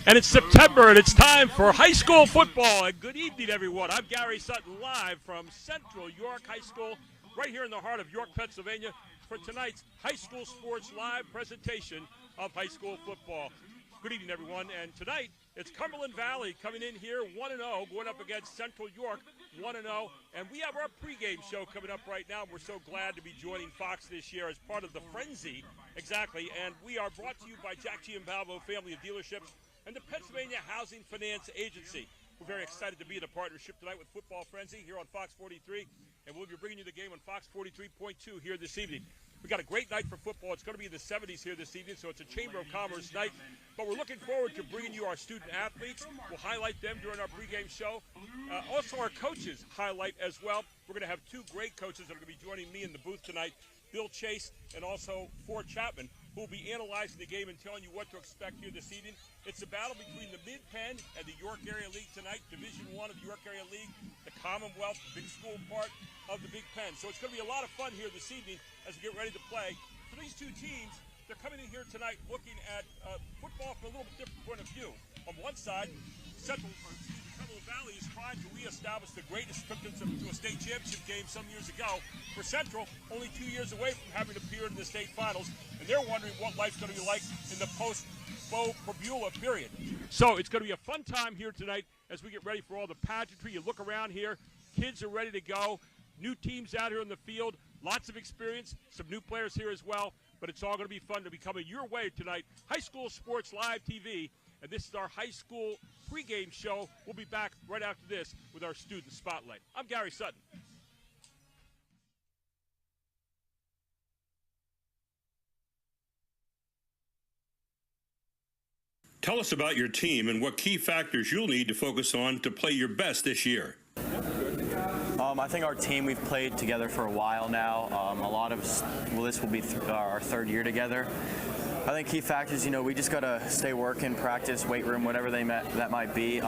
And it's September, and it's time for high school football. And good evening, everyone. I'm Gary Sutton, live from Central York High School, right here in the heart of York, Pennsylvania, for tonight's High School Sports Live presentation of high school football. Good evening, everyone. And tonight, it's Cumberland Valley coming in here 1-0, going up against Central York 1-0. And we have our pregame show coming up right now. We're so glad to be joining Fox this year as part of the Frenzy. Exactly. And we are brought to you by Jack Giambalvo Family of Dealerships and the Pennsylvania Housing Finance Agency. We're very excited to be in a partnership tonight with Football Frenzy here on Fox 43. And we'll be bringing you the game on Fox 43.2 here this evening. We got a great night for football. It's going to be in the 70s here this evening, so it's a Chamber of Commerce night. But we're looking forward to bringing you our student athletes. We'll highlight them during our pregame show. Also, our coaches highlight as well. We're going to have two great coaches that are going to be joining me in the booth tonight, Bill Chase and also Ford Chapman, who will be analyzing the game and telling you what to expect here this evening. It's a battle between the Mid-Penn and the York Area League tonight, Division I of the York Area League, the Commonwealth, big school part of the Big Penn. So it's going to be a lot of fun here this evening as we get ready to play. For these two teams, they're coming in here tonight looking at football from a little bit different point of view. On one side, Cumberland Valley is trying to reestablish the greatest took them to a state championship game some years ago. For Central, only 2 years away from having appeared in the state finals, and they're wondering what life's going to be like in the post-Bo Perbula period. So it's going to be a fun time here tonight as we get ready for all the pageantry. You look around here, kids are ready to go. New teams out here in the field, lots of experience, some new players here as well, but it's all going to be fun to be coming your way tonight. High School Sports Live TV, and this is our high school pregame show. We'll be back right after this with our student spotlight. I'm Gary Sutton. Tell us about your team and what key factors you'll need to focus on to play your best this year. I think our team, we've played together for a while now. A lot of us, this will be our third year together. I think key factors, we just got to stay working, practice, weight room, whatever that might be,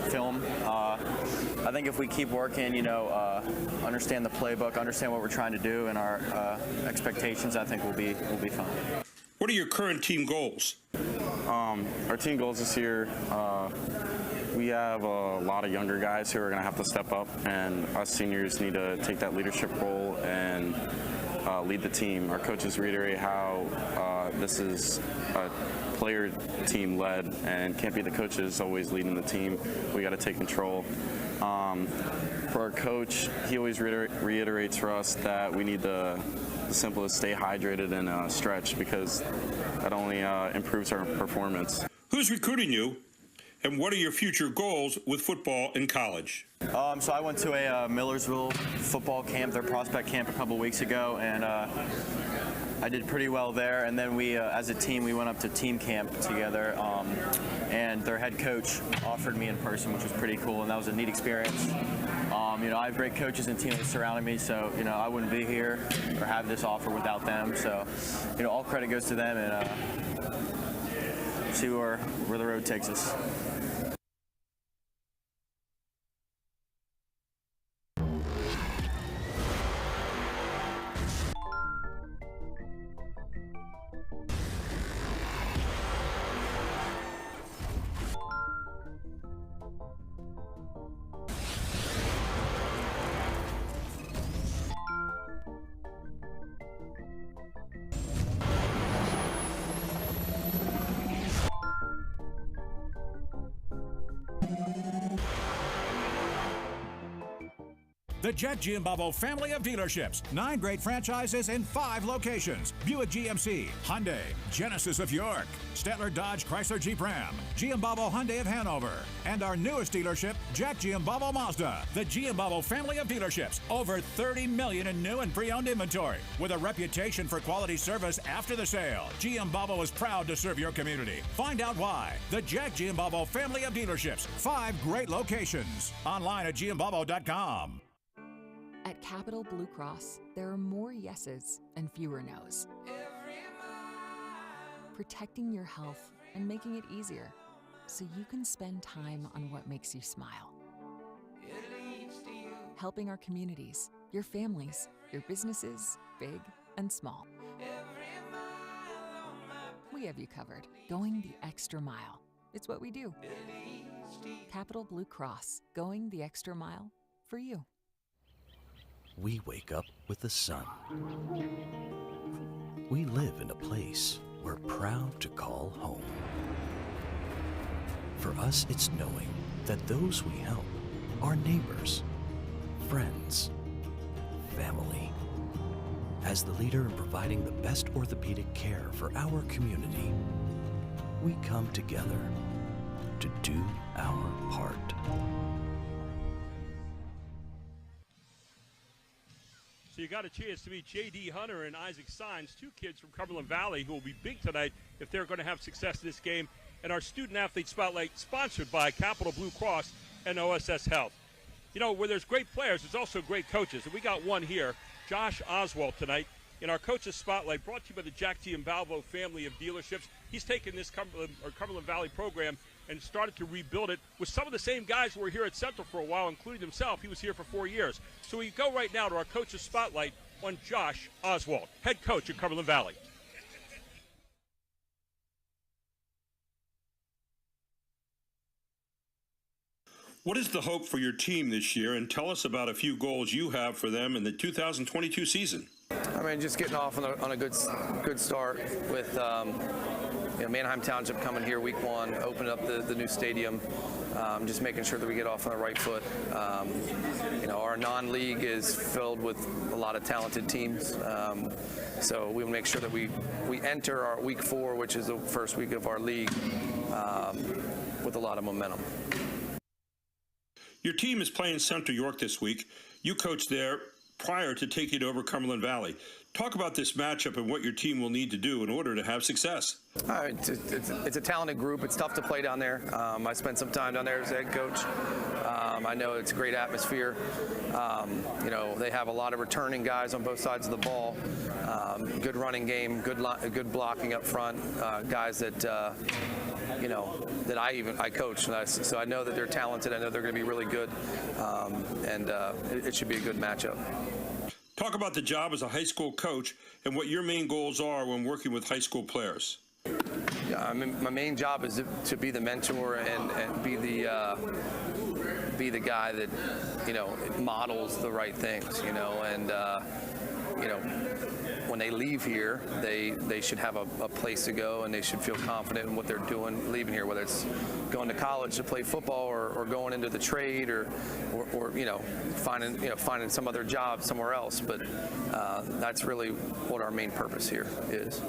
film. I think if we keep working, understand the playbook, understand what we're trying to do and our expectations, I think we'll be fine. What are your current team goals? Our team goals this year, we have a lot of younger guys who are going to have to step up, and us seniors need to take that leadership role and lead the team. Our coaches reiterate how this is a player team led and can't be the coaches always leading the team. We got to take control. For our coach, he always reiterates for us that we need the simplest stay hydrated and stretch, because that only improves our performance. Who's recruiting you, and what are your future goals with football in college? So I went to a Millersville football camp, their prospect camp, a couple weeks ago, and I did pretty well there. And then we, as a team, we went up to team camp together, and their head coach offered me in person, which was pretty cool, and that was a neat experience. I have great coaches and teammates surrounding me, so I wouldn't be here or have this offer without them. So all credit goes to them, and see where the road takes us. The Jack Giambalvo family of dealerships. 9 great franchises in 5 locations. Buick GMC, Hyundai, Genesis of York, Stettler Dodge Chrysler Jeep Ram, Giambalvo Hyundai of Hanover, and our newest dealership, Jack Giambalvo Mazda. The Giambalvo family of dealerships. Over 30 million in new and pre-owned inventory. With a reputation for quality service after the sale. Giambalvo is proud to serve your community. Find out why. The Jack Giambalvo family of dealerships. 5 great locations. Online at giambalvo.com. At Capital Blue Cross, there are more yeses and fewer nos. Protecting your health and making it easier so you can spend time on what makes you smile. Helping our communities, your families, your businesses, big and small. we have you covered. Going the extra mile. It's what we do. Capital Blue Cross, going the extra mile for you. We wake up with the sun. We live in a place we're proud to call home. For us, it's knowing that those we help are neighbors, friends, family. As the leader in providing the best orthopedic care for our community, we come together to do our part. So you got a chance to meet J.D. Hunter and Isaac Sines, two kids from Cumberland Valley who will be big tonight if they're going to have success in this game. And our Student Athlete Spotlight sponsored by Capital Blue Cross and OSS Health. You know, where there's great players, there's also great coaches. And we got one here, Josh Oswald, tonight in our Coaches Spotlight, brought to you by the Jack Giambalvo family of dealerships. He's taken this Cumberland Valley program and started to rebuild it with some of the same guys who were here at Central for a while, including himself. He was here for 4 years. So we go right now to our Coaches Spotlight on Josh Oswald, head coach at Cumberland Valley. What is the hope for your team this year? And tell us about a few goals you have for them in the 2022 season. I mean, just getting off on a good start with Manheim Township coming here week one, opening up the new stadium, just making sure that we get off on the right foot. Our non-league is filled with a lot of talented teams, so we will make sure that we enter our week 4, which is the first week of our league, with a lot of momentum. Your team is playing Central York this week. You coached there prior to taking over Cumberland Valley. Talk about this matchup and what your team will need to do in order to have success. It's a talented group. It's tough to play down there. I spent some time down there as a head coach. I know it's a great atmosphere. They have a lot of returning guys on both sides of the ball. Good running game, good blocking up front. Guys that that I coach. So I know that they're talented. I know they're going to be really good, and it should be a good matchup. Talk about the job as a high school coach and what your main goals are when working with high school players. Yeah, I mean, my main job is to be the mentor and be the guy that models the right things. When they leave here, they should have a place to go, and they should feel confident in what they're doing leaving here, whether it's going to college to play football or going into the trade or finding some other job somewhere else. But that's really what our main purpose here is.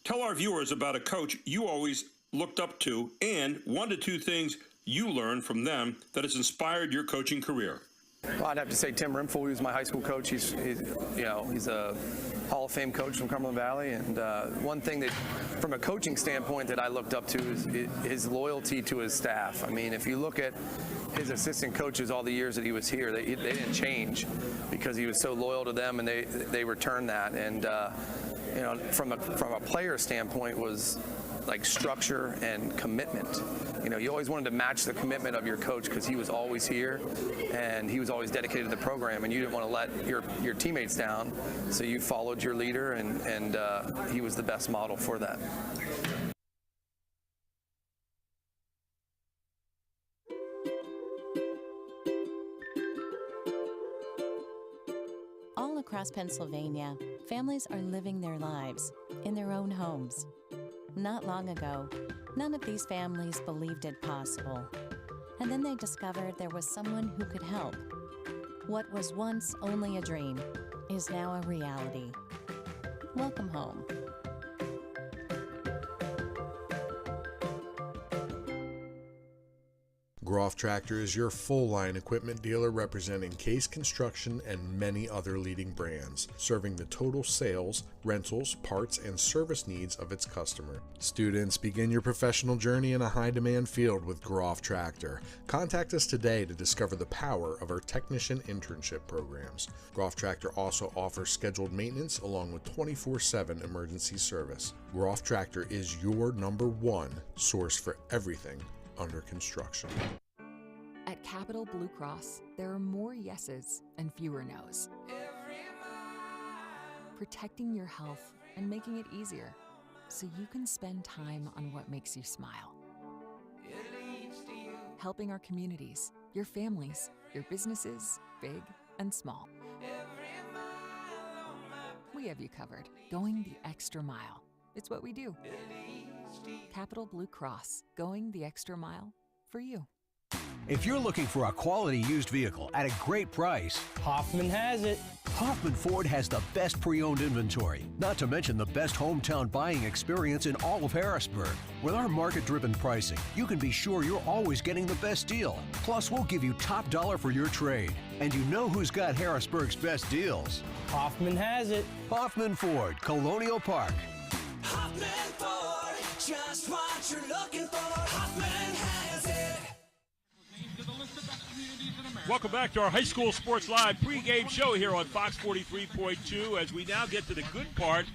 Tell our viewers about a coach you always looked up to and 1 to 2 things you learned from them that has inspired your coaching career. Well, I'd have to say Tim Rimful. He was my high school coach. He's a Hall of Fame coach from Cumberland Valley. And one thing that, from a coaching standpoint, that I looked up to is his loyalty to his staff. I mean, if you look at his assistant coaches all the years that he was here, they didn't change because he was so loyal to them, and they returned that. And from a player standpoint, was like structure and commitment. You always wanted to match the commitment of your coach because he was always here and he was always dedicated to the program, and you didn't want to let your teammates down, so you followed your leader, and he was the best model for that. All across Pennsylvania, families are living their lives in their own homes. Not long ago, none of these families believed it possible. And then they discovered there was someone who could help. What was once only a dream is now a reality. Welcome home. Groff Tractor is your full-line equipment dealer representing Case Construction and many other leading brands, serving the total sales, rentals, parts, and service needs of its customer. Students, begin your professional journey in a high-demand field with Groff Tractor. Contact us today to discover the power of our technician internship programs. Groff Tractor also offers scheduled maintenance along with 24/7 emergency service. Groff Tractor is your #1 source for everything under construction. At Capital Blue Cross, there are more yeses and fewer nos. Protecting your health and making it easier, so you can spend time on what makes you smile. Helping our communities, your families, your businesses, big and small. We have you covered, going the extra mile. It's what we do. Capital Blue Cross, going the extra mile for you. If you're looking for a quality used vehicle at a great price, Hoffman has it. Hoffman Ford has the best pre-owned inventory, not to mention the best hometown buying experience in all of Harrisburg. With our market-driven pricing, you can be sure you're always getting the best deal. Plus, we'll give you top dollar for your trade. And you know who's got Harrisburg's best deals. Hoffman has it. Hoffman Ford, Colonial Park. Hoffman Ford, just what you're looking for. Hoffman has it. Welcome back to our High School Sports Live pregame show here on Fox 43.2 as we now get to the good part,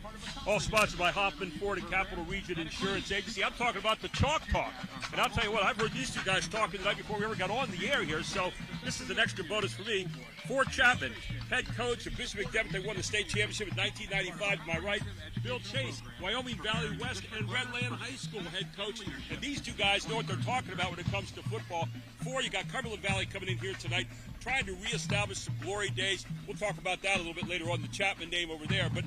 all sponsored by Hoffman Ford and Capital Region Insurance Agency. I'm talking about the Chalk Talk. And I'll tell you what, I've heard these two guys talking the night before we ever got on the air here, so this is an extra bonus for me. Ford Chapman, head coach of Bishop McDevitt. They won the state championship in 1995, to my right. Bill Chase, Wyoming Valley West and Redland High School head coach. And these two guys know what they're talking about when it comes to football. Four, you got Cumberland Valley coming in here tonight, trying to reestablish some glory days. We'll talk about that a little bit later on, the Chapman name over there. But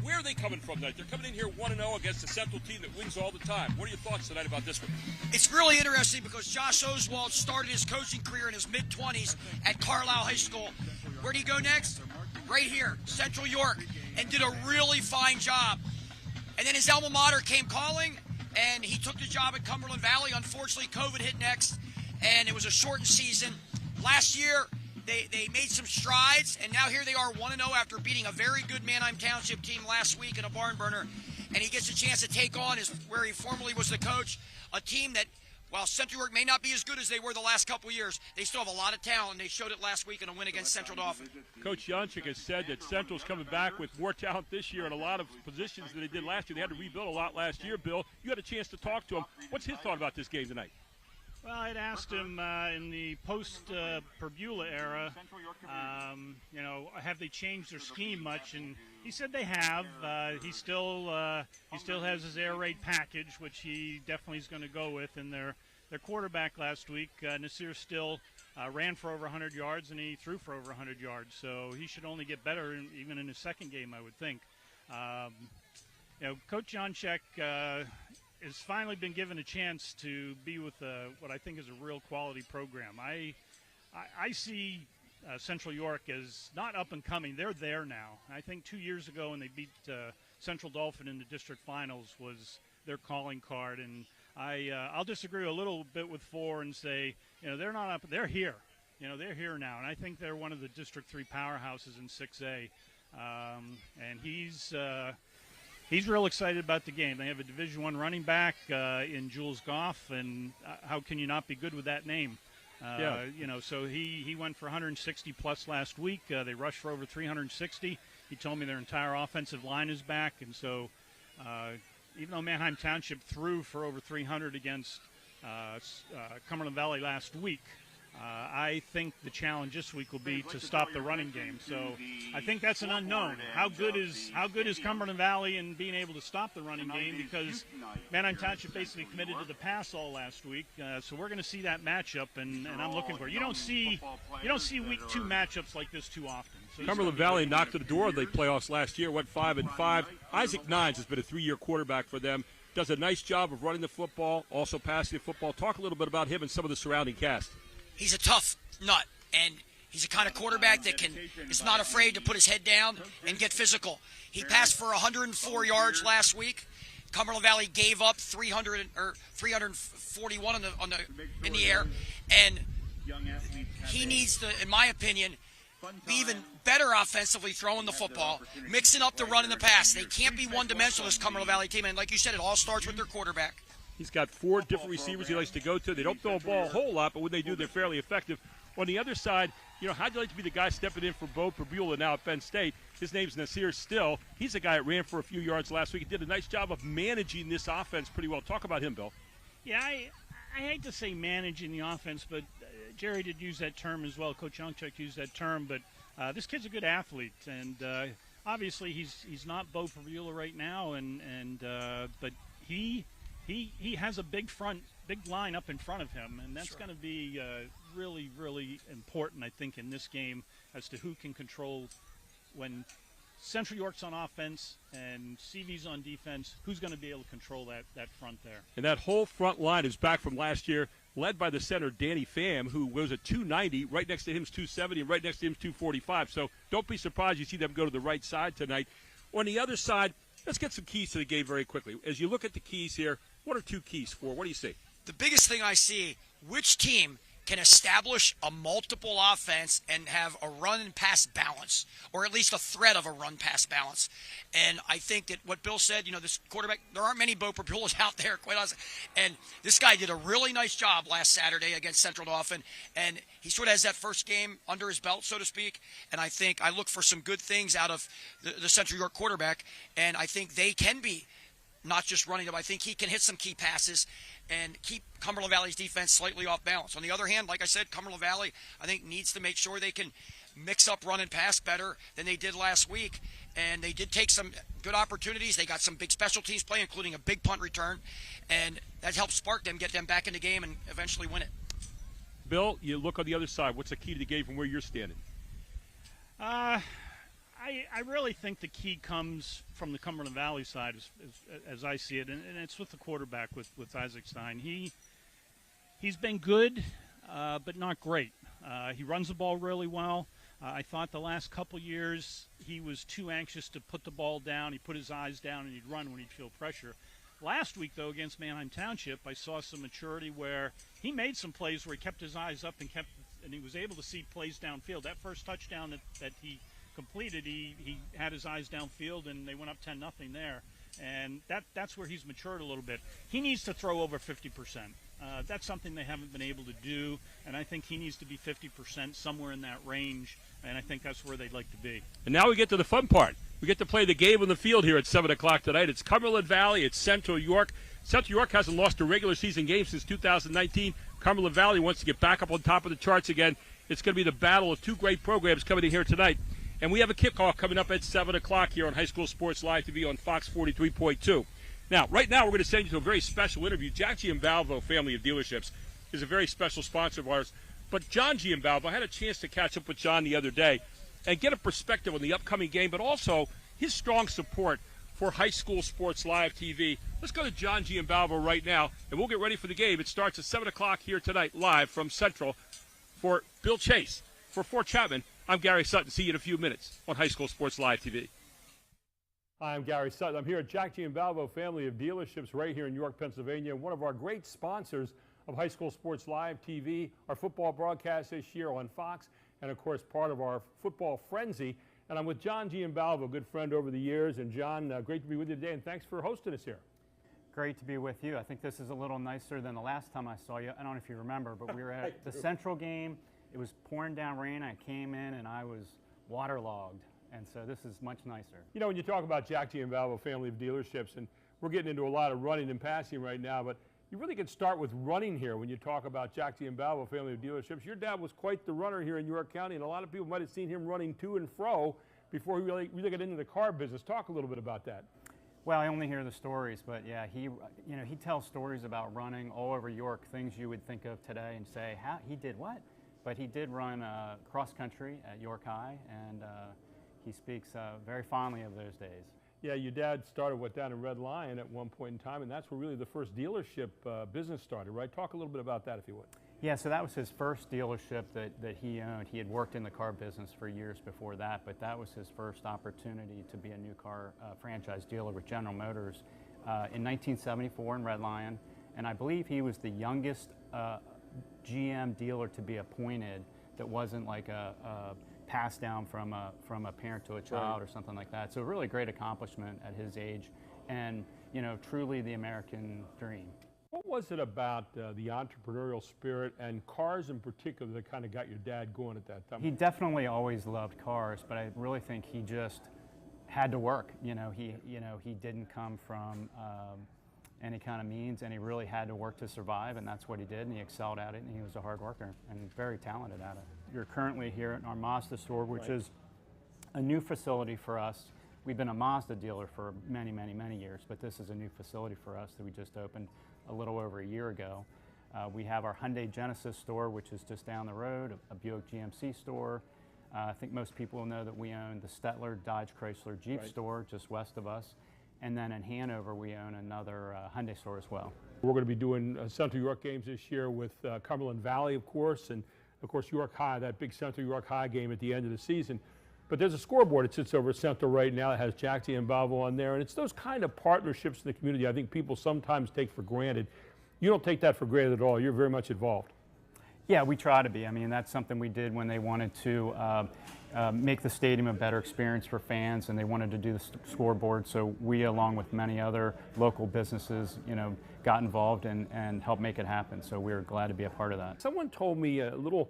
where are they coming from tonight? They're coming in here 1-0 against a Central team that wins all the time. What are your thoughts tonight about this one? It's really interesting because Josh Oswald started his coaching career in his mid-20s at Carlisle High School. Where did he go next? Right here, Central York, and did a really fine job. And then his alma mater came calling, and he took the job at Cumberland Valley. Unfortunately, COVID hit next, and it was a shortened season. Last year, they made some strides, and now here they are 1-0 after beating a very good Manheim Township team last week in a barn burner. And he gets a chance to take on where he formerly was the coach, a team that, while Central York may not be as good as they were the last couple of years, they still have a lot of talent, and they showed it last week in a win against Central Dauphin. Coach Janchik has said that Central's coming back with more talent this year in a lot of positions than they did last year. They had to rebuild a lot last year, Bill. You had a chance to talk to him. What's his thought about this game tonight? Well, I'd asked him in the post-Perbula era, have they changed their scheme much? And he said they have. He still has his air raid package, which he definitely is going to go with. And their quarterback last week, Nasir Still, ran for over 100 yards, and he threw for over 100 yards. So he should only get better, even in his second game, I would think. Coach Janchik has finally been given a chance to be with what I think is a real quality program. I see Central York as not up and coming. They're there now. I think 2 years ago when they beat Central Dauphin in the district finals was their calling card. And I'll disagree a little bit with Four and say, they're not up. They're here. They're here now. And I think they're one of the District 3 powerhouses in 6A. And he's real excited about the game. They have a Division I running back in Jules Goff, and how can you not be good with that name? So he went for 160 plus last week. They rushed for over 360. He told me their entire offensive line is back, and so even though Manheim Township threw for over 300 against Cumberland Valley last week, I think the challenge this week will be to stop the running game. So I think that's an unknown. How good is Cumberland Valley in being able to stop the running game? Because Manheim Township basically committed to the pass all last week. So we're going to see that matchup, and I'm looking for it. You don't see week 2 matchups like this too often. So Cumberland Valley knocked at the door of the playoffs last year, went 5-5. Isaac Nines has been a 3-year quarterback for them. Does a nice job of running the football, also passing the football. Talk a little bit about him and some of the surrounding cast. He's a tough nut, and he's a kind of quarterback that is not afraid to put his head down and get physical. He passed for 104 yards last week. Cumberland Valley gave up 341 in the air, and he needs to, in my opinion, be even better offensively throwing the football, mixing up the run and the pass. They can't be one-dimensional, this Cumberland Valley team, and like you said, it all starts with their quarterback. He's got 4 different receivers he likes to go to. They don't throw a ball a whole lot, but when they do, they're fairly effective. On the other side, how'd you like to be the guy stepping in for Bo Perbula now at Penn State? His name's Nasir Still. He's a guy that ran for a few yards last week. He did a nice job of managing this offense pretty well. Talk about him, Bill. Yeah, I hate to say managing the offense, but Jerry did use that term as well. Coach Janchik used that term, but this kid's a good athlete, and obviously he's not Bo Prevula right now, but he has a big line up in front of him, and that's going to be really, really important, I think, in this game as to who can control when Central York's on offense and CV's on defense. Who's going to be able to control that front there? And that whole front line is back from last year, led by the center, Danny Pham, who was at 290. Right next to him is 270, and right next to him is 245. So don't be surprised you see them go to the right side tonight. On the other side, let's get some keys to the game very quickly. As you look at the keys here, what are two keys for? What do you see? The biggest thing I see, which team can establish a multiple offense and have a run and pass balance, or at least a threat of a run pass balance. And I think that what Bill said, this quarterback, there aren't many Bo Prevulas out there, quite honestly. And this guy did a really nice job last Saturday against Central Dauphin, and he sort of has that first game under his belt, so to speak. And I think I look for some good things out of the Central York quarterback, and I think they can be not just running them. I think he can hit some key passes and keep Cumberland Valley's defense slightly off balance. On the other hand, like I said, Cumberland Valley, I think, needs to make sure they can mix up run and pass better than they did last week. And they did take some good opportunities. They got some big special teams play, including a big punt return. And that helped spark them, get them back in the game, and eventually win it. Bill, you look on the other side. What's the key to the game from where you're standing? I really think the key comes from the Cumberland Valley side, as I see it, and it's with the quarterback, with Isaac Stein. He's been good, but not great. He runs the ball really well. I thought the last couple years he was too anxious to put the ball down. He put his eyes down and he'd run when he'd feel pressure. Last week, though, against Manheim Township, I saw some maturity where he made some plays where he kept his eyes up and he was able to see plays downfield. That first touchdown that he completed, he had his eyes downfield, and they went up 10-0 there. And that's where he's matured a little bit. He needs to throw over 50%. That's something they haven't been able to do, and I think he needs to be 50%, somewhere in that range, and I think that's where they'd like to be. And now we get to the fun part. We get to play the game on the field here at 7 o'clock tonight. It's Cumberland Valley. It's Central York. Central York hasn't lost a regular season game since 2019. Cumberland Valley wants to get back up on top of the charts again. It's going to be the battle of two great programs coming in here tonight. And we have a kickoff coming up at 7 o'clock here on High School Sports Live TV on Fox 43.2. Now, right now, we're going to send you to a very special interview. Jack Giambalvo Family of Dealerships is a very special sponsor of ours. But John Giambalvo, I had a chance to catch up with John the other day and get a perspective on the upcoming game, but also his strong support for High School Sports Live TV. Let's go to John Giambalvo right now, and we'll get ready for the game. It starts at 7 o'clock here tonight, live from Central. For Bill Chase, for Fort Chapman, I'm Gary Sutton. See you in a few minutes on High School Sports Live TV. Hi, I'm Gary Sutton. I'm here at Jack Giambalvo Family of Dealerships right here in York, Pennsylvania, one of our great sponsors of High School Sports Live TV, our football broadcast this year on Fox, and of course part of our football frenzy. And I'm with John Giambalvo, a good friend over the years. And John, great to be with you today, and thanks for hosting us here. Great to be with you. I think this is a little nicer than the last time I saw you. I don't know if you remember, but we were at the Central game. It was pouring down rain. I came in and I was waterlogged. And so this is much nicer. You know, when you talk about Jack Giambalvo Family of Dealerships, and we're getting into a lot of running and passing right now, but you really could start with running here when you talk about Jack Giambalvo Family of Dealerships. Your dad was quite the runner here in York County, and a lot of people might have seen him running to and fro before he really got into the car business. Talk a little bit about that. Well, I only hear the stories, but yeah, he tells stories about running all over York, things you would think of today and say, how he did what? But he did run cross country at York High, and he speaks very fondly of those days. Yeah, your dad started down in Red Lion at one point in time, and that's where really the first dealership business started, right? Talk a little bit about that, if you would. Yeah, so that was his first dealership that he owned. He had worked in the car business for years before that, but that was his first opportunity to be a new car franchise dealer with General Motors in 1974 in Red Lion. And I believe he was the youngest GM dealer to be appointed that wasn't like a passed down from a parent to a child or something like that. So a really great accomplishment at his age, and truly the American dream. What was it about the entrepreneurial spirit and cars in particular that kind of got your dad going at that time? He definitely always loved cars, but I really think he just had to work. He didn't come from any kind of means, and he really had to work to survive, and that's what he did, and he excelled at it, and he was a hard worker and very talented at it. You're currently here at our Mazda store, which is a new facility for us. We've been a Mazda dealer for many, many, many years, but this is a new facility for us that we just opened a little over a year ago. We have our Hyundai Genesis store, which is just down the road, a Buick GMC store. I think most people know that we own the Stettler Dodge Chrysler Jeep store just west of us. And then in Hanover, we own another Hyundai store as well. We're going to be doing Central York games this year with Cumberland Valley, of course, and of course York High, that big Central York High game at the end of the season. But there's a scoreboard that sits over Central right now that has Jack Giambalvo on there, and it's those kind of partnerships in the community I think people sometimes take for granted. You don't take that for granted at all. You're very much involved. Yeah, we try to be. I mean, that's something we did when they wanted to make the stadium a better experience for fans, and they wanted to do the scoreboard. So we, along with many other local businesses, got involved and helped make it happen. So we were glad to be a part of that. Someone told me, a little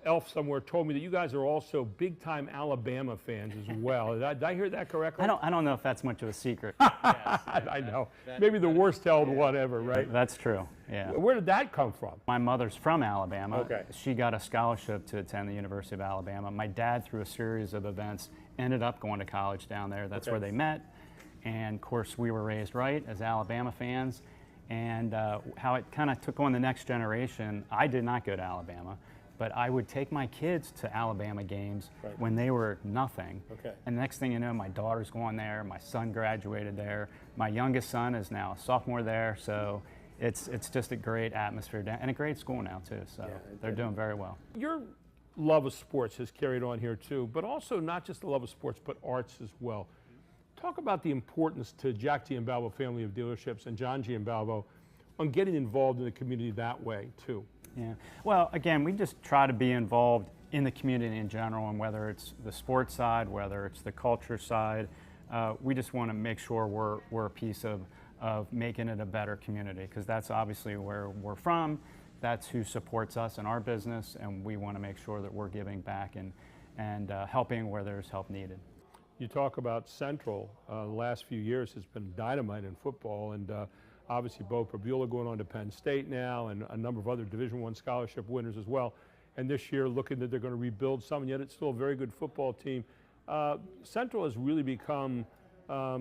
elf somewhere told me that you guys are also big-time Alabama fans as well. Did I hear that correctly? I don't know if that's much of a secret. I know. Maybe the worst-held one ever, right? That's true, yeah. Where did that come from? My mother's from Alabama. Okay. She got a scholarship to attend the University of Alabama. My dad, through a series of events, ended up going to college down there. That's where they met. And, of course, we were raised right as Alabama fans. And how it kind of took on the next generation, I did not go to Alabama. But I would take my kids to Alabama games when they were nothing. Okay. And the next thing you know, my daughter's going there, my son graduated there, my youngest son is now a sophomore there, so it's just a great atmosphere and a great school now too, so they're doing very well. Your love of sports has carried on here too, but also not just the love of sports, but arts as well. Talk about the importance to Jack Giambalvo family of dealerships and John Giambalvo on getting involved in the community that way too. Yeah. Well, again, we just try to be involved in the community in general, and whether it's the sports side, whether it's the culture side, we just want to make sure we're a piece of making it a better community, because that's obviously where we're from. That's who supports us in our business, and we want to make sure that we're giving back and helping where there's help needed. You talk about Central. The last few years has been dynamite in football, and obviously Bo Prabula going on to Penn State now, and a number of other Division I scholarship winners as well. And this year, looking that they're going to rebuild some, and yet it's still a very good football team. Central has really become a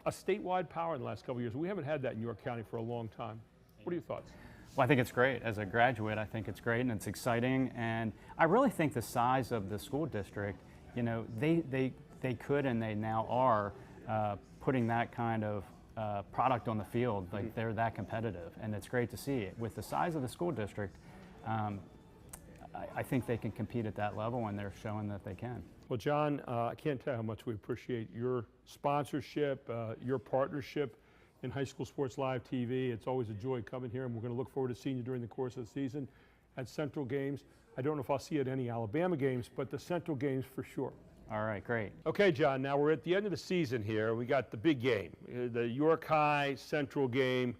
statewide power in the last couple of years. We haven't had that in York County for a long time. What are your thoughts? Well, I think it's great. As a graduate, I think it's great and it's exciting. And I really think the size of the school district, they could and they now are putting that kind of product on the field. Like they're that competitive, and it's great to see it. With the size of the school district, I think they can compete at that level, and they're showing that they can. Well, John, I can't tell you how much we appreciate your sponsorship, your partnership in High School Sports Live TV. It's always a joy coming here, and we're going to look forward to seeing you during the course of the season at Central games. I don't know if I'll see you at any Alabama games, but the Central games for sure. All right, great. Okay, John, now we're at the end of the season here. We got the big game, the York High Central game.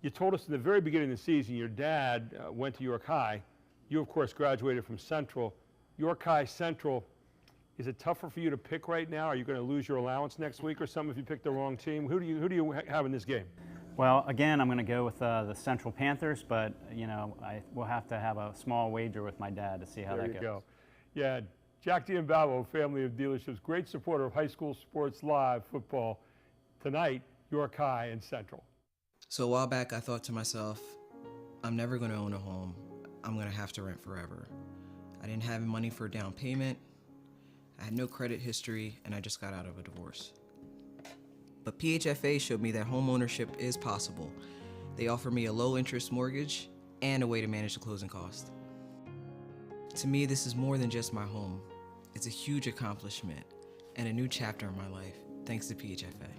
You told us in the very beginning of the season your dad went to York High. You, of course, graduated from Central. York High Central, is it tougher for you to pick right now? Are you going to lose your allowance next week or something if you pick the wrong team? Who do you have in this game? Well, again, I'm going to go with the Central Panthers, but, I will have to have a small wager with my dad to see how that goes. There you go. Yeah. Jack Giambalvo, family of dealerships, great supporter of High School Sports Live football. Tonight, York High and Central. So a while back, I thought to myself, I'm never going to own a home. I'm going to have to rent forever. I didn't have money for a down payment. I had no credit history, and I just got out of a divorce. But PHFA showed me that home ownership is possible. They offer me a low-interest mortgage and a way to manage the closing cost. To me, this is more than just my home. It's a huge accomplishment and a new chapter in my life, thanks to PHFA.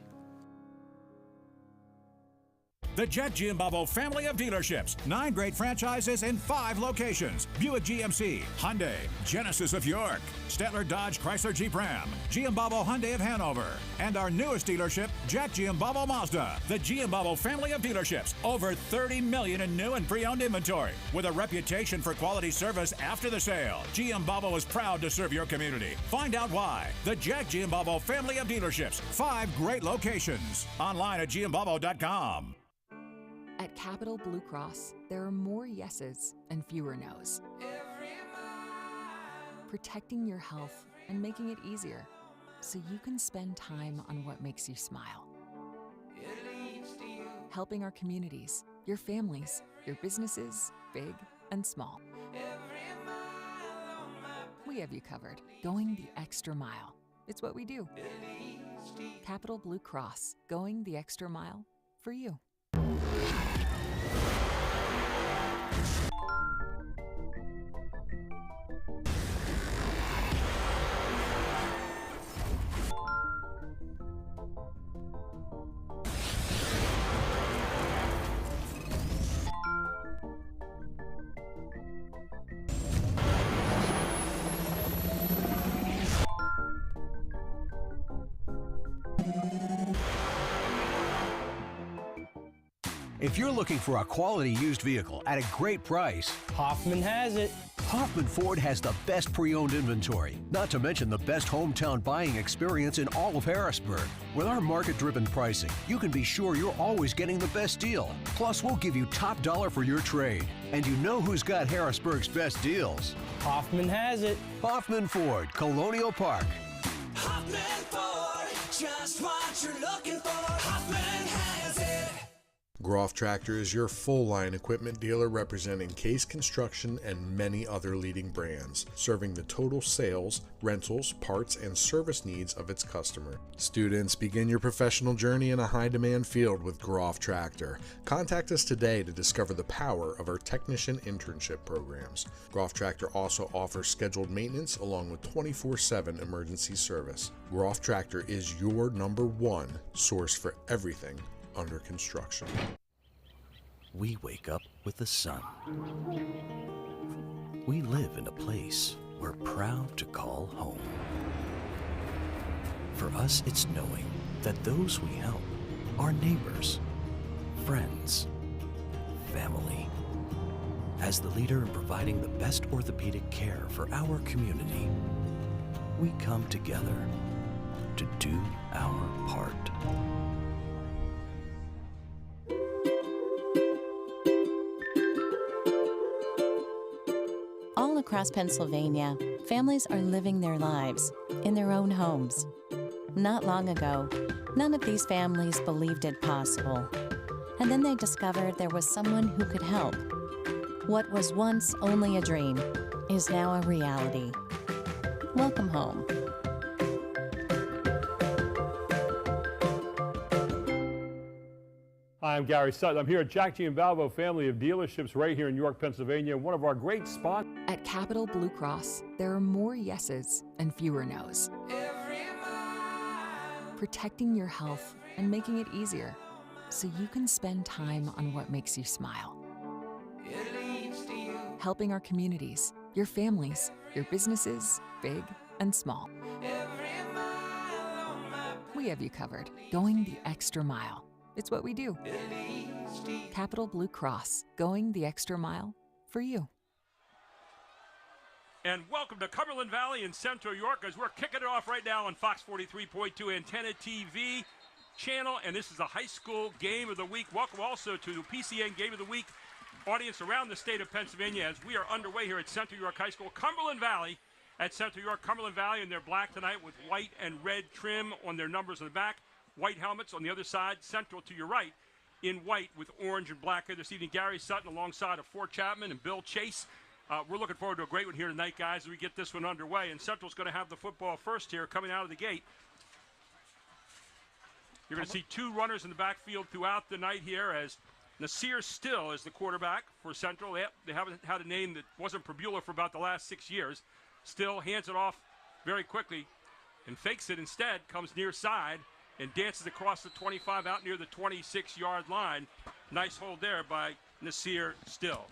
The Jack Giambalvo family of dealerships. 9 great franchises in 5 locations. Buick GMC, Hyundai, Genesis of York, Stettler Dodge Chrysler Jeep Ram, Giambalvo Hyundai of Hanover, and our newest dealership, Jack Giambalvo Mazda. The Giambalvo family of dealerships. Over 30 million in new and pre-owned inventory. With a reputation for quality service after the sale, Giambalvo is proud to serve your community. Find out why. The Jack Giambalvo family of dealerships. 5 great locations. Online at Giambalvo.com. At Capital Blue Cross, there are more yeses and fewer nos. Protecting your health and making it easier. so you can spend time on what makes you smile. Helping our communities, your families, your businesses, big and small. We have you covered, going the extra mile. It's what we do. Capital Blue Cross, going the extra mile for you. If you're looking for a quality used vehicle at a great price, Hoffman has it. Hoffman Ford has the best pre-owned inventory, not to mention the best hometown buying experience in all of Harrisburg. With our market-driven pricing, you can be sure you're always getting the best deal. Plus, we'll give you top dollar for your trade. And you know who's got Harrisburg's best deals. Hoffman has it. Hoffman Ford, Colonial Park. Hoffman Ford, just what you're looking for. Hoffman has it. Groff Tractor is your full-line equipment dealer representing Case Construction and many other leading brands, serving the total sales, rentals, parts, and service needs of its customer. Students, begin your professional journey in a high-demand field with Groff Tractor. Contact us today to discover the power of our technician internship programs. Groff Tractor also offers scheduled maintenance along with 24/7 emergency service. Groff Tractor is your #1 source for everything under construction. We wake up with the sun. We live in a place we're proud to call home. For us, it's knowing that those we help are neighbors, friends, family. As the leader in providing the best orthopedic care for our community, we come together to do our part. All across Pennsylvania, families are living their lives in their own homes. Not long ago, none of these families believed it possible. And then they discovered there was someone who could help. What was once only a dream is now a reality. Welcome home. Hi, I'm Gary Sutton. I'm here at Jack G. and Valvo Family of Dealerships right here in York, Pennsylvania. One of our great sponsors. At Capital Blue Cross, there are more yeses and fewer nos. Protecting your health and making it easier so you can spend time on what makes you smile. Helping our communities, your families, your businesses, big and small. We have you covered, going the extra mile. It's what we do. Capital Blue Cross, going the extra mile for you. And welcome to Cumberland Valley in Central York as we're kicking it off right now on Fox 43.2 Antenna TV channel. And this is the high school game of the week. Welcome also to the PCN Game of the Week audience around the state of Pennsylvania as we are underway here at Central York High School. Cumberland Valley at Central York. Cumberland Valley in their black tonight with white and red trim on their numbers on the back. White helmets on the other side. Central to your right in white with orange and black here this evening. Gary Sutton alongside of Fort Chapman and Bill Chase. We're looking forward to a great one here tonight, guys, as we get this one underway. And Central's going to have the football first here coming out of the gate. You're going to see two runners in the backfield throughout the night here as Nasir Still is the quarterback for Central. They haven't had a name that wasn't Probula for about the last 6 years. Still hands it off very quickly and fakes it instead, comes near side and dances across the 25 out near the 26-yard line. Nice hold there by Nasir Still.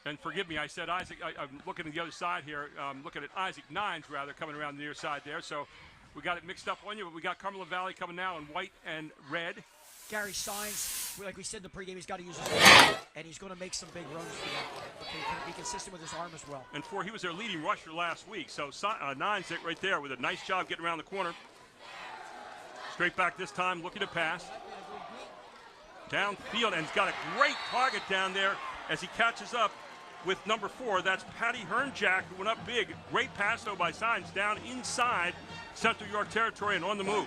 And forgive me, I said Isaac. I'm looking at the other side here. I'm looking at Isaac Nines, rather, coming around the near side there. So we got it mixed up on you, but we got Cumberland Valley coming now in white and red. Gary Signs, like we said in the pregame, he's got to use his arm, and he's going to make some big runs for them. But he can be consistent with his arm as well. And he was their leading rusher last week. So Nines right there with a nice job getting around the corner. Straight back this time, looking to pass. Downfield, and he's got a great target down there as he catches up with number 4. That's Patty Hernjack, who went up big. Great pass, though, by Signs down inside Central York territory and on the move.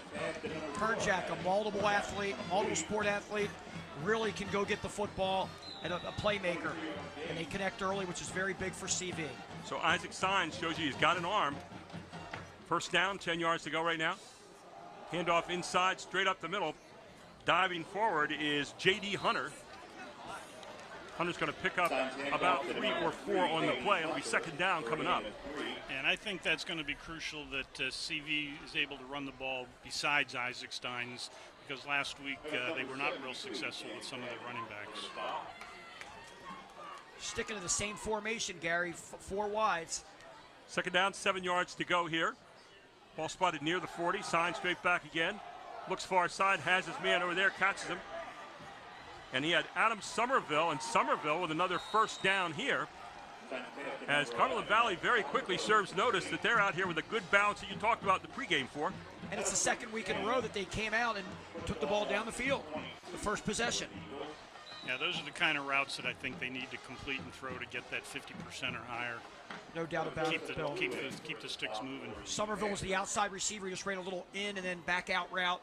Hernjack, a multiple athlete, multiple sport athlete, really can go get the football and a playmaker. And they connect early, which is very big for CV. So Isaac Signs shows you he's got an arm. First down, 10 yards to go right now. Handoff inside, straight up the middle. Diving forward is J.D. Hunter. Hunter's going to pick up about 3 or 4 on the play. It'll be second down coming up. And I think that's going to be crucial that CV is able to run the ball besides Isaac Steins, because last week they were not real successful with some of the running backs. Sticking to the same formation, Gary, 4 wides. Second down, 7 yards to go here. Ball spotted near the 40. Signs straight back again. Looks far side, has his man over there, catches him. And he had Adam Somerville, and Somerville with another first down here. As Cumberland Valley very quickly serves notice that they're out here with a good balance that you talked about in the pregame for. And it's the second week in a row that they came out and took the ball down the field. The first possession. Yeah, those are the kind of routes that I think they need to complete and throw to get that 50% or higher. No doubt about it, Bill. Keep the sticks moving. Somerville was the outside receiver. He just ran a little in and then back out route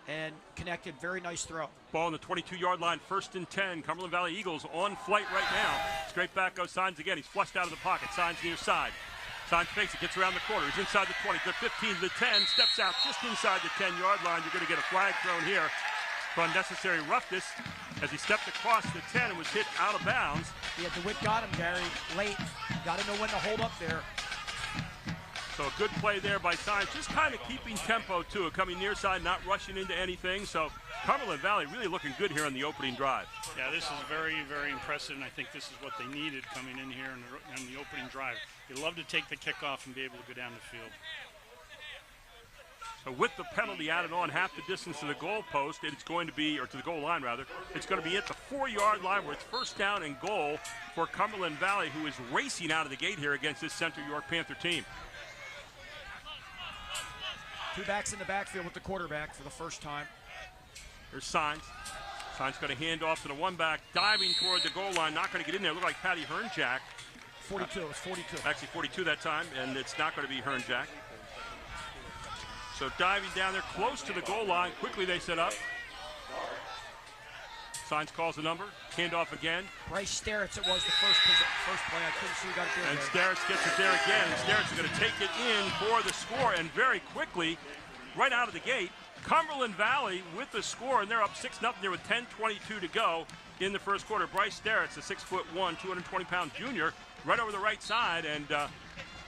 and connected. Very nice throw. Ball on the 22-yard line, 1st and 10. Cumberland Valley Eagles on flight right now. Straight back goes Signs again. He's flushed out of the pocket. Signs near side. Signs fakes it, gets around the corner. He's inside the 20, the 15 to the 10, steps out just inside the 10-yard line. You're going to get a flag thrown here for unnecessary roughness as he stepped across the 10 and was hit out of bounds. Yeah, DeWitt got him, Gary, late. Got to know when to hold up there. So a good play there by Signs, just kind of keeping tempo to it, coming near side, not rushing into anything. So Cumberland Valley really looking good here on the opening drive. Yeah, this is very, very impressive, and I think this is what they needed coming in here in the opening drive. They love to take the kickoff and be able to go down the field. So with the penalty added on half the distance to the goal post, it's going to be, or to the goal line rather, it's going to be at the 4-yard line where it's first down and goal for Cumberland Valley, who is racing out of the gate here against this Central York Panther team. 2 backs in the backfield with the quarterback for the first time. There's Signs. Signs going to hand off to the 1-back, diving toward the goal line, not going to get in there. Look like Patty Hernjack. 42, it's 42. Actually 42 that time, and it's not going to be Hernjack. So diving down there close to the goal line. Quickly they set up. Signs calls the number. Handoff again. Bryce Starretts, it was the first play. I couldn't see who got it there. And Starretts gets it there again. And Starretts is going to take it in for the score. And very quickly, right out of the gate, Cumberland Valley with the score. And they're up 6-0 there with 10:22 to go in the first quarter. Bryce Starretts, a 6'1", 220-pound junior, right over the right side. And,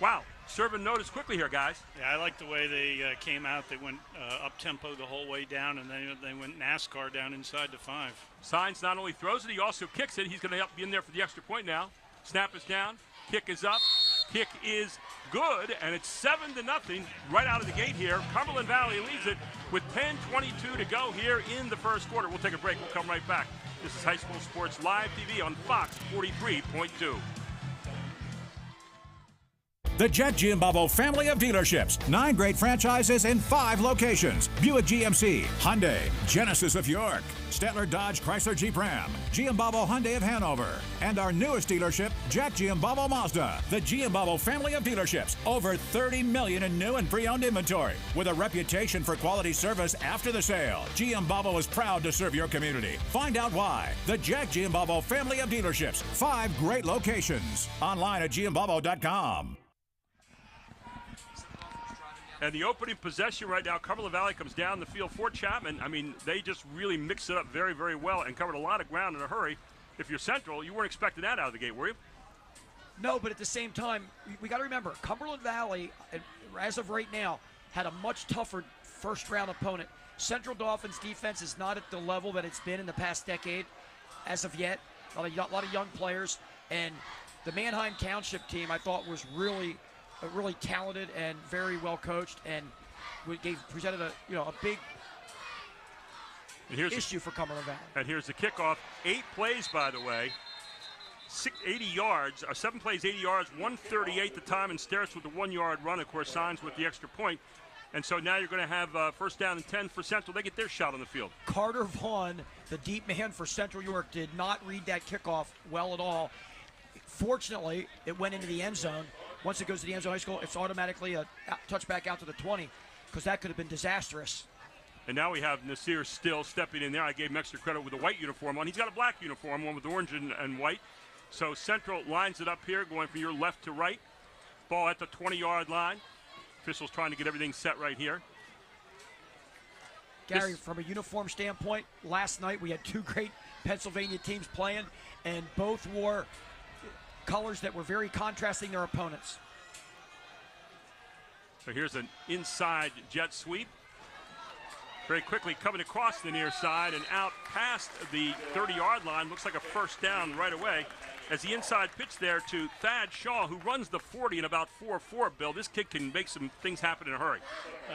wow. Serving notice quickly here, guys. Yeah, I like the way they came out. They went up-tempo the whole way down, and then they went NASCAR down inside the 5. Signs not only throws it, he also kicks it. He's going to be in there for the extra point now. Snap is down. Kick is up. Kick is good, and it's 7-0 right out of the gate here. Cumberland Valley leads it with 10:22 to go here in the first quarter. We'll take a break. We'll come right back. This is High School Sports Live TV on Fox 43.2. The Jet Giambavo family of dealerships. 9 great franchises in 5 locations. Buick GMC, Hyundai, Genesis of York, Stettler Dodge Chrysler Jeep Ram, Giambavo Hyundai of Hanover, and our newest dealership, Jack Giambavo Mazda. The Giambavo family of dealerships. Over 30 million in new and pre-owned inventory. With a reputation for quality service after the sale, Giambavo is proud to serve your community. Find out why. The Jack Giambavo family of dealerships. 5 great locations. Online at giambavo.com. And the opening possession right now, Cumberland Valley comes down the field for Chapman. I mean, they just really mixed it up very, very well and covered a lot of ground in a hurry. If you're Central, you weren't expecting that out of the gate, were you? No, but at the same time, we got to remember, Cumberland Valley, as of right now, had a much tougher first-round opponent. Central Dolphins defense is not at the level that it's been in the past decade as of yet. A lot of young players. And the Manheim Township team, I thought, was really talented and very well coached, and presented a big issue for Cumberland Valley. And here's the kickoff. 8 plays, by the way. 80 yards, 7 plays, 80 yards, 138 the time, and Starretts with the 1-yard run. Of course, Signs with the extra point. And so now you're going to have first down and 10 for Central. They get their shot on the field. Carter Vaughn, the deep man for Central York, did not read that kickoff well at all. Fortunately, it went into the end zone. Once it goes to the end zone high school, it's automatically a touchback out to the 20, because that could have been disastrous. And now we have Nasir Still stepping in there. I gave him extra credit with a white uniform on. He's got a black uniform, one with orange and white. So Central lines it up here, going from your left to right. Ball at the 20-yard line. Officials trying to get everything set right here. Gary, from a uniform standpoint, last night we had two great Pennsylvania teams playing, and both wore colors that were very contrasting their opponents. So here's an inside jet sweep. Very quickly coming across the near side and out past the 30-yard line. Looks like a first down right away. As the inside pitch there to Thad Shaw, who runs the 40 in about 4.4, Bill. This kid can make some things happen in a hurry.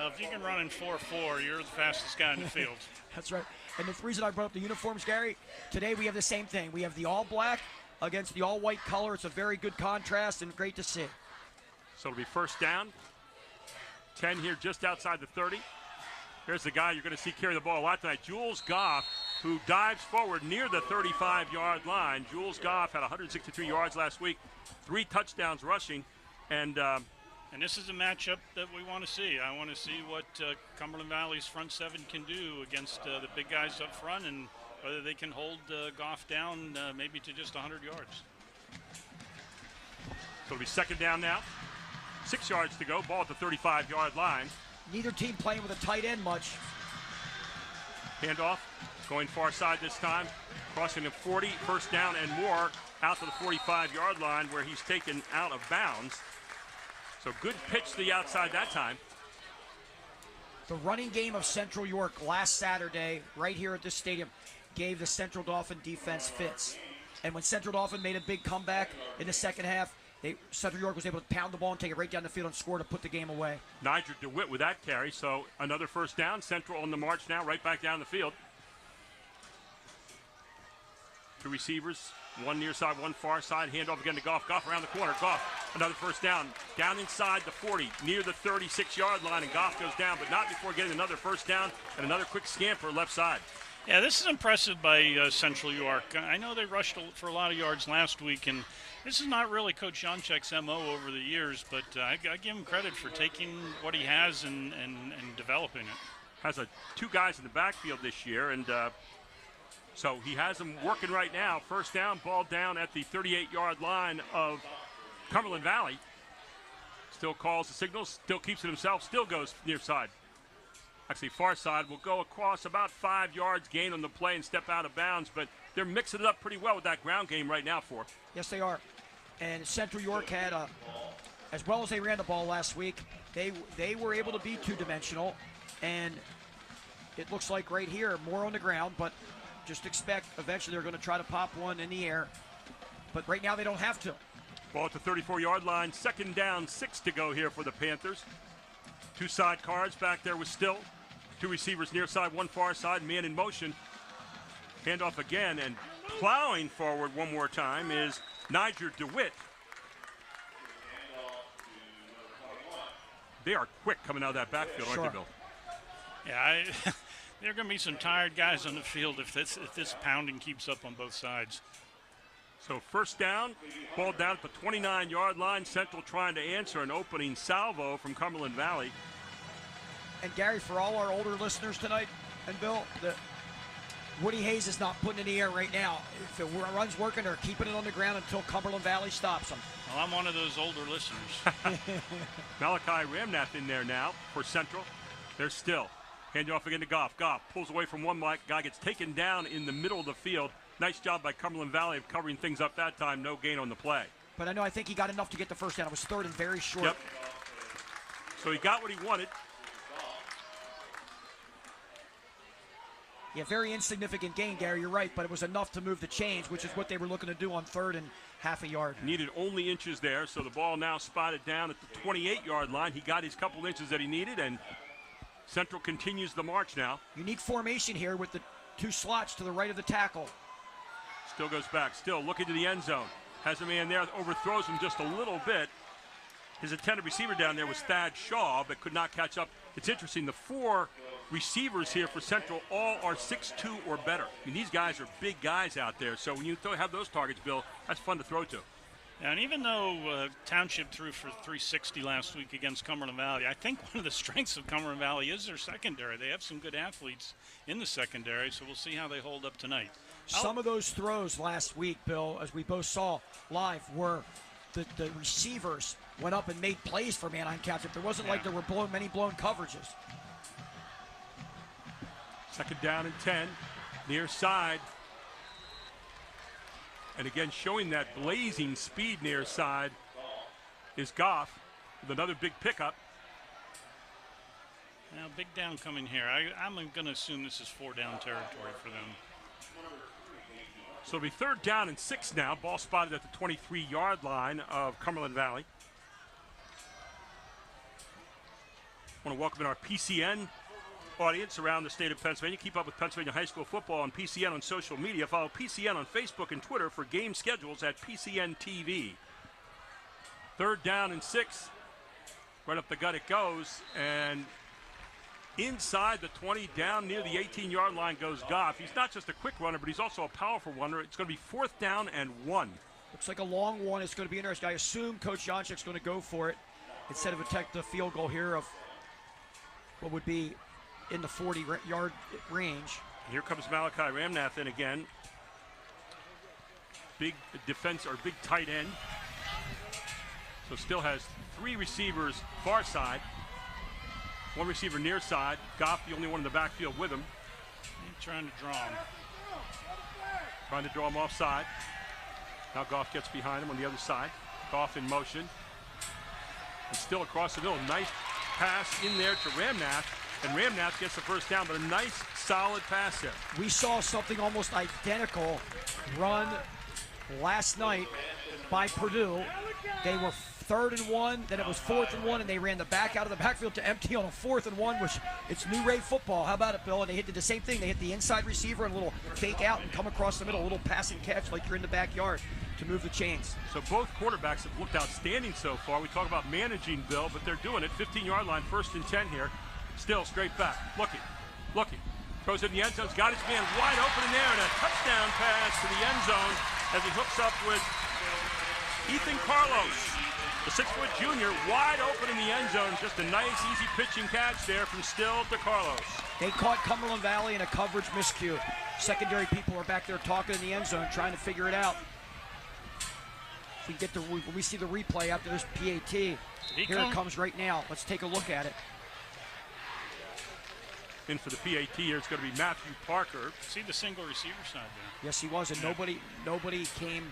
If you can run in 4.4, you're the fastest guy in the field. That's right. And the reason I brought up the uniforms, Gary, today we have the same thing. We have the all-black against the all-white color. It's a very good contrast and great to see. So it'll be first down. 10 here just outside the 30. Here's the guy you're going to see carry the ball a lot tonight, Jules Goff, who dives forward near the 35-yard line. Jules Goff had 163 yards last week, 3 touchdowns rushing, and this is a matchup that we want to see. I want to see what Cumberland Valley's front seven can do against the big guys up front, and whether they can hold Goff down maybe to just 100 yards. So it'll be second down now. 6 yards to go, ball at the 35-yard line. Neither team playing with a tight end much. Handoff, going far side this time, crossing the 40, first down and more, out to the 45-yard line where he's taken out of bounds. So good pitch to the outside that time. The running game of Central York last Saturday, right here at this stadium, gave the Central Dauphin defense fits. And when Central Dauphin made a big comeback in the second half, Central York was able to pound the ball and take it right down the field and score to put the game away. Niger DeWitt with that carry, so another first down. Central on the march now, right back down the field. 2 receivers, one near side, one far side. Handoff again to Goff. Goff around the corner. Goff, another first down. Down inside the 40, near the 36-yard line, and Goff goes down, but not before getting another first down and another quick scamper left side. Yeah, this is impressive by Central York. I know they rushed for a lot of yards last week, and this is not really Coach Janczek's MO over the years, but I give him credit for taking what he has and developing it. Has 2 guys in the backfield this year, and so he has them working right now. First down, ball down at the 38-yard line of Cumberland Valley. Still calls the signals, still keeps it himself, still goes near side. Actually, far side will go across about 5 yards, gain on the play and step out of bounds, but they're mixing it up pretty well with that ground game right now for. Yes, they are. And Central York had, as well as they ran the ball last week, they were able to be two-dimensional, and it looks like right here, more on the ground, but just expect eventually they're going to try to pop one in the air. But right now they don't have to. Ball at the 34-yard line, second down, 6 to go here for the Panthers. 2 side cards back there with Still. 2 receivers near side, 1 far side, man in motion. Handoff again, and plowing forward one more time is Niger DeWitt. They are quick coming out of that backfield, aren't they, Bill? Yeah, there are going to be some tired guys on the field if this pounding keeps up on both sides. So first down, ball down at the 29-yard line. Central trying to answer an opening salvo from Cumberland Valley. And Gary, for all our older listeners tonight, and Bill, Woody Hayes is not putting it in the air right now. If the run's working, they're keeping it on the ground until Cumberland Valley stops them. Well, I'm one of those older listeners. Malachi Ramnath in there now for Central. They're Still. Hand off again to Goff. Goff pulls away from one guy, gets taken down in the middle of the field. Nice job by Cumberland Valley of covering things up that time. No gain on the play. But I think he got enough to get the first down. It was third and very short. Yep. So he got what he wanted. Yeah, very insignificant gain, Gary. You're right, but it was enough to move the chains, which is what they were looking to do on third and half a yard. Needed only inches there, so the ball now spotted down at the 28-yard line. He got his couple inches that he needed, and Central continues the march now. Unique formation here with the 2 slots to the right of the tackle. Still goes back. Still looking to the end zone. Has a man there, overthrows him just a little bit. His intended receiver down there was Thad Shaw, but could not catch up. It's interesting, the 4 receivers here for Central all are 6'2" or better. I mean, these guys are big guys out there, so when you have those targets, Bill, that's fun to throw to. And even though Township threw for 360 last week against Cumberland Valley, I think one of the strengths of Cumberland Valley is their secondary. They have some good athletes in the secondary, so we'll see how they hold up tonight. Some of those throws last week, Bill, as we both saw live, were the receivers went up and made plays for man-on catch-up. There wasn't like there were many blown coverages. Second down and 10, near side. And again, showing that blazing speed near side is Goff with another big pickup. Now, big down coming here. I'm going to assume this is 4-down territory for them. So it'll be 3rd down and 6 now. Ball spotted at the 23-yard line of Cumberland Valley. I want to welcome in our PCN audience around the state of Pennsylvania. Keep up with Pennsylvania high school football on PCN on social media. Follow PCN on Facebook and Twitter for game schedules at PCN TV. 3rd down and 6. Right up the gut it goes. And inside the 20, down near the 18-yard line goes Goff. He's not just a quick runner, but he's also a powerful runner. It's going to be 4th down and 1. Looks like a long one. It's going to be interesting. I assume Coach Janczyk's going to go for it instead of attempt the field goal here of what would be in the 40-yard range. Here comes Malachi Ramnath in again. Big defense or big tight end. So still has 3 receivers far side. 1 receiver near side. Goff, the only one in the backfield with him. He's trying to draw him. Trying to draw him offside. Now Goff gets behind him on the other side. Goff in motion. And still across the middle. Nice pass in there to Ramnath. And Ramnath gets the 1st down, but a nice, solid pass there. We saw something almost identical run last night by Purdue. They were 3rd and 1, then it was 4th and 1, and they ran the back out of the backfield to empty on a 4th and 1, which it's new rate football. How about it, Bill? And they did the same thing. They hit the inside receiver and a little fake out and come across the middle, a little pass and catch like you're in the backyard to move the chains. So both quarterbacks have looked outstanding so far. We talk about managing, Bill, but they're doing it. 15-yard line, 1st and 10 here. Still straight back, looking. Goes in the end zone, got his man wide open in there, and a touchdown pass to the end zone as he hooks up with Ethan Carlos, the 6-foot junior, wide open in the end zone. Just a nice, easy pitching catch there from Still to Carlos. They caught Cumberland Valley in a coverage miscue. Secondary people are back there talking in the end zone, trying to figure it out. When we see the replay after this PAT, here it comes right now. Let's take a look at it. In for the PAT here, it's going to be Matthew Parker. See the single receiver side there. Yes, he was, and nobody came.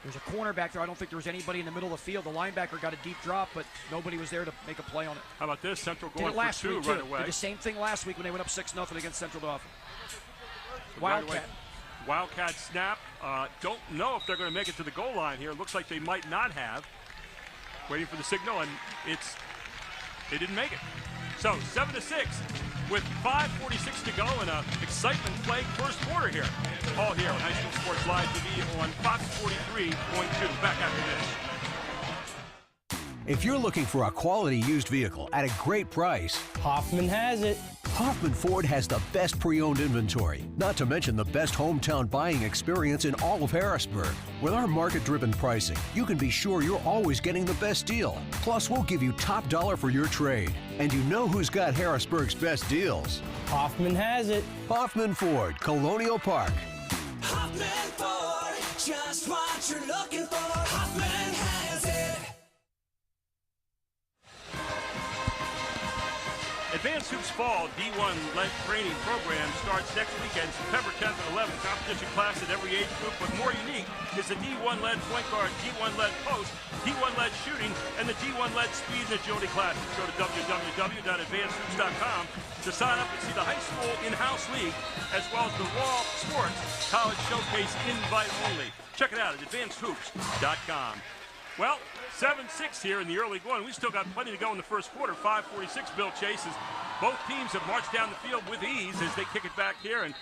There's a cornerback there. I don't think there was anybody in the middle of the field. The linebacker got a deep drop, but nobody was there to make a play on it. How about this? Central going Did it last for 2 week, right too. away. Did the same thing last week when they went up 6-0 against Central Dauphin. Wildcat. Wildcat snap. Don't know if they're going to make it to the goal line here. Looks like they might not have. Waiting for the signal, and they didn't make it. So 7-6 with 5:46 to go and a excitement-plagued first quarter here. All here on High School Sports Live TV on Fox 43.2. Back after this. If you're looking for a quality used vehicle at a great price, Hoffman has it. Hoffman Ford has the best pre-owned inventory, not to mention the best hometown buying experience in all of Harrisburg. With our market-driven pricing, you can be sure you're always getting the best deal. Plus, we'll give you top dollar for your trade. And you know who's got Harrisburg's best deals? Hoffman has it. Hoffman Ford, Colonial Park. Hoffman Ford, just what you're looking for. Hoffman has it. Advanced Hoops Fall D1-led training program starts next weekend, September 10th and 11th. Competition class at every age group, but more unique is the D1-led point guard, D1-led post, D1-led shooting, and the D1-led speed and agility classes. Go to www.advancedhoops.com to sign up and see the high school in-house league, as well as the Raw Sports College Showcase invite only. Check it out at advancedhoops.com. Well, 7-6 here in the early going. We still got plenty to go in the first quarter. 5:46, Bill chases. Both teams have marched down the field with ease as they kick it back here and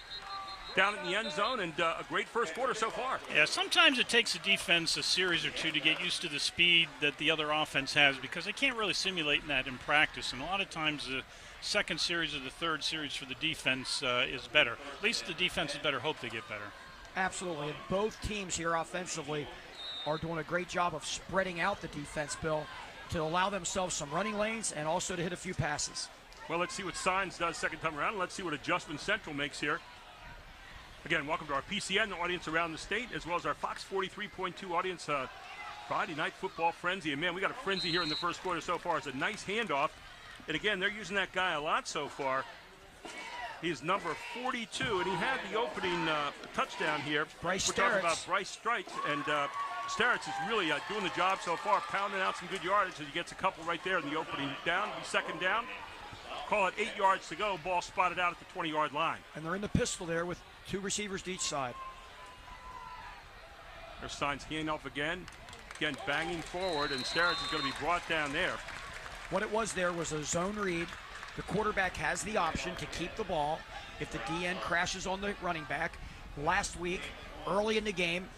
down in the end zone, and a great first quarter so far. Yeah, sometimes it takes a defense a series or two to get used to the speed that the other offense has because they can't really simulate that in practice, and a lot of times the second series or the third series for the defense is better. At least the defense is better. Hope they get better. Absolutely, and both teams here offensively are doing a great job of spreading out the defense, Bill, to allow themselves some running lanes and also to hit a few passes. Well, let's see what Signs does second time around. Let's see what adjustment Central makes here. Again, welcome to our PCN audience around the state, as well as our Fox 43.2 audience. Friday night football frenzy. And, man, we got a frenzy here in the first quarter so far. It's a nice handoff. And, again, they're using that guy a lot so far. He's number 42, and he had the opening touchdown here. Bryce We're talking Sterritz. about Bryce Sterritz, and Sterritz is really doing the job so far, pounding out some good yardage as he gets a couple right there in the opening down. Second down. Call it 8 yards to go. Ball spotted out at the 20-yard line. And they're in the pistol there with 2 receivers to each side. There's Signs handoff again. Again, banging forward, and Sterritz is going to be brought down there. What it was there was a zone read. The quarterback has the option to keep the ball if the DN crashes on the running back. Last week, early in the game,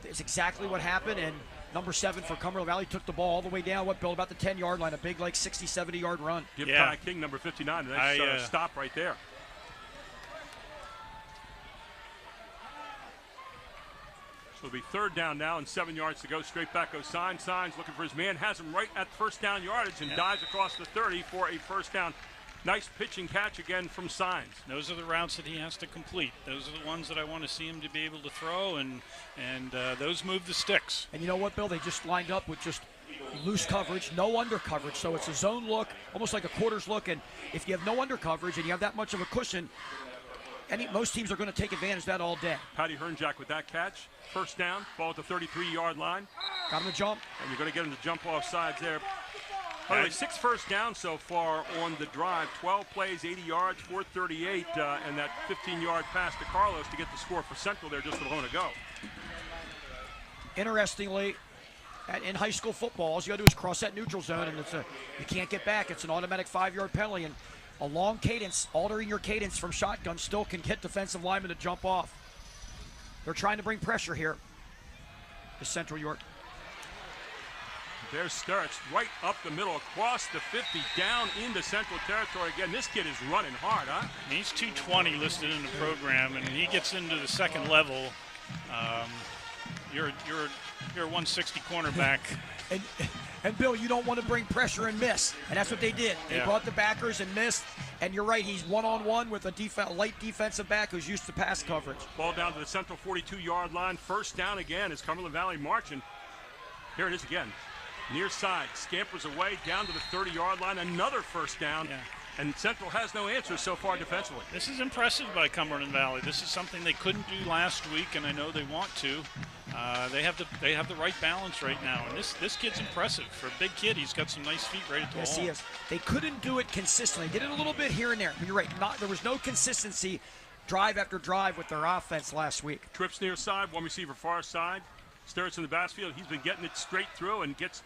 is exactly what happened, and number 7 for Cumberland Valley took the ball all the way down, Bill, about the 10-yard line, a big, 60, 70-yard run. Give Ty King, number 59, a nice stop right there. So it'll be third down now and 7 yards to go. Straight back goes Signs. Signs looking for his man. Has him right at first down yardage and dives across the 30 for a first down. Nice pitch and catch again from Signs. Those are the routes that he has to complete. Those are the ones that I want to see him to be able to throw, and those move the sticks. And you know what, Bill? They just lined up with just loose coverage, no under coverage. So it's a zone look, almost like a quarters look. And if you have no under coverage and you have that much of a cushion, most teams are going to take advantage of that all day. Patty Hernjack with that catch. First down, ball at the 33-yard line. Got him to jump. And you're going to get him to jump off sides there. By the way, 6 first downs so far on the drive. 12 plays, 80 yards, 438, and that 15-yard pass to Carlos to get the score for Central there just a moment ago. Interestingly, in high school football, all you got to do is cross that neutral zone, and you can't get back. It's an automatic 5-yard penalty, and a long cadence, altering your cadence from shotgun, still can get defensive linemen to jump off. They're trying to bring pressure here to Central York. There's Sterritz right up the middle, across the 50, down into Central territory. Again, this kid is running hard, huh? He's 220 listed in the program, and he gets into the second level. You're a 160 cornerback. And Bill, you don't want to bring pressure and miss, and that's what they did. They brought the backers and missed, and you're right, he's one-on-one with a light defensive back who's used to pass coverage. Ball down to the Central 42-yard line. First down again as Cumberland Valley marching. Here it is again. Near side, scampers away down to the 30-yard line. Another first down, and Central has no answers so far defensively. This is impressive by Cumberland Valley. This is something they couldn't do last week, and I know they want to. They have the right balance right now, and this kid's impressive. For a big kid, he's got some nice feet right at the Yes, hole. he is. They couldn't do it consistently. They did it a little bit here and there. But you're right. There was no consistency drive after drive with their offense last week. Trips near side, one receiver far side. Sterritz in the backfield. He's been getting it straight through and gets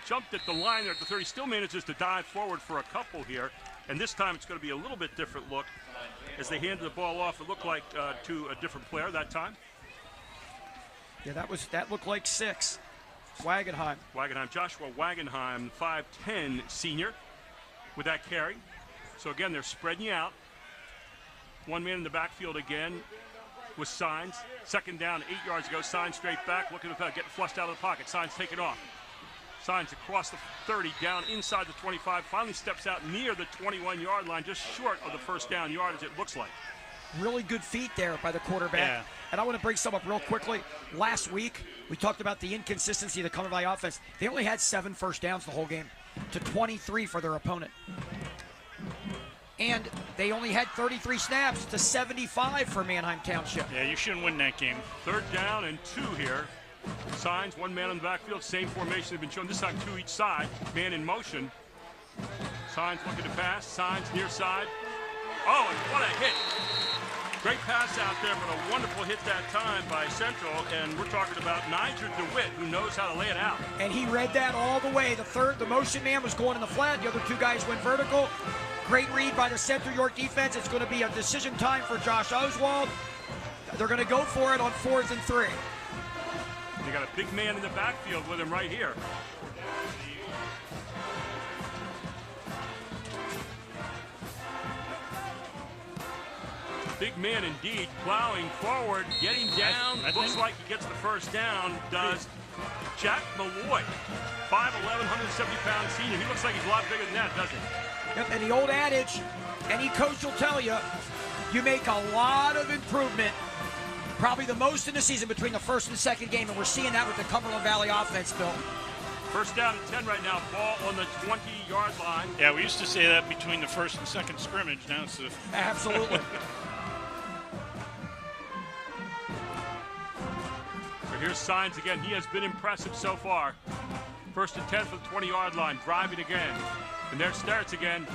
jumped at the line there at the 30. Still manages to dive forward for a couple here. And this time it's going to be a little bit different look as they handed the ball off. It looked like to a different player that time. Yeah, that looked like 6. Wagenheim. Joshua Wagenheim, 5'10" senior with that carry. So again, they're spreading you out. One man in the backfield again with Signs. Second down, 8 yards ago. Signs straight back, looking to get flushed out of the pocket. Signs take it off. Signs across the 30, down inside the 25. Finally steps out near the 21-yard line, just short of the first down yardage, it looks like. Really good feet there by the quarterback. Yeah. And I want to bring some up real quickly. Last week, we talked about the inconsistency of the Cumberland Valley offense. They only had 7 first downs the whole game to 23 for their opponent. And they only had 33 snaps to 75 for Manheim Township. Yeah, you shouldn't win that game. Third down and 2 here. Signs, one man on the backfield, same formation they've been shown, this time 2 each side, man in motion. Signs looking to pass, Signs near side. Oh, and what a hit. Great pass out there, but a wonderful hit that time by Central, and we're talking about Niger DeWitt, who knows how to lay it out. And he read that all the way. The motion man was going in the flat, the other 2 guys went vertical. Great read by the Central York defense. It's going to be a decision time for Josh Oswald. They're going to go for it on 4th and 3. They got a big man in the backfield with him right here. Big man indeed, plowing forward, getting down. Looks like he gets the first down. Does Jack Malloy, 5'11", 170-pound senior. He looks like he's a lot bigger than that, doesn't he? Yep, and the old adage, any coach will tell you, you make a lot of improvement, probably the most in the season between the first and second game, and we're seeing that with the Cumberland Valley offense, Bill. First down and 10 right now, ball on the 20-yard line. Yeah, we used to say that between the first and second scrimmage. Now it's the... Absolutely. So here's Signs again. He has been impressive so far. First and 10 for the 20-yard line, driving again. And there starts again.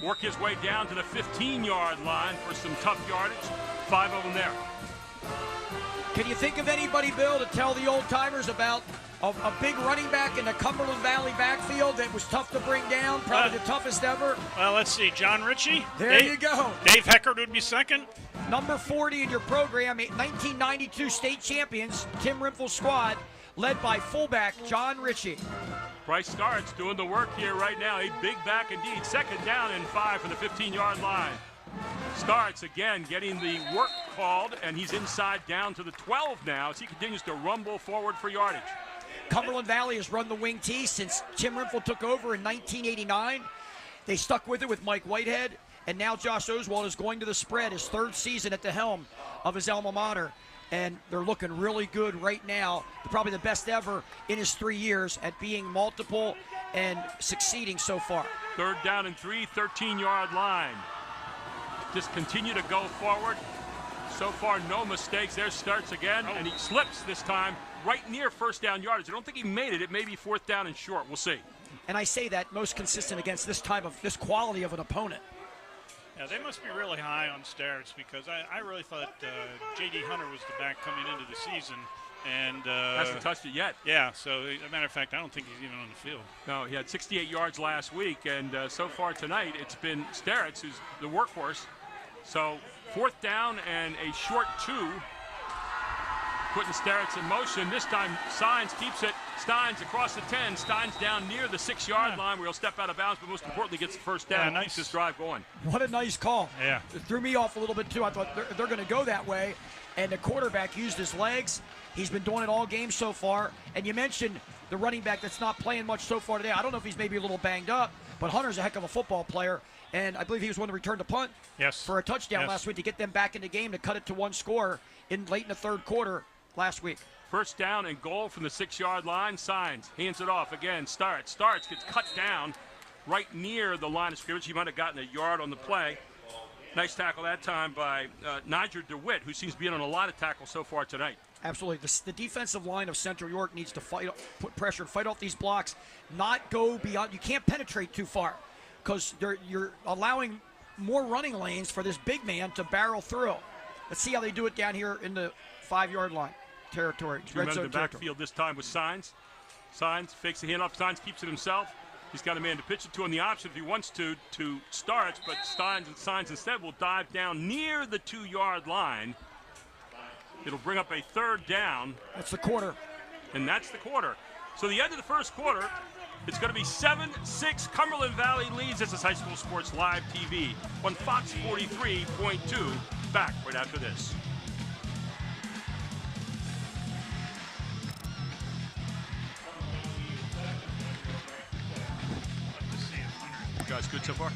Work his way down to the 15-yard line for some tough yardage. 5 of them there. Can you think of anybody, Bill, to tell the old-timers about a big running back in the Cumberland Valley backfield that was tough to bring down, probably the toughest ever? Well, let's see. John Ritchie. There you go. Dave Heckard would be second. Number 40 in your program, 1992 state champions, Tim Rimple's squad, led by fullback John Ritchie. Bryce Starts doing the work here right now. A big back indeed. Second down and 5 from the 15-yard line. Starts again getting the work called, and he's inside down to the 12 now as he continues to rumble forward for yardage. Cumberland Valley has run the wing T since Tim Rimple took over in 1989. They stuck with it with Mike Whitehead, and now Josh Oswald is going to the spread, his third season at the helm of his alma mater. And they're looking really good right now. Probably the best ever in his 3 years at being multiple and succeeding so far. Third down and 3, 13-yard line. Just continue to go forward. So far, no mistakes. There Starts again, and he slips this time right near first down yardage. I don't think he made it. It may be fourth down and short. We'll see. And I say that most consistent against this quality of an opponent. Yeah, they must be really high on Starrett because I really thought J.D. Hunter was the back coming into the season. And hasn't touched it yet. Yeah, so as a matter of fact, I don't think he's even on the field. No, he had 68 yards last week, and so far tonight it's been Starrett who's the workhorse. So fourth down and a short 2. Putting Starrett in motion. This time Signs keeps it. Steins across the 10. Steins down near the 6-yard line where he'll step out of bounds, but most importantly gets the first down and keeps this drive going. What a nice call. Yeah. It threw me off a little bit too. I thought they're going to go that way, and the quarterback used his legs. He's been doing it all game so far. And you mentioned the running back that's not playing much so far today. I don't know if he's maybe a little banged up, but Hunter's a heck of a football player. And I believe he was one to return the punt for a touchdown last week to get them back in the game to cut it to one score late in the third quarter last week. First down and goal from the 6-yard line. Signs, hands it off again. Starts gets cut down right near the line of scrimmage. He might have gotten a yard on the play. Nice tackle that time by Niger DeWitt, who seems to be in on a lot of tackles so far tonight. Absolutely. The defensive line of Central York needs to put pressure, fight off these blocks, not go beyond. You can't penetrate too far because you're allowing more running lanes for this big man to barrel through. Let's see how they do it down here in the 5-yard line territory. Remember the backfield this time with Signs. Signs fakes the handoff. Signs keeps it himself. He's got a man to pitch it to on the option if he wants to Starts, but Signs instead will dive down near the 2-yard line. It'll bring up a third down. That's the quarter. And that's the quarter. So the end of the first quarter, it's going to be 7-6. Cumberland Valley leads. This is High School Sports Live TV on Fox 43.2. Back right after this. You guys good so far?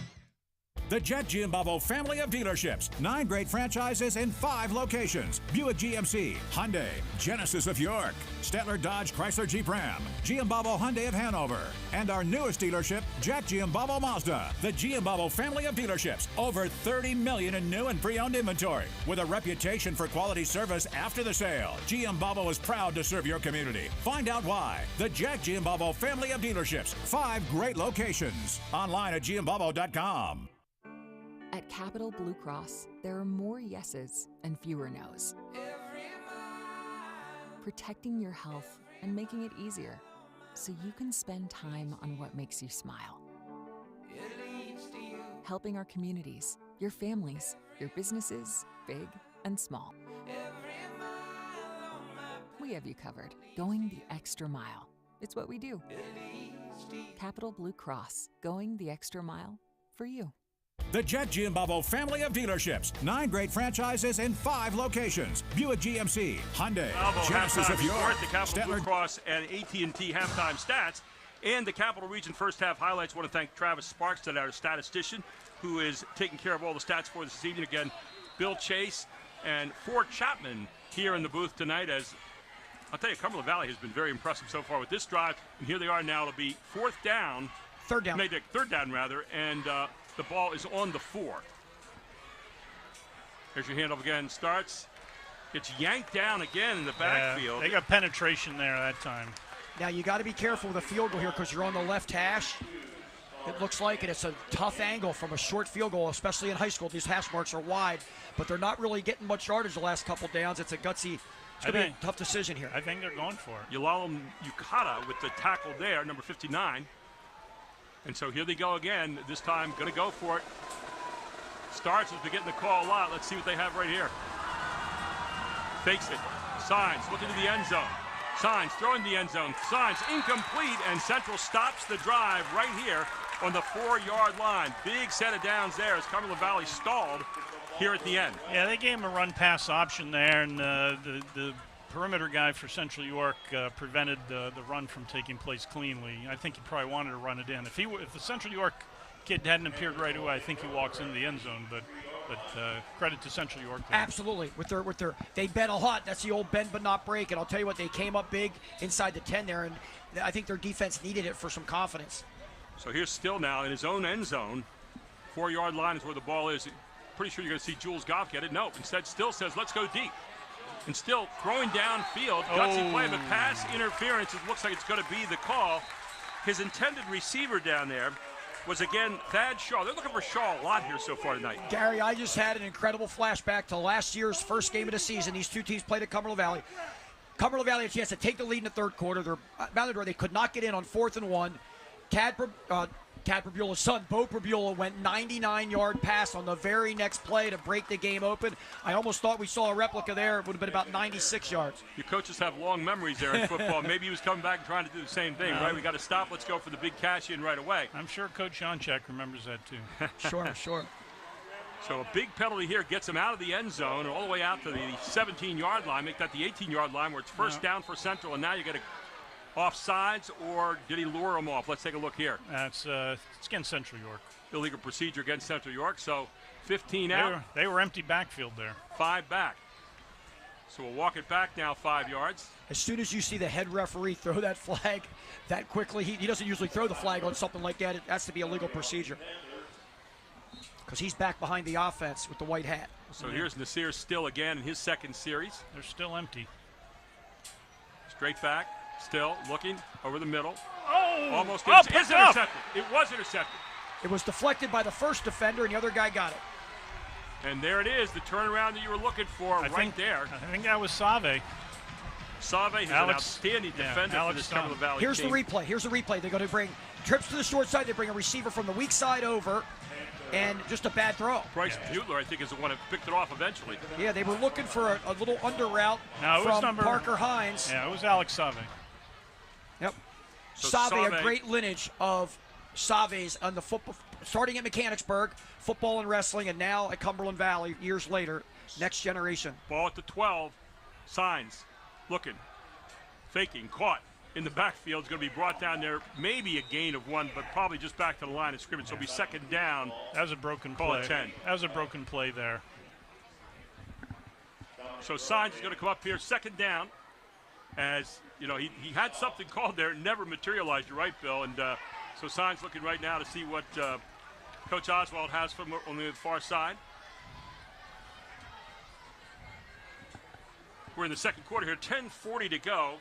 The Jet Giambavo family of dealerships. 9 great franchises in 5 locations. Buick GMC, Hyundai, Genesis of York, Stettler Dodge Chrysler Jeep Ram, Giambavo Hyundai of Hanover, and our newest dealership, Jack Giambavo Mazda. The Giambavo family of dealerships. Over 30 million in new and pre-owned inventory. With a reputation for quality service after the sale, Giambavo is proud to serve your community. Find out why. The Jack Giambavo family of dealerships. 5 great locations. Online at giambavo.com. At Capital Blue Cross, there are more yeses and fewer nos. Protecting your health and making it easier so you can spend time on what makes you smile. Helping our communities, your families, your businesses, big and small. We have you covered, going the extra mile. It's what we do. Capital Blue Cross, going the extra mile for you. The Jet Giambavo family of dealerships. 9 great franchises in 5 locations. Buick GMC, Hyundai, Genesis of York, the Capital Blue Cross and AT&T halftime stats, and the Capital Region first half highlights. I want to thank Travis Sparks, today, our statistician, who is taking care of all the stats for us this evening. Again, Bill Chase and Ford Chapman here in the booth tonight. As I'll tell you, Cumberland Valley has been very impressive so far with this drive. And here they are now. It'll be third down, rather, and the ball is on the 4. Here's your handoff again. Starts. Gets yanked down again in the backfield. They got penetration there that time. Now you got to be careful with a field goal here because you're on the left hash. It looks like it. It's a tough angle from a short field goal, especially in high school. These hash marks are wide, but they're not really getting much yardage the last couple downs. It's a gutsy. It's going to be a tough decision here. I think they're going for it. Yalalam Yukata with the tackle there, number 59. And so here they go again. This time, going to go for it. Starts has been getting the call a lot. Let's see what they have right here. Fakes it. Signs looking to the end zone. Signs throwing the end zone. Signs incomplete, and Central stops the drive right here on the 4-yard line. Big set of downs there as Cumberland Valley stalled here at the end. Yeah, they gave him a run-pass option there, and the perimeter guy for Central York prevented the run from taking place cleanly. I think he probably wanted to run it in. If the Central York kid hadn't appeared right away, I think he walks into the end zone. But credit to Central York there. Absolutely, they bent a lot. That's the old bend but not break. And I'll tell you what, they came up big inside the 10 there, and I think their defense needed it for some confidence. So here's Still now in his own end zone. 4-yard line is where the ball is. Pretty sure you're going to see Jules Goff get it. No, instead Still says, let's go deep. And Still throwing downfield. Gutsy play, but pass interference. It looks like it's going to be the call. His intended receiver down there was, again, Thad Shaw. They're looking for Shaw a lot here so far tonight. Gary, I just had an incredible flashback to last year's first game of the season. These two teams played at Cumberland Valley. Cumberland Valley had a chance to take the lead in the third quarter. They're bound the door. They could not get in on 4th and 1. Tad Prabula's son, Bo Prabula, went 99-yard pass on the very next play to break the game open. I almost thought we saw a replica there. It would have been about 96 yards. Your coaches have long memories there in football. Maybe he was coming back and trying to do the same thing, right? We got to stop. Let's go for the big cash in right away. I'm sure Coach Jonchek remembers that too. Sure. So a big penalty here gets him out of the end zone and all the way out to the 17-yard line. Make that the 18-yard line where it's first down for Central, and now you get a offsides, or did he lure him off? Let's take a look here. It's against Central York. Illegal procedure against Central York. So 15 out. They were empty backfield there. 5 back. So we'll walk it back now 5 yards. As soon as you see the head referee throw that flag that quickly, he doesn't usually throw the flag on something like that. It has to be a legal procedure. Because he's back behind the offense with the white hat. So here's Nasir Still again in his second series. They're still empty. Straight back. Still looking over the middle. Almost is intercepted. It was intercepted. It was deflected by the first defender, and the other guy got it. And there it is, the turnaround that you were looking for there. I think that was Save. Save is an outstanding defender for this Cumberland Valley Here's team. the replay. They're going to bring trips to the short side. They bring a receiver from the weak side over, and just a bad throw. Bryce Butler, I think, is the one that picked it off eventually. Yeah, they were looking for a little under route from Parker Hines. Yeah, it was Alex Save. Yep. So Save, a great lineage of Saves on the football, starting at Mechanicsburg, football and wrestling, and now at Cumberland Valley years later. Next generation. Ball at the 12. Signs. Looking. Faking. Caught in the backfield. Is going to be brought down there. Maybe a gain of 1, but probably just back to the line of scrimmage. So it'll be second down. That was a broken Call play. it 10. That was a broken play there. So Signs is going to come up here, second down. As you know, he had something called there, never materialized. You're right, Bill. And so Signs looking right now to see what Coach Oswald has from on the far side. We're in the second quarter here, 10:40 to go.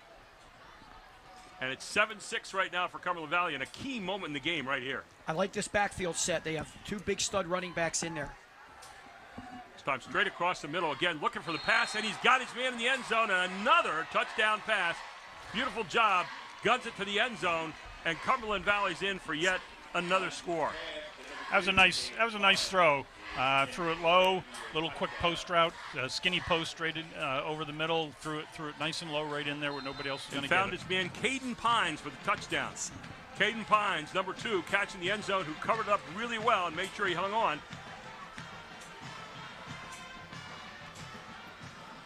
And it's 7-6 right now for Cumberland Valley, and a key moment in the game right here. I like this backfield set. They have 2 big stud running backs in there. This time straight across the middle. Again, looking for the pass, and he's got his man in the end zone, and another touchdown pass. Beautiful job. Guns it to the end zone, and Cumberland Valley's in for yet another score. That was a nice throw. Threw it low, little quick post route, skinny post straight in, over the middle, threw it nice and low right in there where nobody else was going to get it. Found his man Caden Pines for the touchdowns. Caden Pines, number 2, catching the end zone, who covered up really well and made sure he hung on.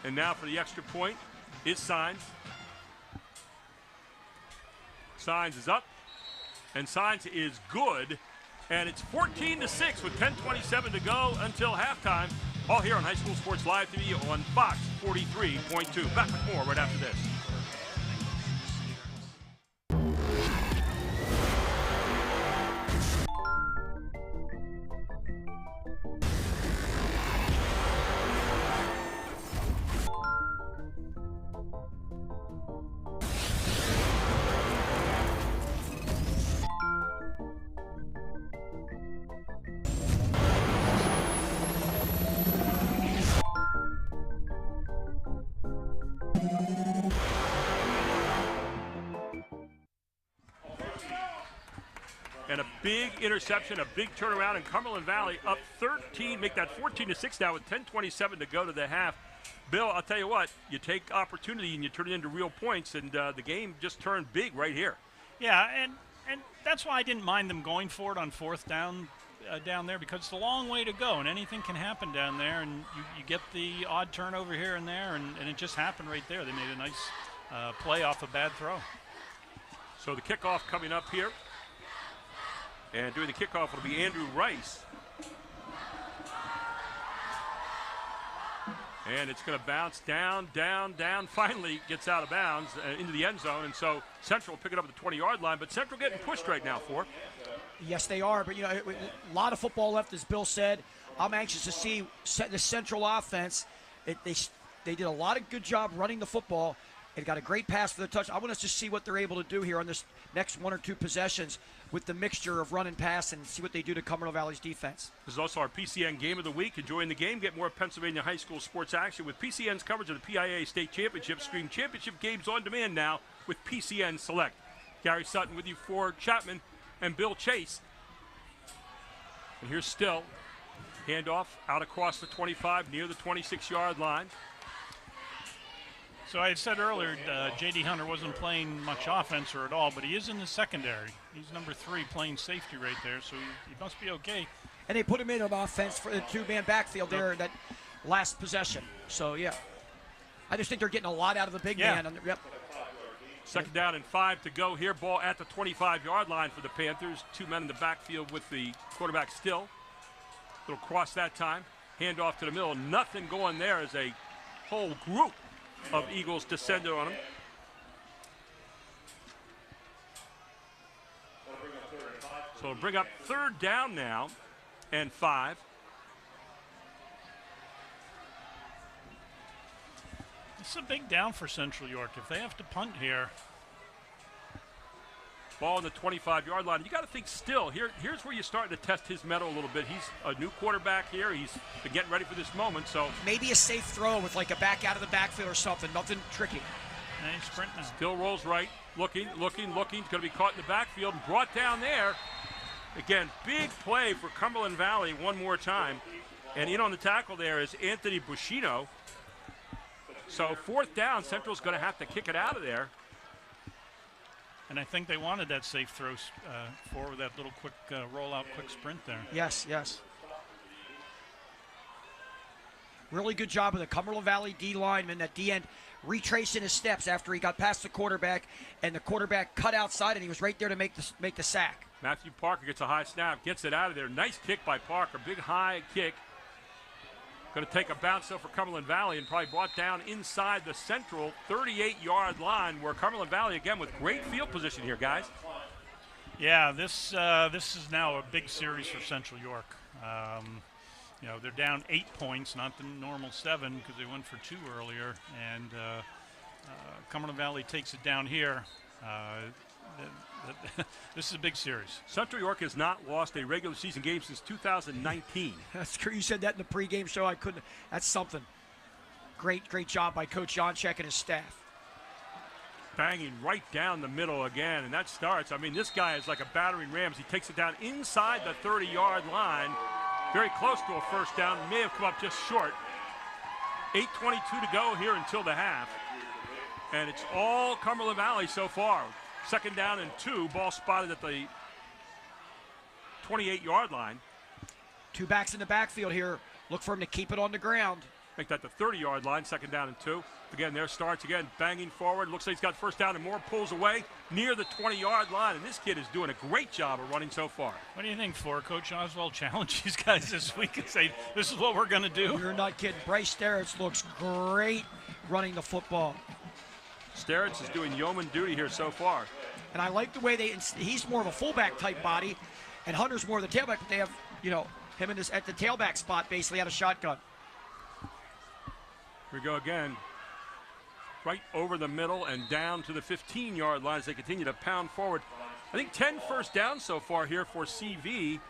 And now for the extra point is Signs. Signs is up, and Signs is good. And it's 14-6 with 10:27 to go until halftime. All here on High School Sports Live TV on Fox 43.2. Back with more right after this. And a big interception, a big turnaround, and Cumberland Valley up 13, make that 14-6 now with 10:27 to go to the half. Bill, I'll tell you what, you take opportunity and you turn it into real points, and the game just turned big right here. Yeah, and that's why I didn't mind them going for it on fourth down down there, because it's a long way to go, and anything can happen down there, and you get the odd turnover here and there, and it just happened right there. They made a nice play off a bad throw. So the kickoff coming up here. And doing the kickoff will be Andrew Rice. And it's going to bounce down, finally gets out of bounds into the end zone. And so Central will pick it up at the 20-yard line, but Central getting pushed right now for. Yes, they are, but, a lot of football left, as Bill said. I'm anxious to see the Central offense. They did a lot of good job running the football. It got a great pass for the touch. I want us to see what they're able to do here on this next one or two possessions with the mixture of run and pass, and see what they do to Cumberland Valley's defense. This is also our PCN Game of the Week. Enjoying the game. Get more Pennsylvania high school sports action with PCN's coverage of the PIA State Championship. Stream championship games on demand now with PCN Select. Gary Sutton with you for Chapman and Bill Chase. And here's Still. Handoff out across the 25 near the 26-yard line. So I had said earlier, J.D. Hunter wasn't playing much offense or at all, but he is in the secondary. He's number 3 playing safety right there, so he must be okay. And they put him in on offense for the two-man backfield there in that last possession. So, yeah. I just think they're getting a lot out of the big man. Yep. Second down and 5 to go here. Ball at the 25-yard line for the Panthers. 2 men in the backfield with the quarterback Still. Little cross that time. Hand off to the middle. Nothing going there as a whole group of Eagles descended on him. So we'll bring up third down now and 5. It's a big down for Central York. If they have to punt here. Ball on the 25-yard line. You got to think Still. Here's where you're starting to test his mettle a little bit. He's a new quarterback here. He's been getting ready for this moment. So maybe a safe throw with like a back out of the backfield or something. Nothing tricky. Nice sprint now. Still rolls right. Looking. Going to be caught in the backfield and brought down there. Again, big play for Cumberland Valley one more time. And in on the tackle there is Anthony Buscino. So fourth down, Central's going to have to kick it out of there. And I think they wanted that safe throw for that little quick rollout, quick sprint there. Yes. Really good job of the Cumberland Valley D lineman at the end, retracing his steps after he got past the quarterback, and the quarterback cut outside, and he was right there to make the sack. Matthew Parker gets a high snap, gets it out of there. Nice kick by Parker, big high kick. Going to take a bounce though for Cumberland Valley and probably brought down inside the Central 38-yard line, where Cumberland Valley, again, with great field position here, guys. Yeah, this is now a big series for Central York. They're down 8 points, not the normal 7, because they went for 2 earlier. And Cumberland Valley takes it down here. This is a big series. Central York has not lost a regular season game since 2019. That's true. You said that in the pregame show. I couldn't. That's something. Great job by Coach Jonchek and his staff. Banging right down the middle again, and that starts. I mean, this guy is like a battering ram. He takes it down inside the 30-yard line, very close to a first down. May have come up just short. 8:22 to go here until the half, and it's all Cumberland Valley so far. Second down and 2, ball spotted at the 28-yard line. 2 backs in the backfield here. Look for him to keep it on the ground. Make that the 30-yard line, 2nd down and 2. Again, there starts again, banging forward. Looks like he's got 1st down and more, pulls away near the 20-yard line. And this kid is doing a great job of running so far. What do you think, Coach Oswald challenge these guys this week and say, this is what we're going to do? You're not kidding. Bryce Sterritz looks great running the football. Sterritz is doing yeoman duty here so far. And I like the way he's more of a fullback type body, and Hunter's more of the tailback, but they have, him at the tailback spot basically out of shotgun. Here we go again. Right over the middle and down to the 15-yard line as they continue to pound forward. I think 10 first downs so far here for CV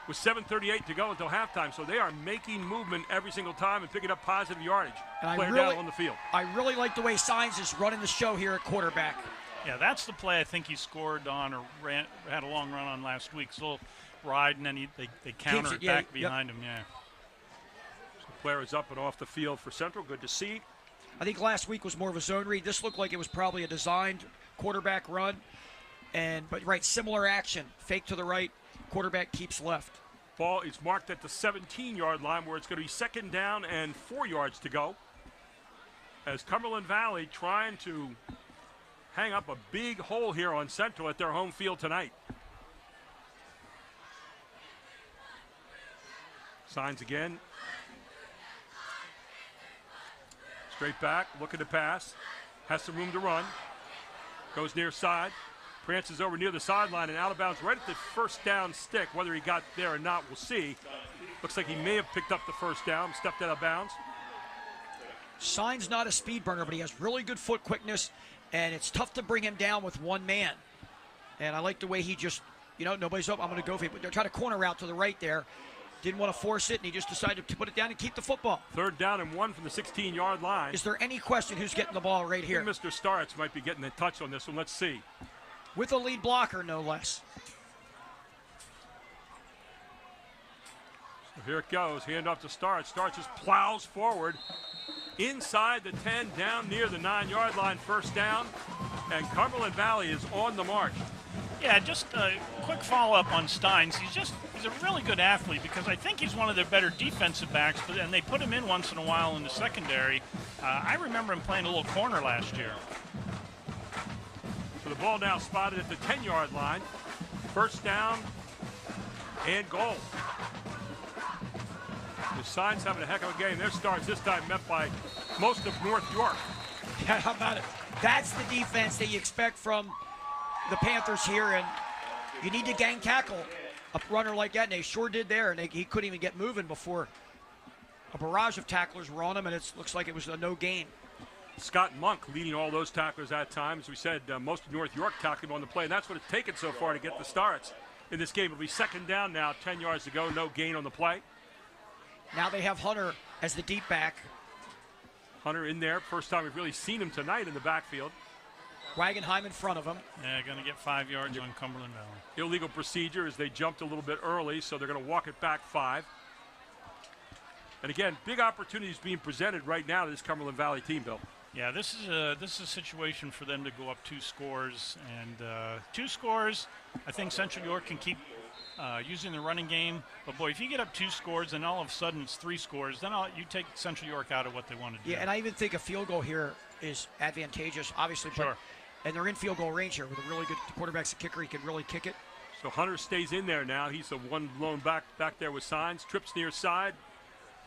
with 7:38 to go until halftime. So they are making movement every single time and picking up positive yardage. And Player down on the field. I really like the way Signs is running the show here at quarterback. Yeah, that's the play I think he scored on or had a long run on last week. So ride, and then they counter it back behind him, yeah. So the player is up and off the field for Central. Good to see. I think last week was more of a zone read. This looked like it was probably a designed quarterback run. But similar action. Fake to the right, quarterback keeps left. Ball is marked at the 17-yard line where it's going to be 2nd down and 4 yards to go. As Cumberland Valley trying to hang up a big hole here on Central at their home field tonight. Signs again. Straight back, looking to pass. Has some room to run. Goes near side. Prances over near the sideline and out of bounds right at the 1st down stick. Whether he got there or not, we'll see. Looks like he may have picked up the 1st down, stepped out of bounds. Signs not a speed burner, but he has really good foot quickness, and it's tough to bring him down with one man. And I like the way he just, nobody's up, I'm going to go for it. But they're trying to corner out to the right there. Didn't want to force it, and he just decided to put it down and keep the football. 3rd down and 1 from the 16-yard line. Is there any question who's getting the ball right here? I think Mr. Starks might be getting a touch on this one. Let's see. With a lead blocker, no less. So here it goes. Hand off to Starks. Starks just plows forward inside the 10, down near the 9-yard line. 1st down, and Cumberland Valley is on the march. Yeah, just a quick follow-up on Steins. He's a really good athlete because I think he's one of their better defensive backs, and they put him in once in a while in the secondary. I remember him playing a little corner last year. So the ball now spotted at the 10-yard line. 1st down and goal. The Signs having a heck of a game. Their Stars this time met by most of North York. Yeah, how about it? That's the defense that you expect from the Panthers here, and you need to gang tackle a runner like that, and they sure did there, and he couldn't even get moving before a barrage of tacklers were on him, and it looks like it was a no gain. Scott Monk leading all those tacklers at times. As we said, most of North York tackled him on the play, and that's what it's taken so far to get the Stars in this game. It'll be 2nd down now, 10 yards to go, no gain on the play. Now they have Hunter as the deep back. Hunter in there. First time we've really seen him tonight in the backfield. Wagenheim in front of him. Yeah, going to get 5 yards on Cumberland Valley. Illegal procedure as they jumped a little bit early, so they're going to walk it back 5. And again, big opportunities being presented right now to this Cumberland Valley team, Bill. Yeah, this is a situation for them to go up 2 scores, and 2 scores. I think Central York can keep using the running game, but boy, if you get up 2 scores and all of a sudden it's 3 scores, then you take Central York out of what they want to do. Yeah, and I even think a field goal here is advantageous, obviously. Sure. And they're in field goal range here with a really good quarterback's a kicker. He can really kick it. So Hunter stays in there now. He's the one lone back there with Signs. Trips near side.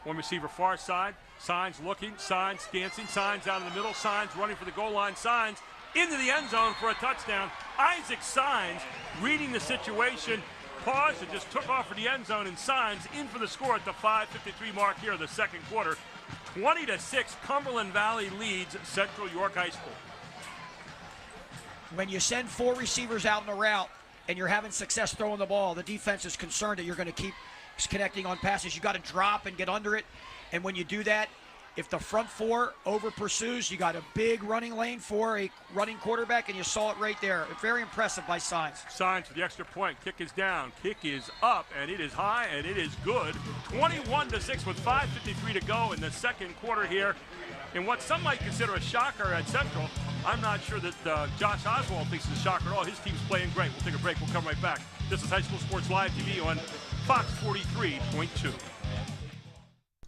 One receiver far side. Signs looking. Signs dancing. Signs out in the middle. Signs running for the goal line. Signs into the end zone for a touchdown. Isaac Signs reading the situation. Paused and just took off for the end zone, and Signs in for the score at the 5:53 mark here in the 2nd quarter. 20-6, Cumberland Valley leads Central York High School. When you send 4 receivers out in a route and you're having success throwing the ball, the defense is concerned that you're going to keep connecting on passes. You got to drop and get under it, and when you do that, if the front 4 over pursues, you got a big running lane for a running quarterback, and you saw it right there. Very impressive by Signs. Signs for the extra point. Kick is down. Kick is up, and it is high, and it is good. 21-6 with 5:53 to go in the 2nd quarter here. In what some might consider a shocker at Central, I'm not sure that Josh Oswald thinks it's a shocker at all. His team's playing great. We'll take a break. We'll come right back. This is High School Sports Live TV on Fox 43.2.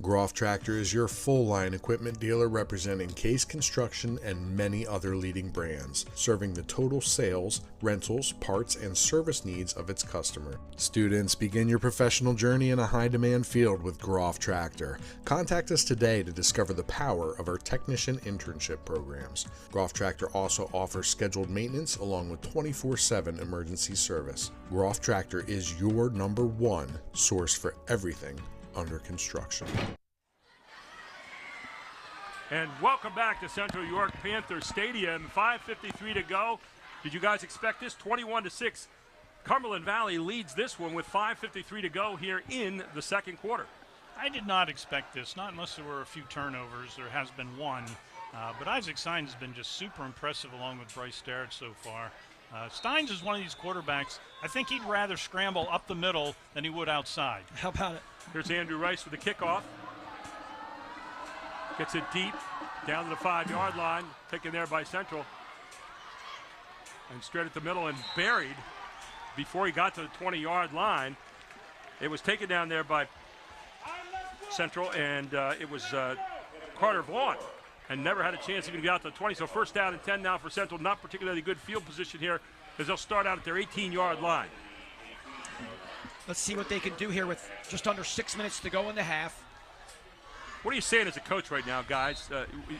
Groff Tractor is your full-line equipment dealer representing Case Construction and many other leading brands, serving the total sales, rentals, parts, and service needs of its customer. Students, begin your professional journey in a high-demand field with Groff Tractor. Contact us today to discover the power of our technician internship programs. Groff Tractor also offers scheduled maintenance along with 24/7 emergency service. Groff Tractor is your #1 source for everything under construction. And welcome back to Central York Panther Stadium. 5:53 to go. Did you guys expect this? 21-6. Cumberland Valley leads this one with 5:53 to go here in the second quarter. I did not expect this, not unless there were a few turnovers. There has been one. But Isaac Steins has been just super impressive along with Bryce Starrett so far. Steins is one of these quarterbacks. I think he'd rather scramble up the middle than he would outside. How about it? Here's Andrew Rice with the kickoff. Gets it deep down to the 5-yard line, taken there by Central. And straight at the middle and buried before he got to the 20-yard line. It was taken down there by Central, and it was Carter Vaughn, and never had a chance even to get out to the 20. So first down and 10 now for Central. Not particularly good field position here as they'll start out at their 18-yard line. Let's see what they can do here with just under 6 minutes to go in the half. What are you saying as a coach right now, guys,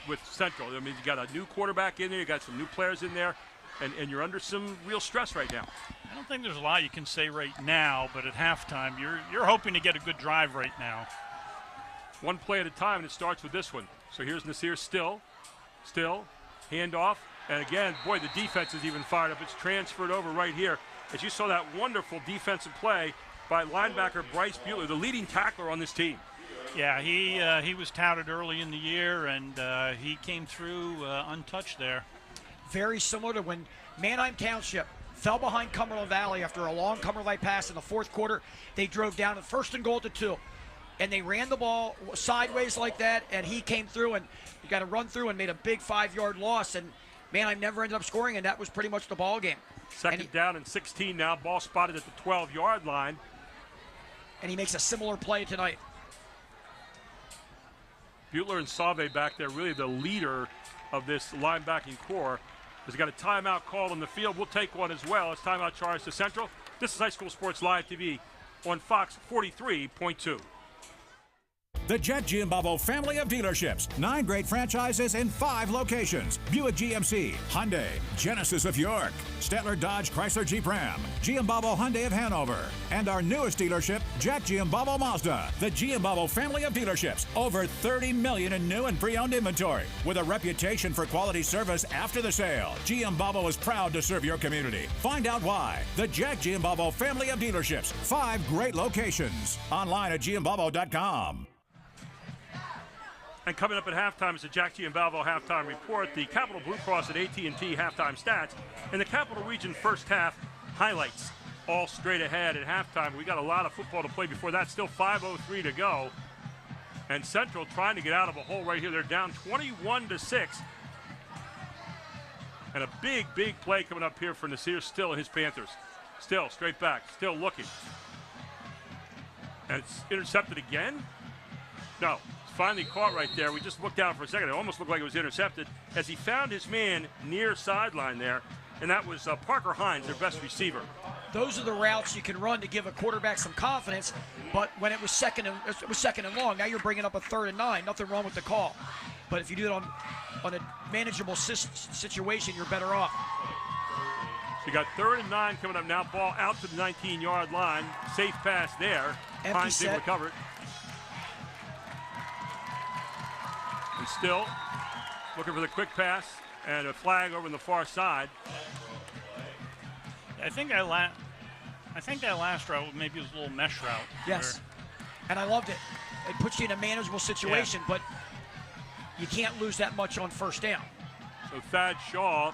with Central? I mean, you got a new quarterback in there, you got some new players in there, and you're under some real stress right now. I don't think there's a lot you can say right now, but at halftime, you're hoping to get a good drive right now. One play at a time, and it starts with this one. So here's Nasir still, handoff, and again, boy, the defense is even fired up. It's transferred over right here. As you saw that wonderful defensive play by linebacker Bryce Butler, the leading tackler on this team. Yeah, he was touted early in the year, and he came through untouched there. Very similar to when Manheim Township fell behind Cumberland Valley after a long Cumberland Valley pass in the fourth quarter. They drove down at 1st and goal to 2. And they ran the ball sideways like that, and he came through, and he got a run through and made a big 5-yard loss, and Manheim never ended up scoring, and that was pretty much the ball game. Second down and 16 now, ball spotted at the 12-yard line. And he makes a similar play tonight. Butler and Sauve back there, really the leader of this linebacking core. Has got a timeout called on the field. We'll take one as well. It's timeout charge to Central. This is High School Sports Live TV on Fox 43.2. The Jet Giambavo family of dealerships. 9 great franchises in 5 locations. Buick GMC, Hyundai, Genesis of York, Stettler Dodge Chrysler Jeep Ram, Giambavo Hyundai of Hanover, and our newest dealership, Jack Giambavo Mazda. The Giambavo family of dealerships. Over 30 million in new and pre-owned inventory. With a reputation for quality service after the sale, Giambavo is proud to serve your community. Find out why. The Jack Giambavo family of dealerships. 5 great locations. Online at giambavo.com. And coming up at halftime is the Jack Giambavo halftime report, the Capital Blue Cross at AT&T halftime stats, and the Capital Region first half highlights. All straight ahead at halftime. We got a lot of football to play before that. Still 5:03 to go. And Central trying to get out of a hole right here. They're down 21-6. And a big, big play coming up here for Nasir Still and his Panthers. Still, straight back, still looking. And it's intercepted again? No. Finally caught right there. We just looked down for a second. It almost looked like it was intercepted as he found his man near sideline there, and that was Parker Hines, their best receiver. Those are the routes you can run to give a quarterback some confidence, but when it was second and long, now you're bringing up a 3rd and 9. Nothing wrong with the call. But if you do it on a manageable situation, you're better off. So you got 3rd and 9 coming up now. Ball out to the 19-yard line. Safe pass there. Empty Hines did recover it. And Still looking for the quick pass and a flag over on the far side. I think that last route maybe was a little mesh route. Yes, and I loved it. It puts you in a manageable situation, but you can't lose that much on first down. So Thad Shaw,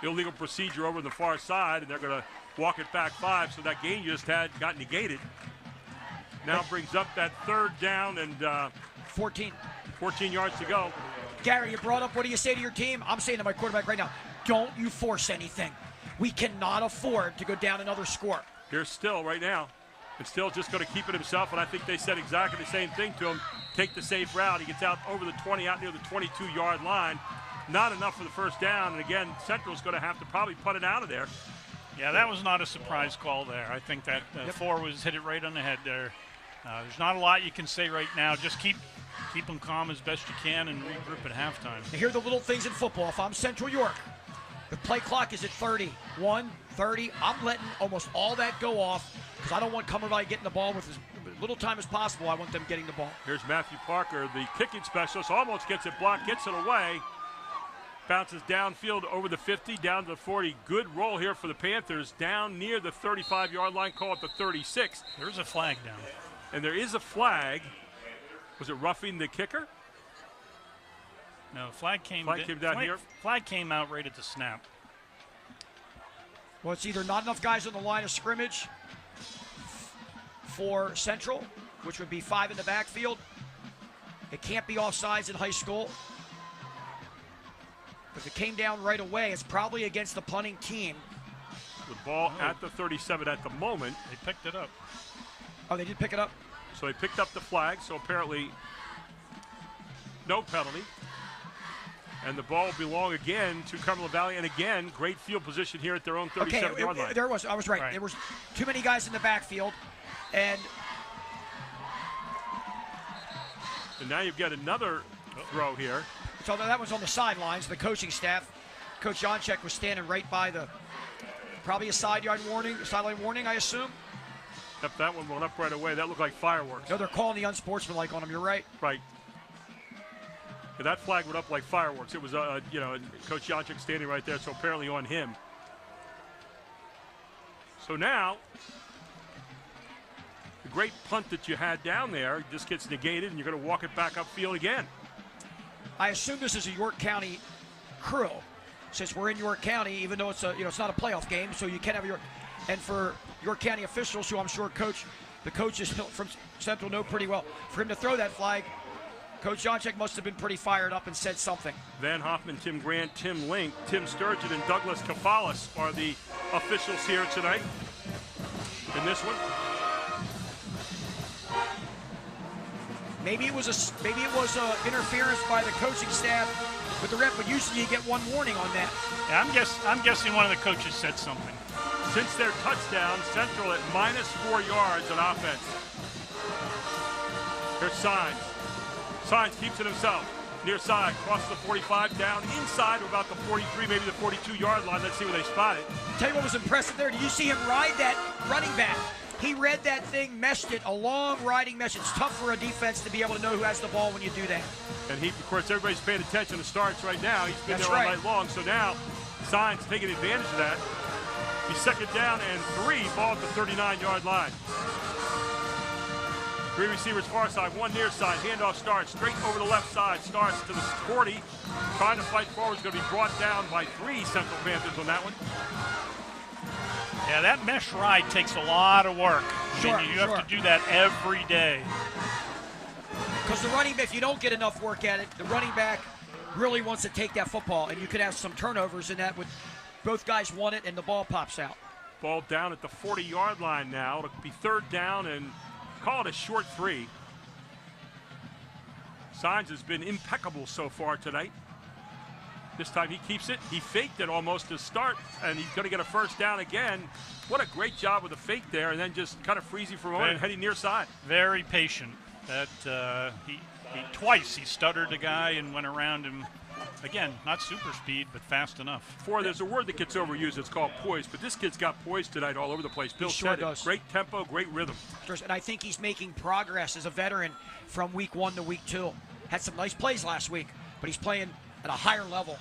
illegal procedure over on the far side, and they're going to walk it back 5. So that gain you just had got negated. Now brings up that 3rd down and 14 yards to go. Gary, you brought up, what do you say to your team? I'm saying to my quarterback right now, don't you force anything. We cannot afford to go down another score. Here's Still right now. And Still just going to keep it himself, and I think they said exactly the same thing to him. take the safe route. He gets out over the 20, out near the 22-yard line. Not enough for the first down, and again, Central's going to have to probably punt it out of there. Yeah, that was not a surprise call there. I think that four was hit it right on the head there. There's not a lot you can say right now. Just keep them calm as best you can and regroup at halftime. And here are the little things in football. If I'm Central York, the play clock is at 31, 30. I'm letting almost all that go off because I don't want Cumberland Valley getting the ball with as little time as possible. I want them getting the ball. Here's Matthew Parker, the kicking specialist, almost gets it blocked, gets it away. Bounces downfield over the 50, down to the 40. Good roll here for the Panthers, down near the 35-yard line, call it the 36. There's a flag down. And there is a flag. Was it roughing the kicker? No, flag came down here. Flag came out right at the snap. Well, it's either not enough guys on the line of scrimmage for Central, which would be 5 in the backfield. It can't be offsides in high school. If it came down right away, it's probably against the punting team. The ball at the 37 at the moment. They picked it up. Oh, they did pick it up? So they picked up the flag, so apparently no penalty. And the ball will belong again to Cumberland Valley. And again, great field position here at their own 37-yard line. I was right. There was too many guys in the backfield. And now you've got another throw here. So that was on the sidelines. The coaching staff, Coach Jonchek was standing right by probably a sideline warning, I assume. Yep, that one went up right away. That looked like fireworks. No, they're calling the unsportsmanlike on him. You're right. Right. Yeah, that flag went up like fireworks. It was, Coach Jonchek standing right there, so apparently on him. So now, the great punt that you had down there just gets negated, and you're going to walk it back upfield again. I assume this is a York County crew, since we're in York County, even though it's it's not a playoff game, so you can have York. And for York County officials, who I'm sure the coaches from Central know pretty well, for him to throw that flag, Coach Jonchek must have been pretty fired up and said something. Van Hoffman, Tim Grant, Tim Link, Tim Sturgeon, and Douglas Kafalis are the officials here tonight in this one. Maybe it was interference by the coaching staff with the ref, but usually you get one warning on that. Yeah, I'm guessing one of the coaches said something. Since their touchdown, Central at -4 yards on offense. Here's Signs. Signs keeps it himself. Near side, crosses the 45, down inside to about the 43, maybe the 42-yard line. Let's see where they spot it. Tell you what was impressive there. Did you see him ride that running back? He read that thing, meshed it, a long riding mesh. It's tough for a defense to be able to know who has the ball when you do that. And of course, everybody's paying attention to starts right now. He's been That's there all right. night long. So now, Signs taking advantage of that. He's second down and 3, ball at the 39-yard line. 3 receivers far side, 1 near side. Handoff starts straight over the left side. Starts to the 40. Trying to fight forward. Is going to be brought down by 3 Central Panthers on that one. Yeah, that mesh ride takes a lot of work. Sure, you have to do that every day. Because the running back, if you don't get enough work at it, the running back really wants to take that football, and you could have some turnovers in that with both guys want it and the ball pops out. Ball down at the 40-yard line now. It'll be 3rd down and call it a short 3. Signs has been impeccable so far tonight. This time he keeps it. He faked it almost to start, and he's going to get a first down again. What a great job with the fake there, and then just kind of freezing for a moment and heading near side. Very patient. That he twice he stuttered a guy and went around him. Again, not super speed, but fast enough. There's a word that gets overused. It's called poise, but this kid's got poise tonight all over the place. Bill sure said does. It. Great tempo, great rhythm. And I think he's making progress as a veteran from week 1 to week 2. Had some nice plays last week, but he's playing at a higher level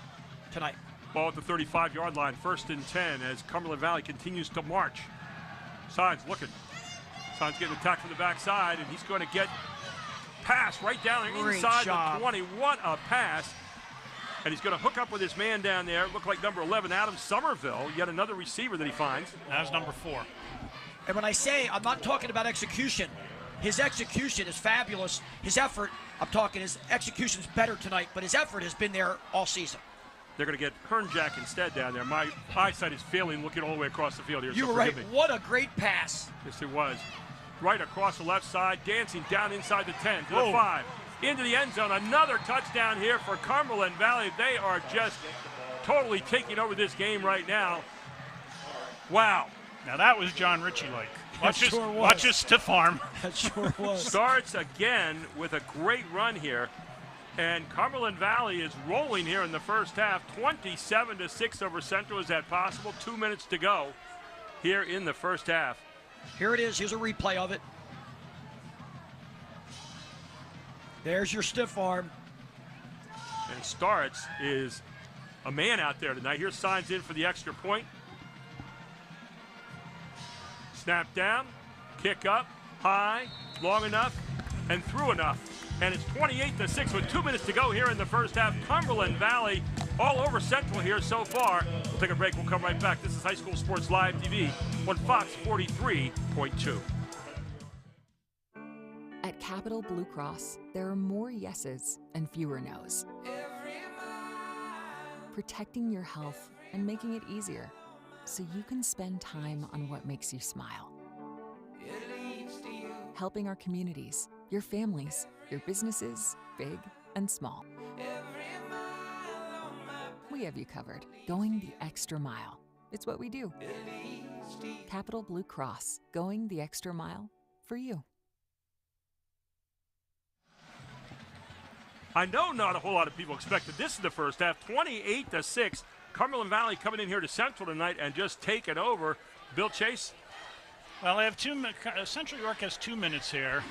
tonight. Ball at the 35-yard line, 1st and 10 as Cumberland Valley continues to march. Signs looking. Signs getting attacked from the backside, and he's going to get pass right down there inside the 20. What a pass. And he's going to hook up with his man down there. Look like number 11, Adam Somerville. Yet another receiver that he finds. That's number 4. And when I say, I'm not talking about execution. His execution is fabulous. His effort, his execution's better tonight, but his effort has been there all season. They're going to get Hernjack instead down there. My eyesight is failing looking all the way across the field here. You were right. What a great pass. Yes, it was. Right across the left side, dancing down inside the 10 to the 5. into the end zone. Another touchdown here for Cumberland Valley. They are just totally taking over this game right now. Wow. Now that was John Ritchie-like. Sure was. Watch his stiff arm. That sure was. Starts again with a great run here. And Cumberland Valley is rolling here in the first half. 27-6 over Central. Is that possible? 2 minutes to go here in the first half. Here it is. Here's a replay of it. There's your stiff arm. And Starts is a man out there tonight. Here signs in for the extra point. Snap down, kick up, high, long enough, and through enough. And it's 28-6 with 2 minutes to go here in the first half. Cumberland Valley all over Central here so far. We'll take a break. We'll come right back. This is High School Sports Live TV on Fox 43.2. At Capital Blue Cross, there are more yeses and fewer nos. Protecting your health and making it easier so you can spend time on what makes you smile. Helping our communities, your families, your businesses, big and small. We have you covered, going the extra mile. It's what we do. Capital Blue Cross, going the extra mile for you. I know not a whole lot of people expected this in the first half. 28-6. Cumberland Valley coming in here to Central tonight and just taking over. Bill Chase. Well, they have Central York has 2 minutes here.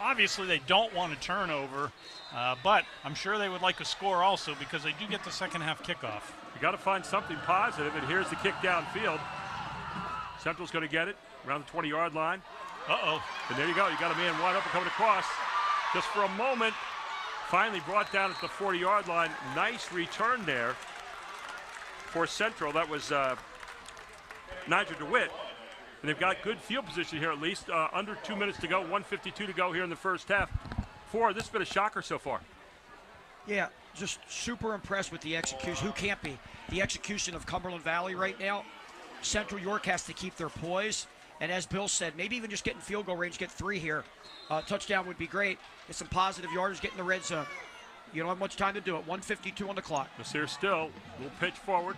Obviously, they don't want a turnover, but I'm sure they would like a score also because they do get the second half kickoff. You got to find something positive, and here's the kick downfield. Central's going to get it around the 20-yard line. Uh-oh. And there you go. You got a man wide open coming across. Just for a moment, finally brought down at the 40-yard line. Nice return there for Central. That was Nigel DeWitt. And they've got good field position here at least. Under 2 minutes to go, 1:52 to go here in the first half. This has been a shocker so far. Yeah, just super impressed with the execution. Who can't be? The execution of Cumberland Valley right now. Central York has to keep their poise. And as Bill said, maybe even just getting field goal range, get 3 here. Touchdown would be great. Get some positive yardage, get in the red zone. You don't have much time to do it. 1:52 on the clock. This here still, little pitch forward.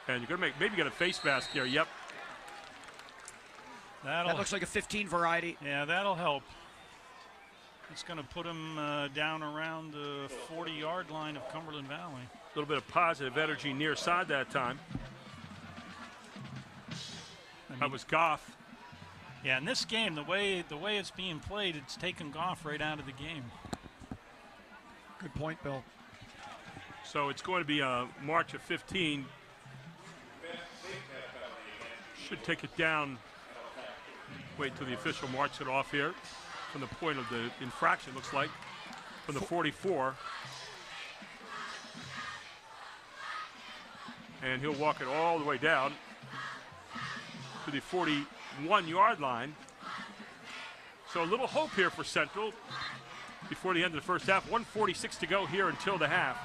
And you're going to maybe get a face mask here. Yep. That looks like a 15 variety. Yeah, that'll help. It's going to put them down around the 40-yard line of Cumberland Valley. A little bit of positive energy near side that time. That was Goff. Yeah, in this game, the way it's being played, it's taken Goff right out of the game. Good point, Bill. So it's going to be a march of 15. Should take it down. Wait till the official marks it off here from the point of the infraction, looks like, from the 44. And he'll walk it all the way down to the 41-yard line. So a little hope here for Central before the end of the first half. 1:46 to go here until the half.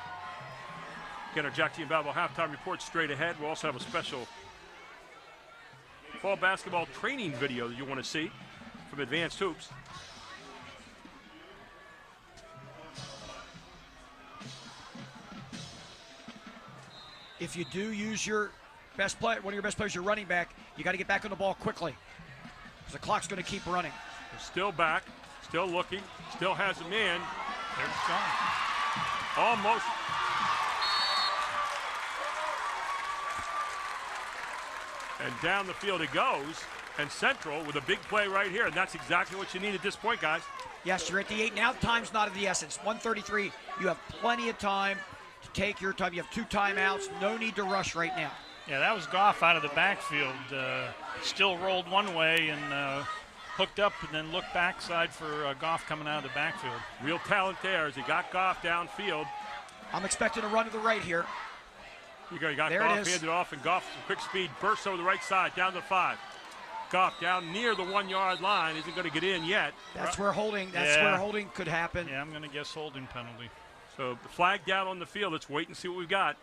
Again, our Jack T and Balbo halftime report straight ahead. We'll also have a special fall basketball training video that you want to see from Advanced Hoops. If you do use your best player, one of your best players, your running back, you got to get back on the ball quickly because the clock's going to keep running. They're still back, still looking, still has a man. There it's gone. Almost. And down the field it goes. And Central with a big play right here. And that's exactly what you need at this point, guys. Yes, you're at the 8. Now time's not of the essence. 1:33. You have plenty of time to take your time. You have 2 timeouts. No need to rush right now. Yeah, that was Goff out of the backfield. Still rolled one way and hooked up and then looked backside for Goff coming out of the backfield. Real talent there as he got Goff downfield. I'm expecting a run to the right here. You got there Goff handed off, and Goff, quick speed, bursts over the right side, down to 5. Goff down near the 1-yard line, isn't going to get in yet. That's where holding. That's where holding could happen. Yeah, I'm going to guess holding penalty. So the flag down on the field. Let's wait and see what we've got.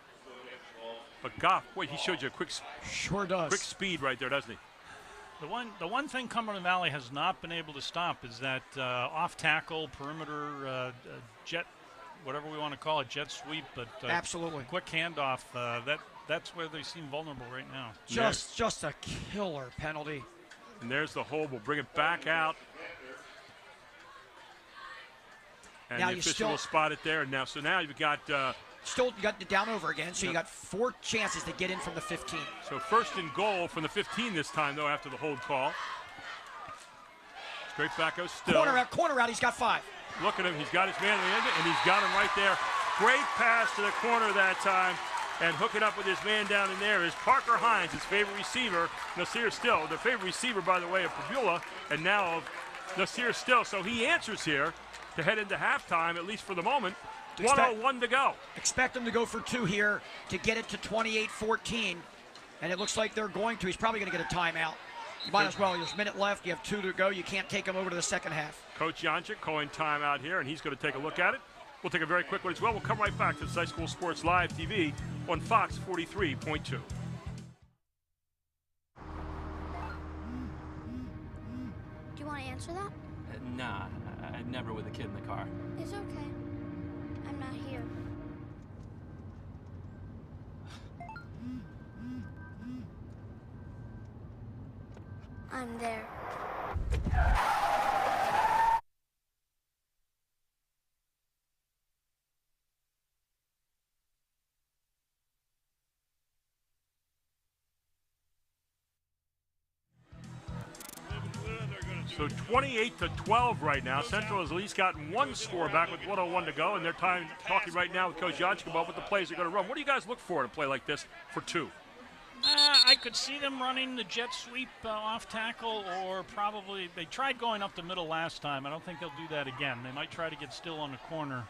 But Goff, wait, he showed you a quick, sure does, quick speed right there, doesn't he? The one thing Cumberland Valley has not been able to stop is that off tackle perimeter jet, whatever we want to call it, jet sweep. But absolutely quick handoff. That's where they seem vulnerable right now. Just a killer penalty. And there's the hold. We'll bring it back out. And now the official will spot it there. Now, so now you've got. You got the down over again, so you got 4 chances to get in from the 15. So first and goal from the 15 this time, though, after the hold call. Straight back goes Still. Corner out, he's got 5. Look at him, he's got his man in the end, and he's got him right there. Great pass to the corner that time, and hooking up with his man down in there is Parker Hines, his favorite receiver, Nasir Still, the favorite receiver, by the way, of Pabula, and now of Nasir Still. So he answers here to head into halftime, at least for the moment. 1:01 to go. Expect them to go for 2 here to get it to 28-14, and it looks like they're going to. He's probably going to get a timeout. You might as well. There's a minute left. You have 2 to go. You can't take him over to the second half. Coach Janchik calling timeout here, and he's going to take a look at it. We'll take a very quick one as well. We'll come right back to the High School Sports Live TV on Fox 43.2. Do you want to answer that? Nah, I'd never with a kid in the car. It's okay. I'm not here. I'm there. So 28-12 right now. Central has at least gotten 1 score back with 1:01 to go, and they're talking right now with Coach Janchik about what the plays are going to run. What do you guys look for in a play like this for 2? I could see them running the jet sweep off tackle, or probably they tried going up the middle last time. I don't think they'll do that again. They might try to get Still on the corner.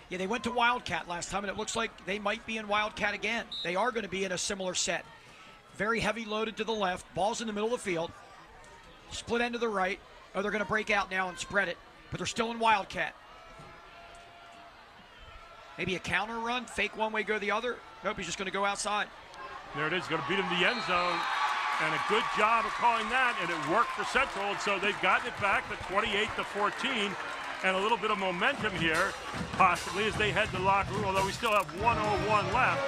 Yeah, they went to Wildcat last time, and it looks like they might be in Wildcat again. They are going to be in a similar set. Very heavy loaded to the left. Ball's in the middle of the field. Split end to the right. Oh, they're going to break out now and spread it, but they're still in Wildcat. Maybe a counter run, fake one way, go the other. Nope, he's just going to go outside. There it is, going to beat him to the end zone. And a good job of calling that, and it worked for Central. And so they've gotten it back to 28-14. And a little bit of momentum here, possibly, as they head to the locker room, although we still have 1:01 left.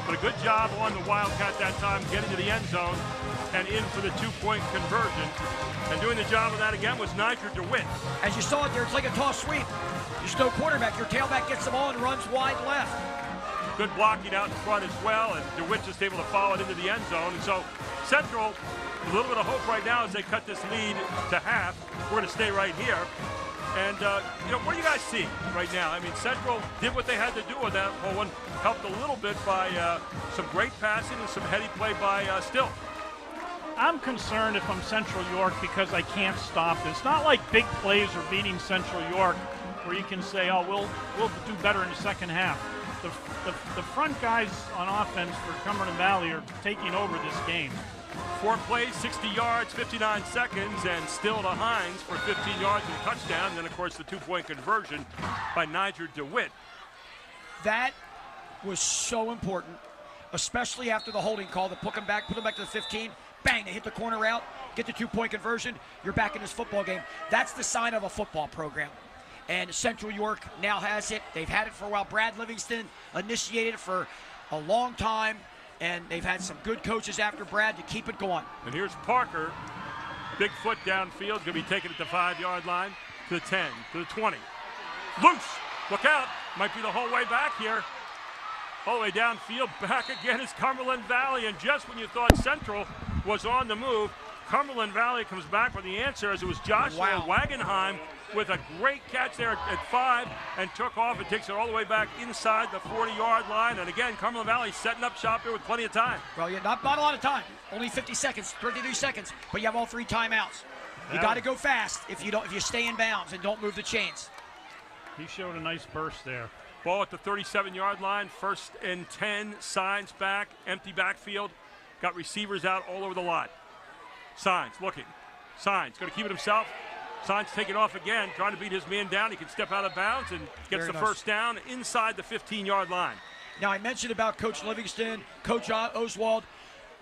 But a good job on the Wildcat that time, getting to the end zone and in for the 2-point conversion. And doing the job of that again was Niger DeWitt. As you saw it there, it's like a toss sweep. There's no quarterback. Your tailback gets the ball and runs wide left. Good blocking out in front as well, and DeWitt just able to follow it into the end zone. And so Central, a little bit of hope right now as they cut this lead to half. We're going to stay right here. And, what do you guys see right now? I mean, Central did what they had to do on that whole one, helped a little bit by some great passing and some heady play by Still. I'm concerned if I'm Central York because I can't stop this. It's not like big plays are beating Central York where you can say, oh, we'll do better in the second half. The front guys on offense for Cumberland Valley are taking over this game. 4 plays, 60 yards, 59 seconds, and Still to Hines for 15 yards and a touchdown. And then, of course, the 2-point conversion by Niger DeWitt. That was so important, especially after the holding call, to put them back to the 15. Bang, they hit the corner out, get the 2-point conversion. You're back in this football game. That's the sign of a football program. And Central York now has it. They've had it for a while. Brad Livingston initiated it for a long time, and they've had some good coaches after Brad to keep it going. And here's Parker. Big foot downfield. Going to be taking it to the 5-yard line, to the 10, to the 20. Loose. Look out. Might be the whole way back here. All the way downfield. Back again is Cumberland Valley. And just when you thought Central was on the move, Cumberland Valley comes back with the answer, as it was Joshua Wagenheim with a great catch there at 5 and took off and takes it all the way back inside the 40-yard line. And again, Cumberland Valley setting up shop here with plenty of time. Well, yeah, not a lot of time. Only 50 seconds, 33 seconds, but you have all 3 timeouts. You got to go fast if you stay in bounds and don't move the chains. He showed a nice burst there. Ball at the 37-yard line, 1st and 10, Signs back, empty backfield. Got receivers out all over the lot. Signs looking. Signs going to keep it himself. Signs taking off again, trying to beat his man down. He can step out of bounds and gets the first down inside the 15-yard line. Now, I mentioned about Coach Livingston, Coach Oswald.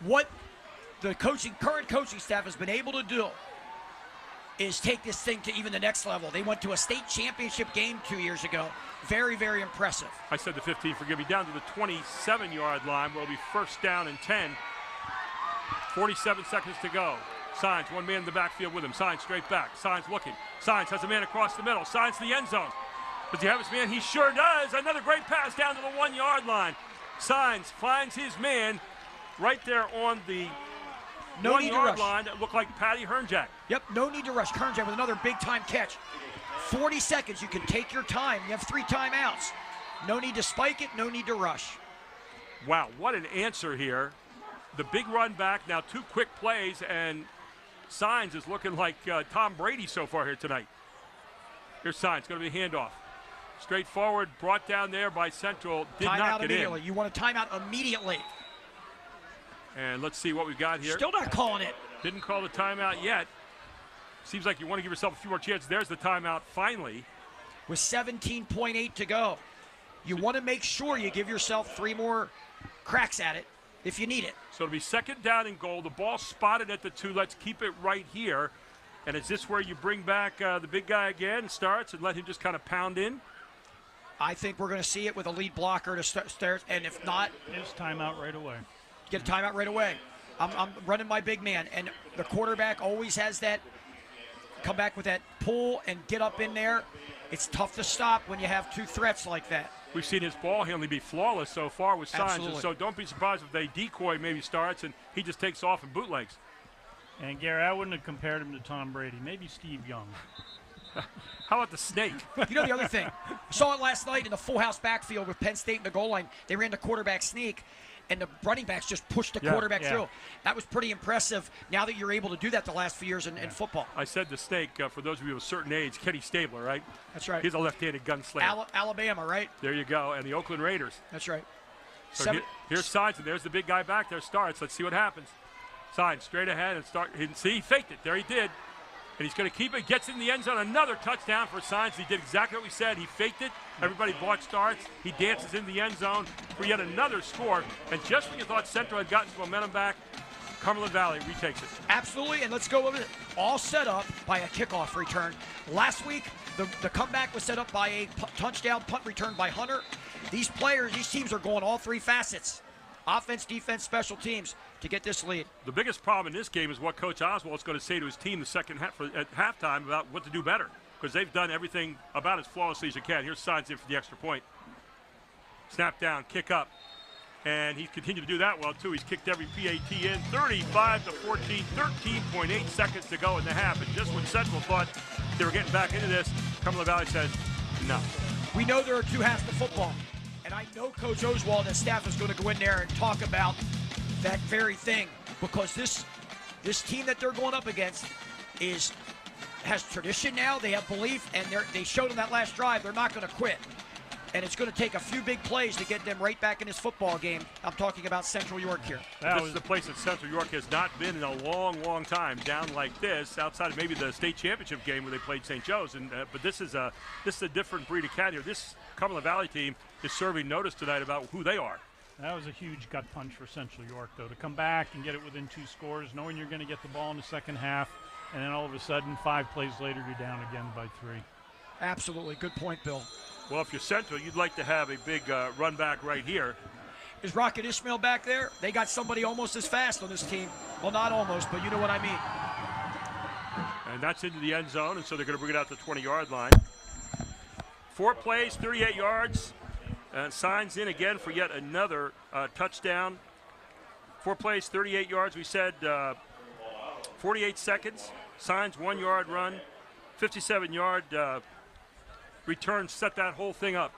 What the current coaching staff has been able to do is take this thing to even the next level. They went to a state championship game 2 years ago. Very, very impressive. I said the 15, forgive me, down to the 27-yard line where it'll be first down and 10. 47 seconds to go. Signs, one man in the backfield with him. Signs straight back. Signs looking. Signs has a man across the middle. Signs to the end zone. Does he have his man? He sure does. Another great pass down to the 1-yard line. Signs finds his man right there on the No need to 1-yard rush. line that looked like Patty Hernjack. Yep, no need to rush. Kernjack with another big-time catch. 40 seconds. You can take your time. You have 3 timeouts. No need to spike it. No need to rush. Wow, what an answer here. The big run back, now 2 quick plays, and Signs is looking like Tom Brady so far here tonight. Here's Signs, going to be a handoff. Straightforward, brought down there by Central, did Timeout not get immediately. in. You want a timeout immediately. And let's see what we've got here. Still not calling it. Didn't call the timeout yet. Seems like you want to give yourself a few more chances. There's the timeout finally. With 17.8 to go. You want to make sure you give yourself 3 more cracks at it if you need it. So it'll be second down and goal. The ball spotted at the 2. Let's keep it right here. And is this where you bring back the big guy again and starts and let him just kind of pound in? I think we're going to see it with a lead blocker to start, and if not, his timeout right away. Get a timeout right away. I'm running my big man, and the quarterback always has that come back with that pull and get up in there. It's tough to stop when you have 2 threats like that. We've seen his ball handling be flawless so far with Signs, Absolutely. and so don't be surprised if they decoy maybe starts and he just takes off and bootlegs. And Gary, I wouldn't have compared him to Tom Brady. Maybe Steve Young. How about the snake? You know the other thing? I saw it last night in the full house backfield with Penn State in the goal line. They ran the quarterback sneak, and the running backs just pushed the quarterback through. That was pretty impressive now that you're able to do that the last few years in football. I said the snake, for those of you of a certain age, Kenny Stabler, right? That's right. He's a left-handed gunslinger. Alabama, right? There you go, and the Oakland Raiders. That's right. So here's Signs, and there's the big guy back there. Starts. Let's see what happens. Signs straight ahead and start. See, he faked it. There he did. And he's going to keep it. Gets in the end zone. Another touchdown for Signs. He did exactly what we said. He faked it. Everybody bought starts. He dances in the end zone for yet another score. And just when you thought Central had gotten some momentum back, Cumberland Valley retakes it. Absolutely, and let's go over it. All set up by a kickoff return. Last week, the comeback was set up by a touchdown punt return by Hunter. These teams are going all 3 facets. Offense, defense, special teams to get this lead. The biggest problem in this game is what Coach Oswald's going to say to his team the second half at halftime about what to do better, because they've done everything about as flawlessly as you can. Here's Signs in for the extra point. Snap down, kick up. And he's continued to do that well, too. He's kicked every PAT in. 35-14, 13.8 seconds to go in the half. And just when Central thought they were getting back into this, Cumberland Valley says, no. We know there are 2 halves to football. And I know Coach Oswald and his staff is going to go in there and talk about that very thing, because this team that they're going up against has tradition now. They have belief, and they showed them that last drive. They're not going to quit. And it's going to take a few big plays to get them right back in this football game. I'm talking about Central York here. This is the place that Central York has not been in a long, long time, down like this, outside of maybe the state championship game where they played St. Joe's. But this is a different breed of cat here. This Cumberland Valley team is serving notice tonight about who they are. That was a huge gut punch for Central York, though, to come back and get it within 2 scores, knowing you're going to get the ball in the second half, and then all of a sudden, 5 plays later, you're down again by 3. Absolutely. Good point, Bill. Well, if you're Central, you'd like to have a big run back right here. Is Rocket Ismail back there? They got somebody almost as fast on this team. Well, not almost, but you know what I mean. And that's into the end zone, and so they're going to bring it out to the 20-yard line. 4 plays, 38 yards. Signs in again for yet another touchdown. 4 plays, 38 yards. We said 48 seconds. Signs 1-yard run, 57-yard return, set that whole thing up.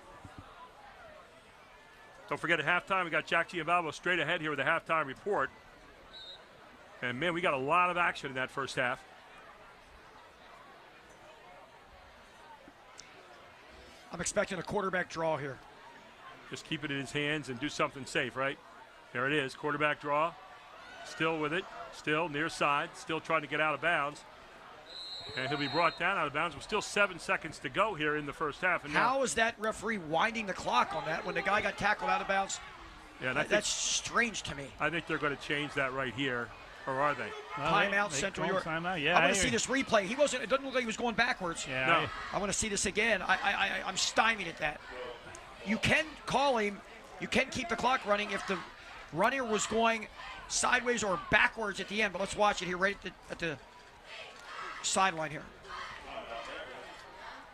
Don't forget at halftime, we got Jack Giambalvo straight ahead here with a halftime report. And man, we got a lot of action in that first half. I'm expecting a quarterback draw here. Just keep it in his hands and do something safe, right? There it is, quarterback draw. Still with it, still near side, still trying to get out of bounds. And he'll be brought down out of bounds with still 7 seconds to go here in the first half. And how is that referee winding the clock on that when the guy got tackled out of bounds? Yeah, that's strange to me. I think they're going to change that right here. Or are they? Well, Timeout, Central York. Timeout. Yeah, I want to see this replay. It doesn't look like he was going backwards. Yeah, no. I want to see this again. I'm stymied at that. You can call him. You can keep the clock running if the runner was going sideways or backwards at the end. But let's watch it here right at the sideline here.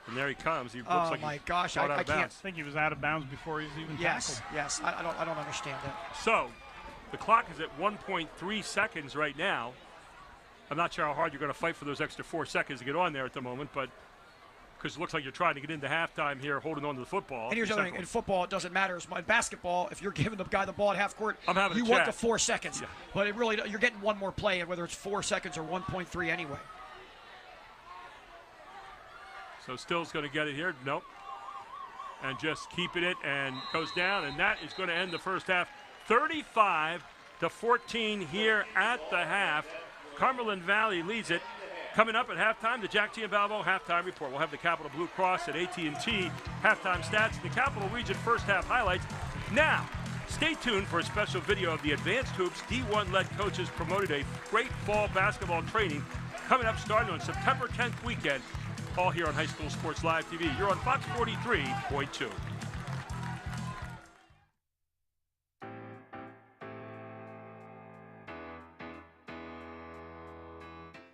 And there he comes. He looks Oh like my gosh, I can't. I think he was out of bounds before he was even tackled. Yes. I don't understand that. So, the clock is at 1.3 seconds right now. I'm not sure how hard you're going to fight for those extra 4 seconds to get on there at the moment, but because it looks like you're trying to get into halftime here, holding on to the football. And here's the other thing: in football, it doesn't matter. In basketball, if you're giving the guy the ball at half court, you want the 4 seconds. Yeah. But it really, you're getting one more play, and whether it's 4 seconds or 1.3 anyway. So Still's going to get it here. Nope. And just keeping it and goes down, and that is going to end the first half. 35-14 here at the half. Cumberland Valley leads it. Coming up at halftime, the Jack Giambalvo halftime report. We'll have the Capital Blue Cross and AT&T halftime stats and the Capital Region first half highlights. Now, stay tuned for a special video of the Advanced Hoops D1-led coaches promoted a great fall basketball training coming up starting on September 10th weekend. All here on High School Sports Live TV. You're on Fox 43.2.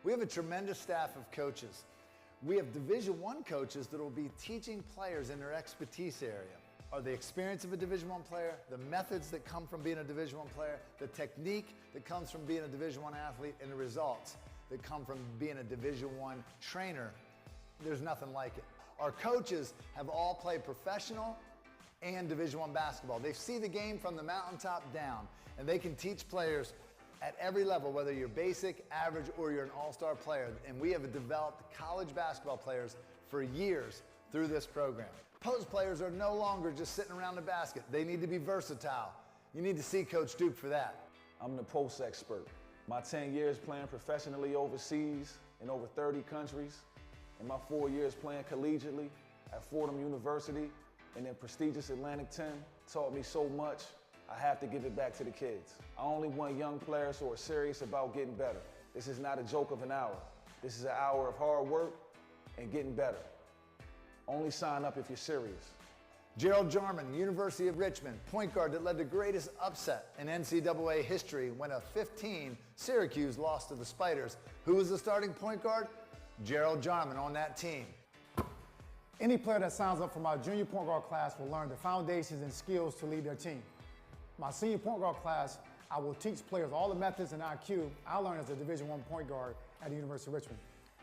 We have a tremendous staff of coaches. We have Division I coaches that will be teaching players in their expertise area. Are the experience of a Division I player, the methods that come from being a Division I player, the technique that comes from being a Division I athlete, and the results that come from being a Division I trainer. There's nothing like it. Our coaches have all played professional and Division I basketball. They see the game from the mountaintop down, and they can teach players at every level, whether you're basic, average, or you're an all-star player. And we have developed college basketball players for years through this program. Post players are no longer just sitting around the basket. They need to be versatile. You need to see Coach Duke for that. I'm the post expert. My 10 years playing professionally overseas in over 30 countries, and my 4 years playing collegiately at Fordham University and in prestigious Atlantic 10 taught me so much. I have to give it back to the kids. I only want young players who are serious about getting better. This is not a joke of an hour. This is an hour of hard work and getting better. Only sign up if you're serious. Gerald Jarman, University of Richmond, point guard that led the greatest upset in NCAA history when a 15 Syracuse lost to the Spiders. Who was the starting point guard? Gerald Jarman on that team. Any player that signs up for my junior point guard class will learn the foundations and skills to lead their team. My senior point guard class, I will teach players all the methods and IQ I learned as a Division I point guard at the University of Richmond.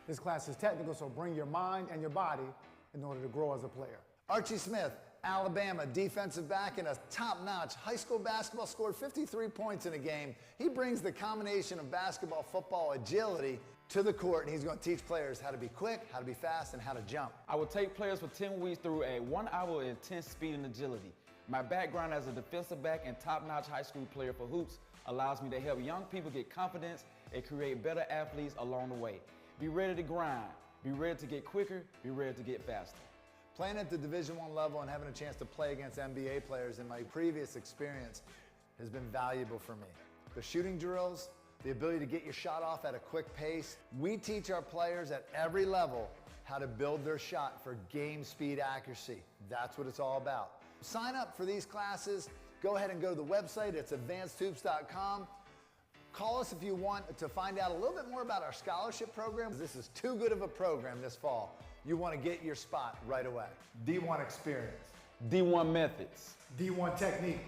This class is technical, so bring your mind and your body in order to grow as a player. Archie Smith, Alabama defensive back and a top-notch high school basketball, scored 53 points in a game. He brings the combination of basketball, football, agility to the court, and he's going to teach players how to be quick, how to be fast, and how to jump. I will take players for 10 weeks through a 1 hour of intense speed and agility. My background as a defensive back and top-notch high school player for hoops allows me to help young people get confidence and create better athletes along the way. Be ready to grind. Be ready to get quicker. Be ready to get faster. Playing at the Division I level and having a chance to play against NBA players in my previous experience has been valuable for me. The shooting drills, the ability to get your shot off at a quick pace. We teach our players at every level how to build their shot for game speed accuracy. That's what it's all about. Sign up for these classes. Go ahead and go to the website. It's advancedhoops.com. Call us if you want to find out a little bit more about our scholarship program. This is too good of a program this fall. You want to get your spot right away. D1 experience. D1 methods. D1 technique.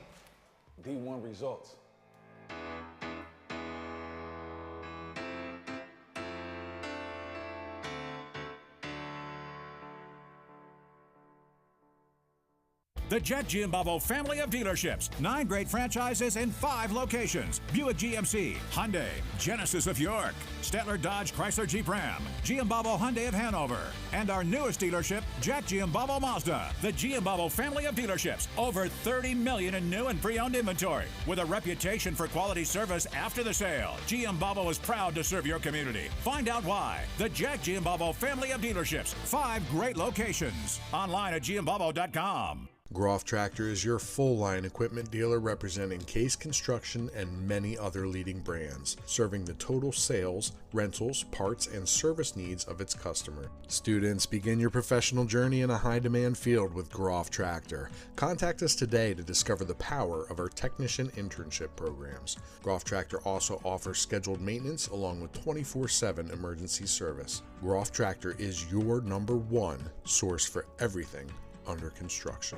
D1 results. The Jet Giambalvo family of dealerships. 9 great franchises in 5 locations. Buick GMC, Hyundai, Genesis of York, Stettler Dodge Chrysler Jeep Ram, Giambalvo Hyundai of Hanover, and our newest dealership, Jack Giambalvo Mazda. The Giambalvo family of dealerships. Over 30 million in new and pre-owned inventory. With a reputation for quality service after the sale. Giambalvo is proud to serve your community. Find out why. The Jack Giambalvo family of dealerships. 5 great locations. Online at giambalvo.com. Groff Tractor is your full-line equipment dealer representing Case Construction and many other leading brands, serving the total sales, rentals, parts, and service needs of its customer. Students, begin your professional journey in a high-demand field with Groff Tractor. Contact us today to discover the power of our technician internship programs. Groff Tractor also offers scheduled maintenance along with 24/7 emergency service. Groff Tractor is your #1 source for everything under construction.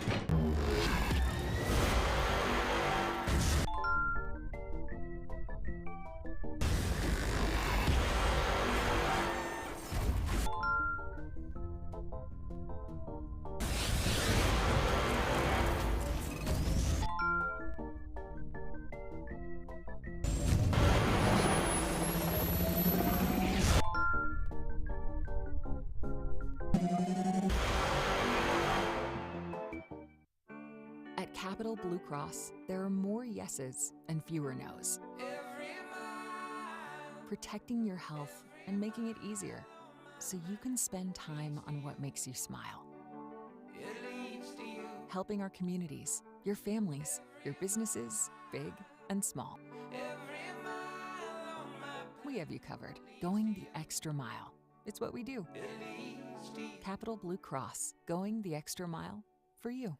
At Capital Blue Cross, there are more yeses and fewer nos. Protecting your health and making it easier so you can spend time on what makes you smile. Helping our communities, your families, your businesses, big and small. We have you covered, going the extra mile. It's what we do. Capital Blue Cross, going the extra mile for you.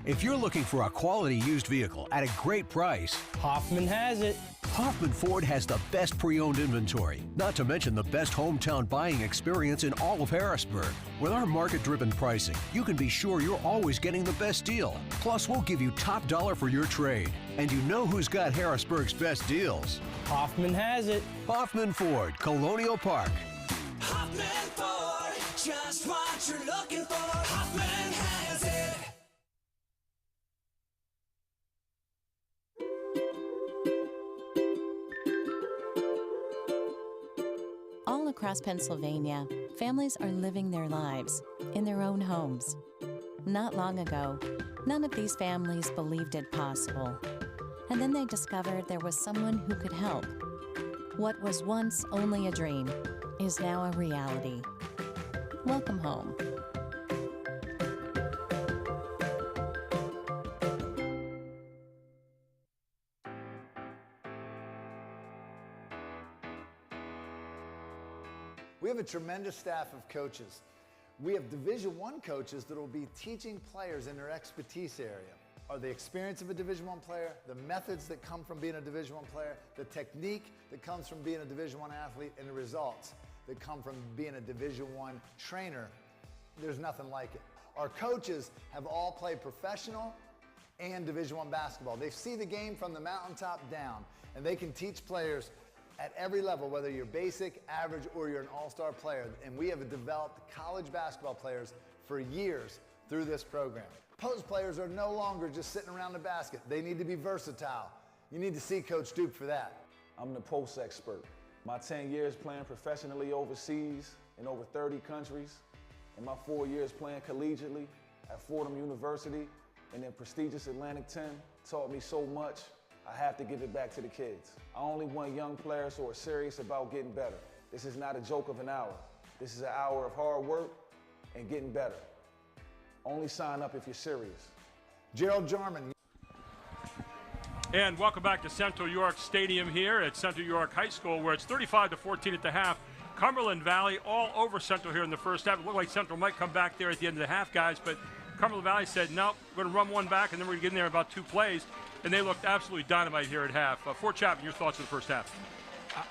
If you're looking for a quality used vehicle at a great price, Hoffman has it. Hoffman Ford has the best pre-owned inventory, not to mention the best hometown buying experience in all of Harrisburg. With our market-driven pricing, you can be sure you're always getting the best deal. Plus, we'll give you top dollar for your trade. And you know who's got Harrisburg's best deals? Hoffman has it. Hoffman Ford, Colonial Park. Hoffman Ford, just what you're looking for. Hoffman has it. All across Pennsylvania, families are living their lives in their own homes. Not long ago, none of these families believed it possible. And then they discovered there was someone who could help. What was once only a dream is now a reality. Welcome home. We have a tremendous staff of coaches. We have Division I coaches that will be teaching players in their expertise area. Are the experience of a Division I player, the methods that come from being a Division I player, the technique that comes from being a Division I athlete, and the results that come from being a Division I trainer. There's nothing like it. Our coaches have all played professional and Division I basketball. They see the game from the mountaintop down, and they can teach players at every level, whether you're basic, average, or you're an all-star player. And we have developed college basketball players for years through this program. Post players are no longer just sitting around the basket. They need to be versatile. You need to see Coach Duke for that. I'm the post expert. My 10 years playing professionally overseas in over 30 countries, and my 4 years playing collegiately at Fordham University and in prestigious Atlantic 10 taught me so much. I have to give it back to the kids. I only want young players who are serious about getting better. This is not a joke of an hour. This is an hour of hard work and getting better. Only sign up if you're serious. Gerald Jarman. And welcome back to Central York Stadium here at Central York High School, where it's 35-14 at the half. Cumberland Valley all over Central here in the first half. It looked like Central might come back there at the end of the half, guys, but Cumberland Valley said, no, we're going to run one back, and then we're going to get in there in about 2 plays. And they looked absolutely dynamite here at half. Fort Chapman, your thoughts on the first half?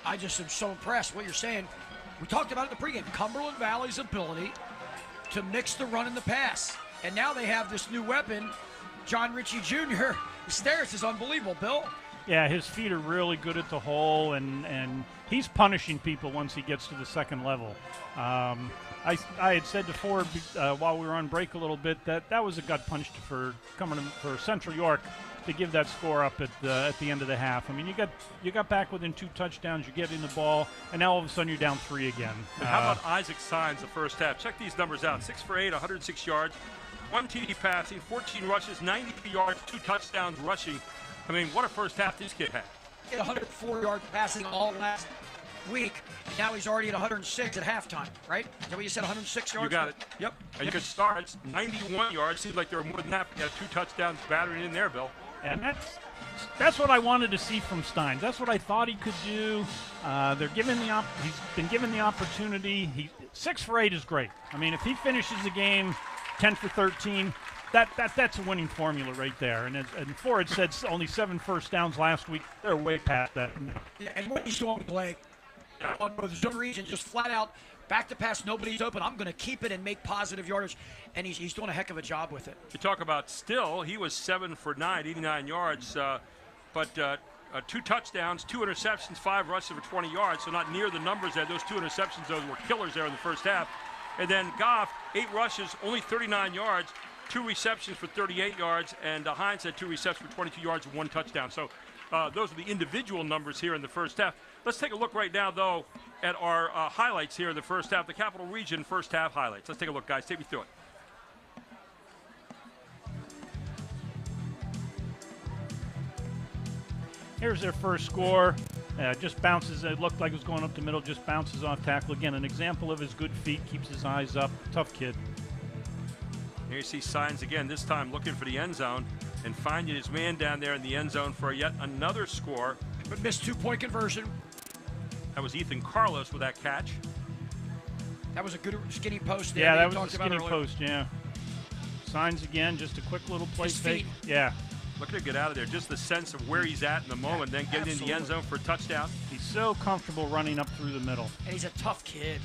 I just am so impressed what you're saying. We talked about it in the pregame. Cumberland Valley's ability to mix the run and the pass. And now they have this new weapon, John Ritchie Jr. Steris is unbelievable, Bill. Yeah, his feet are really good at the hole, and he's punishing people once he gets to the second level. I had said to Ford while we were on break a little bit that was a gut punch for Central York to give that score up at the end of the half. I mean, you got back within 2 touchdowns, you're getting the ball, and now all of a sudden you're down 3 again. And how about Isaac Signs the first half? Check these numbers out: 6 for 8, 106 yards, 1 TD passing, 14 rushes, 93 yards, 2 touchdowns rushing. I mean, what a first half this kid had. He had 104 yards passing all last week. Now he's already at 106 at halftime, right? Is that what you said, 106 yards? You got it. Yep. And good starts, 91 yards. Seems like there were more than that. He had 2 touchdowns battering in there, Bill. And that's what I wanted to see from Steins. That's what I thought he could do. They're giving he's been given the opportunity. 6 for 8 is great. I mean, if he finishes the game 10 for 13, that's a winning formula right there. And Ford said only 7 first downs last week. They're way past that. Yeah, and what he's doing, Blake, for some reason, just flat out back to pass, nobody's open. I'm going to keep it and make positive yardage, and he's doing a heck of a job with it. You talk about Still, he was 7 for 9, 89 yards, but 2 touchdowns, 2 interceptions, 5 rushes for 20 yards, so not near the numbers there. Those 2 interceptions, those were killers there in the first half. And then Goff, 8 rushes, only 39 yards, 2 receptions for 38 yards, and Hines had 2 receptions for 22 yards and 1 touchdown. So those are the individual numbers here in the first half. Let's take a look right now, though, at our highlights here in the first half, the Capital Region first half highlights. Let's take a look, guys. Take me through it. Here's their first score. Just bounces. It looked like it was going up the middle. Just bounces off tackle. Again, an example of his good feet. Keeps his eyes up. Tough kid. Here you see Signs again, this time looking for the end zone and finding his man down there in the end zone for yet another score. But missed 2-point conversion. That was Ethan Carlos with that catch. That was a good skinny post there. Yeah, that was a skinny post, yeah. Signs again, just a quick little play fake. Yeah. Look at him get out of there. Just the sense of where he's at in the moment, then getting in the end zone for a touchdown. He's so comfortable running up through the middle. And he's a tough kid.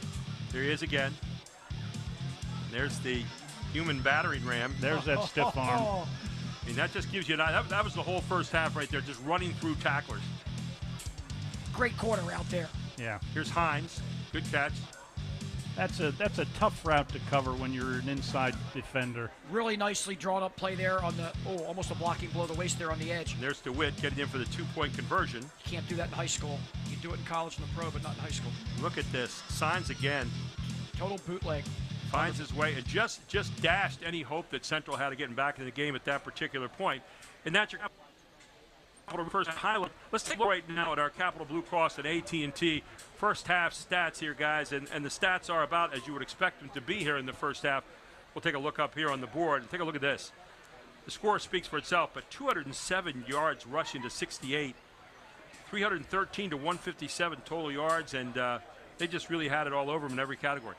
There he is again. There's the human battering ram. There's that stiff arm. I mean, that just gives you that was the whole first half right there, just running through tacklers. Great corner out there. Yeah. Here's Hines. Good catch. That's a tough route to cover when you're an inside defender. Really nicely drawn up play there on the almost a blocking blow the waist there on the edge. And there's DeWitt getting in for the 2-point conversion. You can't do that in high school. You can do it in college and the pro, but not in high school. Look at this. Signs again. Total bootleg. Finds his way and just dashed any hope that Central had of getting back in the game at that particular point. And that's your first highlight. Let's take a look right now at our Capital Blue Cross and AT&T first half stats here, guys. And the stats are about as you would expect them to be here in the first half. We'll take a look up here on the board and take a look at this. The score speaks for itself, but 207 yards rushing to 68, 313 to 157 total yards, and they just really had it all over them in every category.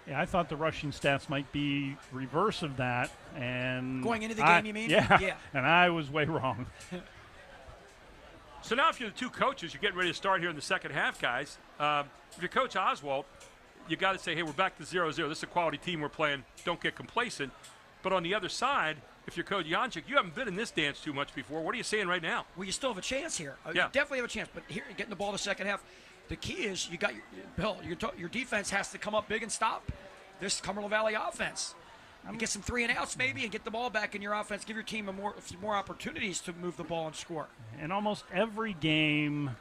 Yeah, I thought the rushing stats might be reverse of that. And going into the game, you mean? Yeah. And I was way wrong. So now if you're the two coaches, you're getting ready to start here in the second half, guys. If you're Coach Oswald, you got to say, hey, we're back to 0-0. This is a quality team we're playing. Don't get complacent. But on the other side, if you're Coach Janczyk, you haven't been in this dance too much before. What are you saying right now? Well, you still have a chance here. Yeah. You definitely have a chance. But here, getting the ball in the second half, the key is you got your defense has to come up big and stop this Cumberland Valley offense. And get some 3 and outs maybe and get the ball back in your offense. Give your team a few more opportunities to move the ball and score. In almost every game,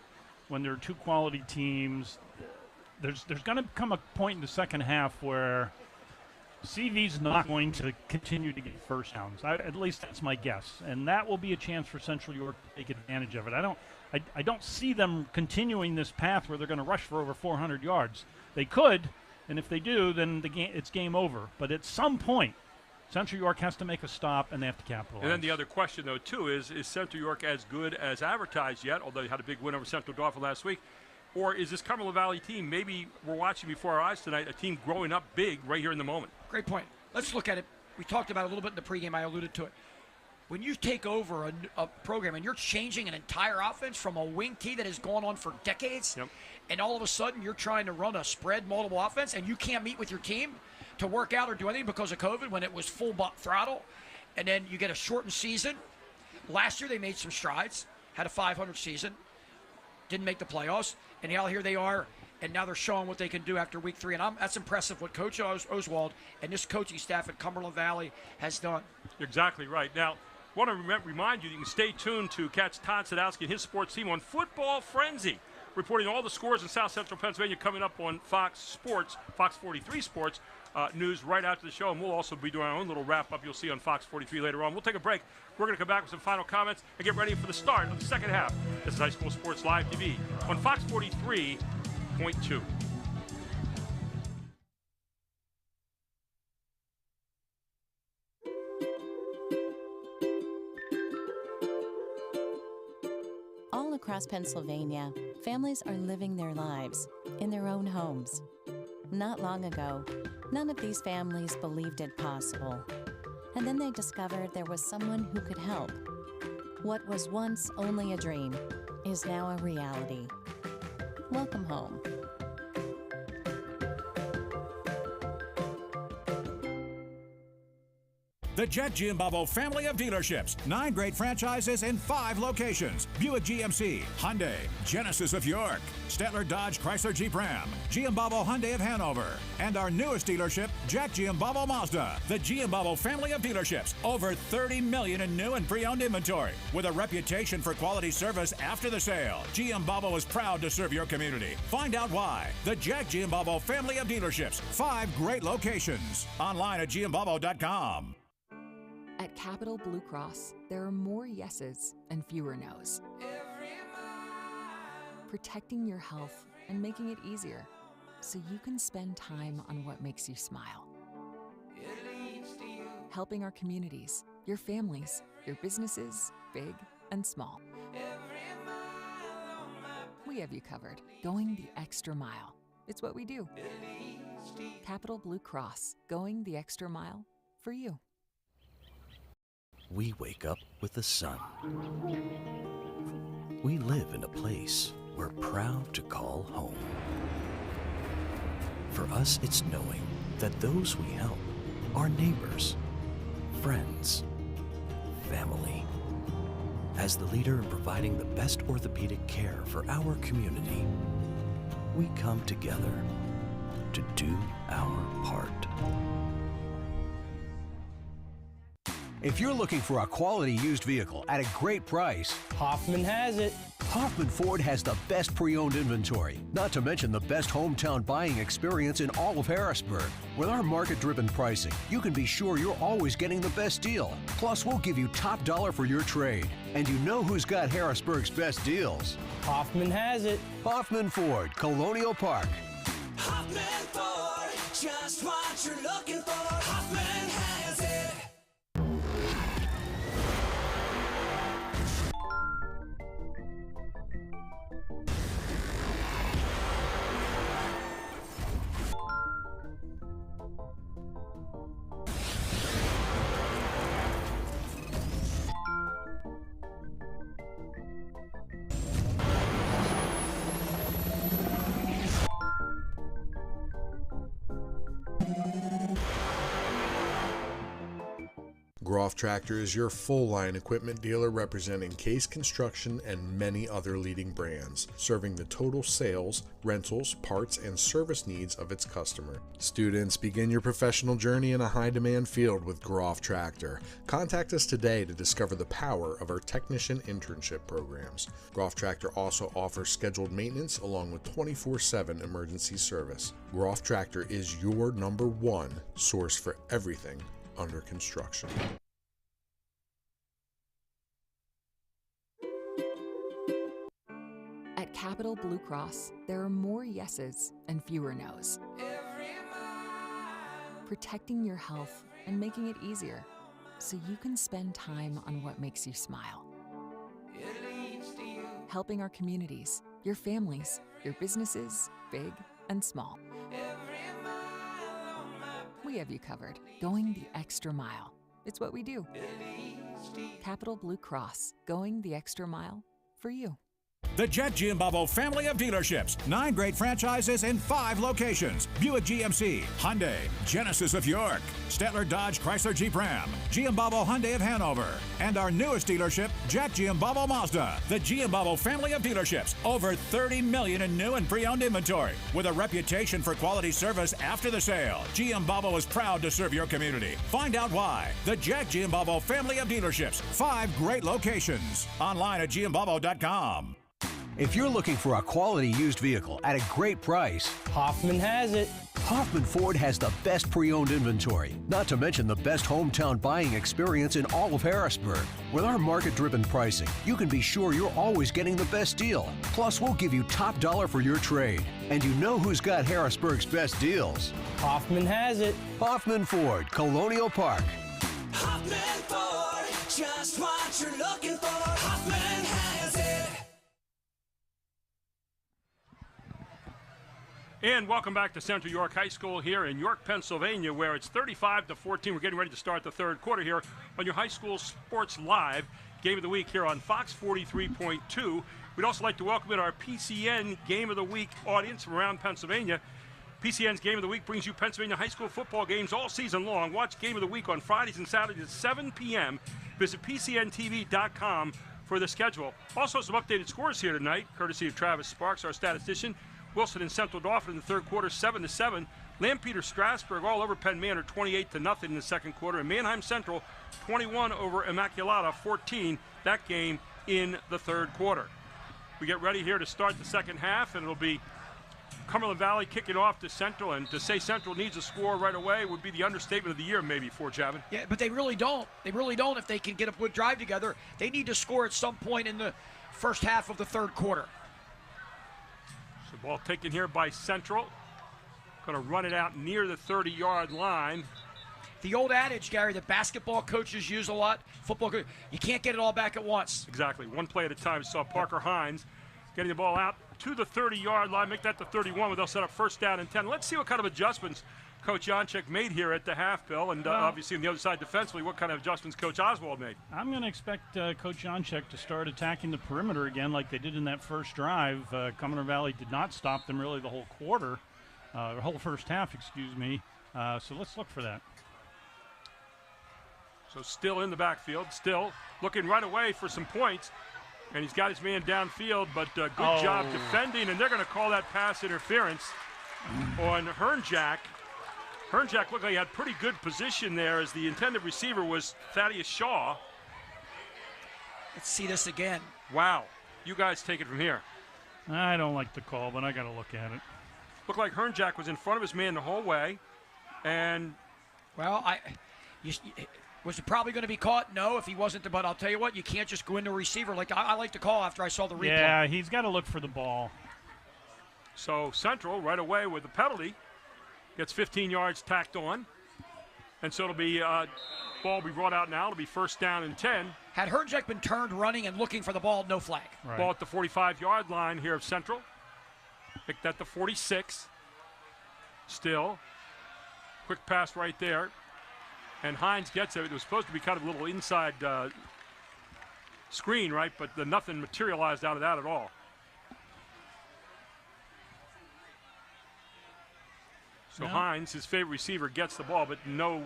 when there are two quality teams, there's going to come a point in the second half where CV's not going to continue to get first downs. At least that's my guess. And that will be a chance for Central York to take advantage of it. I don't see them continuing this path where they're going to rush for over 400 yards. They could, and if they do, then it's game over. But at some point, Central York has to make a stop, and they have to capitalize. And then the other question, though, too, is Central York as good as advertised yet, although they had a big win over Central Dauphin last week? Or is this Cumberland Valley team, maybe we're watching before our eyes tonight, a team growing up big right here in the moment? Great point. Let's look at it. We talked about it a little bit in the pregame. I alluded to it. When you take over a program and you're changing an entire offense from a wing tee that has gone on for decades, and all of a sudden you're trying to run a spread multiple offense and you can't meet with your team to work out or do anything because of COVID when it was full throttle, and then you get a shortened season. Last year they made some strides, had a 500 season, didn't make the playoffs, and now here they are, and now they're showing what they can do after week 3. And that's impressive what Coach Oswald and this coaching staff at Cumberland Valley has done. You're exactly right. Now, I want to remind you that you can stay tuned to catch Todd Sadowski and his sports team on Football Frenzy, reporting all the scores in South Central Pennsylvania coming up on Fox Sports, Fox 43 Sports News right after the show. And we'll also be doing our own little wrap-up you'll see on Fox 43 later on. We'll take a break. We're going to come back with some final comments and get ready for the start of the second half. This is High School Sports Live TV on Fox 43 98.2. All across Pennsylvania, families are living their lives in their own homes. Not long ago, none of these families believed it possible. And then they discovered there was someone who could help. What was once only a dream is now a reality. Welcome home. The Jet Giambavo family of dealerships. 9 great franchises in 5 locations. Buick GMC, Hyundai, Genesis of York, Stettler Dodge Chrysler Jeep Ram, Giambavo Hyundai of Hanover, and our newest dealership, Jack Giambavo Mazda. The Giambavo family of dealerships. Over 30 million in new and pre-owned inventory. With a reputation for quality service after the sale, Giambavo is proud to serve your community. Find out why. The Jack Giambavo family of dealerships. 5 great locations. Online at Giambavo.com. At Capital Blue Cross, there are more yeses and fewer nos. Protecting your health and making it easier so you can spend time on what makes you smile. Helping our communities, your families, your businesses, big and small. We have you covered, going the extra mile. It's what we do. Capital Blue Cross, going the extra mile for you. We wake up with the sun. We live in a place we're proud to call home. For us, it's knowing that those we help are neighbors, friends, family. As the leader in providing the best orthopedic care for our community, we come together to do our part. If you're looking for a quality used vehicle at a great price, Hoffman has it. Hoffman Ford has the best pre-owned inventory, not to mention the best hometown buying experience in all of Harrisburg. With our market-driven pricing, you can be sure you're always getting the best deal. Plus, we'll give you top dollar for your trade. And you know who's got Harrisburg's best deals? Hoffman has it. Hoffman Ford, Colonial Park. Hoffman Ford, just what you're looking for. Hoffman has it. Groff Tractor is your full-line equipment dealer representing Case Construction and many other leading brands, serving the total sales, rentals, parts, and service needs of its customer. Students, begin your professional journey in a high-demand field with Groff Tractor. Contact us today to discover the power of our technician internship programs. Groff Tractor also offers scheduled maintenance along with 24/7 emergency service. Groff Tractor is your #1 source for everything under construction. At Capital Blue Cross, there are more yeses and fewer nos. Protecting your health and making it easier so you can spend time on what makes you smile. Helping our communities, your families, your businesses, big and small. We have you covered, going the extra mile. It's what we do. Capital Blue Cross, going the extra mile for you. The Jet Giambavo family of dealerships. 9 great franchises in 5 locations. Buick GMC, Hyundai, Genesis of York, Stettler Dodge Chrysler Jeep Ram, Giambavo Hyundai of Hanover, and our newest dealership, Jack Giambavo Mazda. The Giambavo family of dealerships. Over 30 million in new and pre-owned inventory. With a reputation for quality service after the sale, Giambavo is proud to serve your community. Find out why. The Jack Giambavo family of dealerships. 5 great locations. Online at Giambavo.com. If you're looking for a quality used vehicle at a great price, Hoffman has it. Hoffman Ford has the best pre-owned inventory, not to mention the best hometown buying experience in all of Harrisburg. With our market-driven pricing, you can be sure you're always getting the best deal. Plus, we'll give you top dollar for your trade. And you know who's got Harrisburg's best deals? Hoffman has it. Hoffman Ford, Colonial Park. Hoffman Ford, just what you're looking for. Hoffman has it. And welcome back to Central York High School here in York, Pennsylvania, where it's 35-14. We're getting ready to start the third quarter here on your High School Sports Live Game of the Week here on Fox 43.2. We'd also like to welcome in our PCN Game of the Week audience from around Pennsylvania. PCN's Game of the Week brings you Pennsylvania high school football games all season long. Watch Game of the Week on Fridays and Saturdays at 7 p.m. Visit PCNTV.com for the schedule. Also, some updated scores here tonight, courtesy of Travis Sparks, our statistician. Wilson and Central Dauphin in the third quarter, 7-7. Lampeter Strasburg all over Penn Manor, 28-0 in the second quarter. And Manheim Central, 21 over Immaculata, 14. That game in the third quarter. We get ready here to start the second half, and it'll be Cumberland Valley kicking off to Central. And to say Central needs a score right away would be the understatement of the year, maybe, for Javin. Yeah, but they really don't. They really don't. If they can get a good drive together, they need to score at some point in the first half of the third quarter. So ball taken here by Central. Going to run it out near the 30-yard line. The old adage, Gary, that basketball coaches use a lot, football, you can't get it all back at once. Exactly. One play at a time. Saw Parker Hines getting the ball out to the 30-yard line, make that the 31, where they'll set up first down and 10. Let's see what kind of adjustments Coach Janchek made here at the half, Bill, and obviously on the other side defensively, what kind of adjustments Coach Oswald made. I'm going to expect Coach Janchek to start attacking the perimeter again like they did in that first drive. Cumberland Valley did not stop them really the whole quarter, the whole first half, excuse me. So let's look for that. So still in the backfield, still looking right away for some points. And he's got his man downfield, but good job defending, and they're going to call that pass interference on Hernjack. Hernjack looked like he had pretty good position there as the intended receiver was Thaddeus Shaw. Let's see this again. Wow. You guys take it from here. I don't like the call, but I got to look at it. Looked like Hernjack was in front of his man the whole way, and... Well, was it probably going to be caught? No, if he wasn't. But I'll tell you what, you can't just go into a receiver. Like I like to call after I saw the replay. Yeah, he's got to look for the ball. So Central right away with the penalty gets 15 yards tacked on. And so it'll be ball will be brought out now. It'll be first down and 10. Had Hernjack been turned running and looking for the ball, no flag. Right. Ball at the 45-yard line here of Central. Picked at the 46. Still. Quick pass right there. And Hines gets it. It was supposed to be kind of a little inside screen, right? But nothing materialized out of that at all. So Hines, his favorite receiver, gets the ball, but no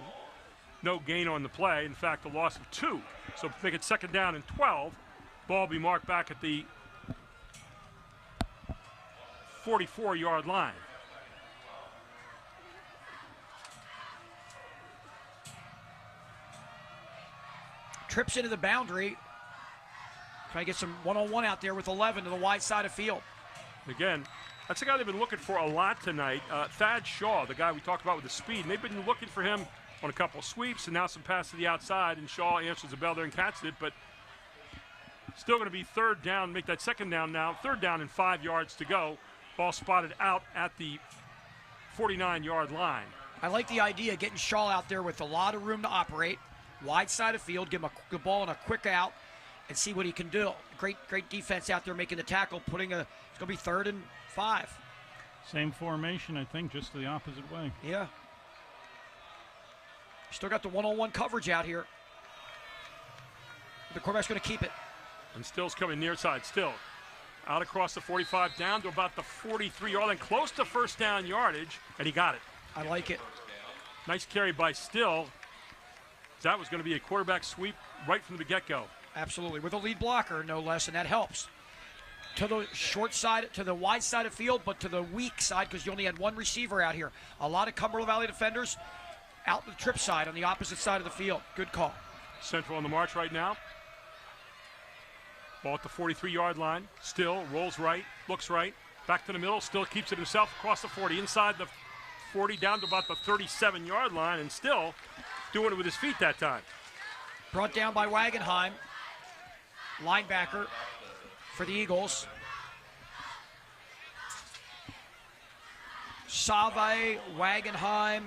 gain on the play. In fact, a loss of 2. So make it second down and 12. Ball be marked back at the 44-yard line. Trips into the boundary. Trying to get some one-on-one out there with 11 to the wide side of field. Again, that's the guy they've been looking for a lot tonight. Thad Shaw, the guy we talked about with the speed. And they've been looking for him on a couple of sweeps and now some pass to the outside. And Shaw answers the bell there and catches it. But still going to be third down. Make that second down now. Third down and 5 yards to go. Ball spotted out at the 49-yard line. I like the idea of getting Shaw out there with a lot of room to operate. Wide side of field, give him the ball on a quick out and see what he can do. Great defense out there making the tackle, it's going to be 3rd and 5. Same formation, I think, just the opposite way. Yeah. Still got the one-on-one coverage out here. The quarterback's going to keep it. And Still's coming near side. Still out across the 45, down to about the 43-yard line, close to first down yardage, and he got it. I like it. Nice carry by Still. That was going to be a quarterback sweep right from the get-go. Absolutely, with a lead blocker, no less, and that helps. To the short side, to the wide side of field, but to the weak side because you only had one receiver out here. A lot of Cumberland Valley defenders out the trip side on the opposite side of the field. Good call. Central on the march right now. Ball at the 43-yard line. Still rolls right, looks right. Back to the middle, Still keeps it himself across the 40, inside the 40 down to about the 37-yard line, and still doing it with his feet that time. Brought down by Wagenheim, linebacker for the Eagles. Save, Wagenheim,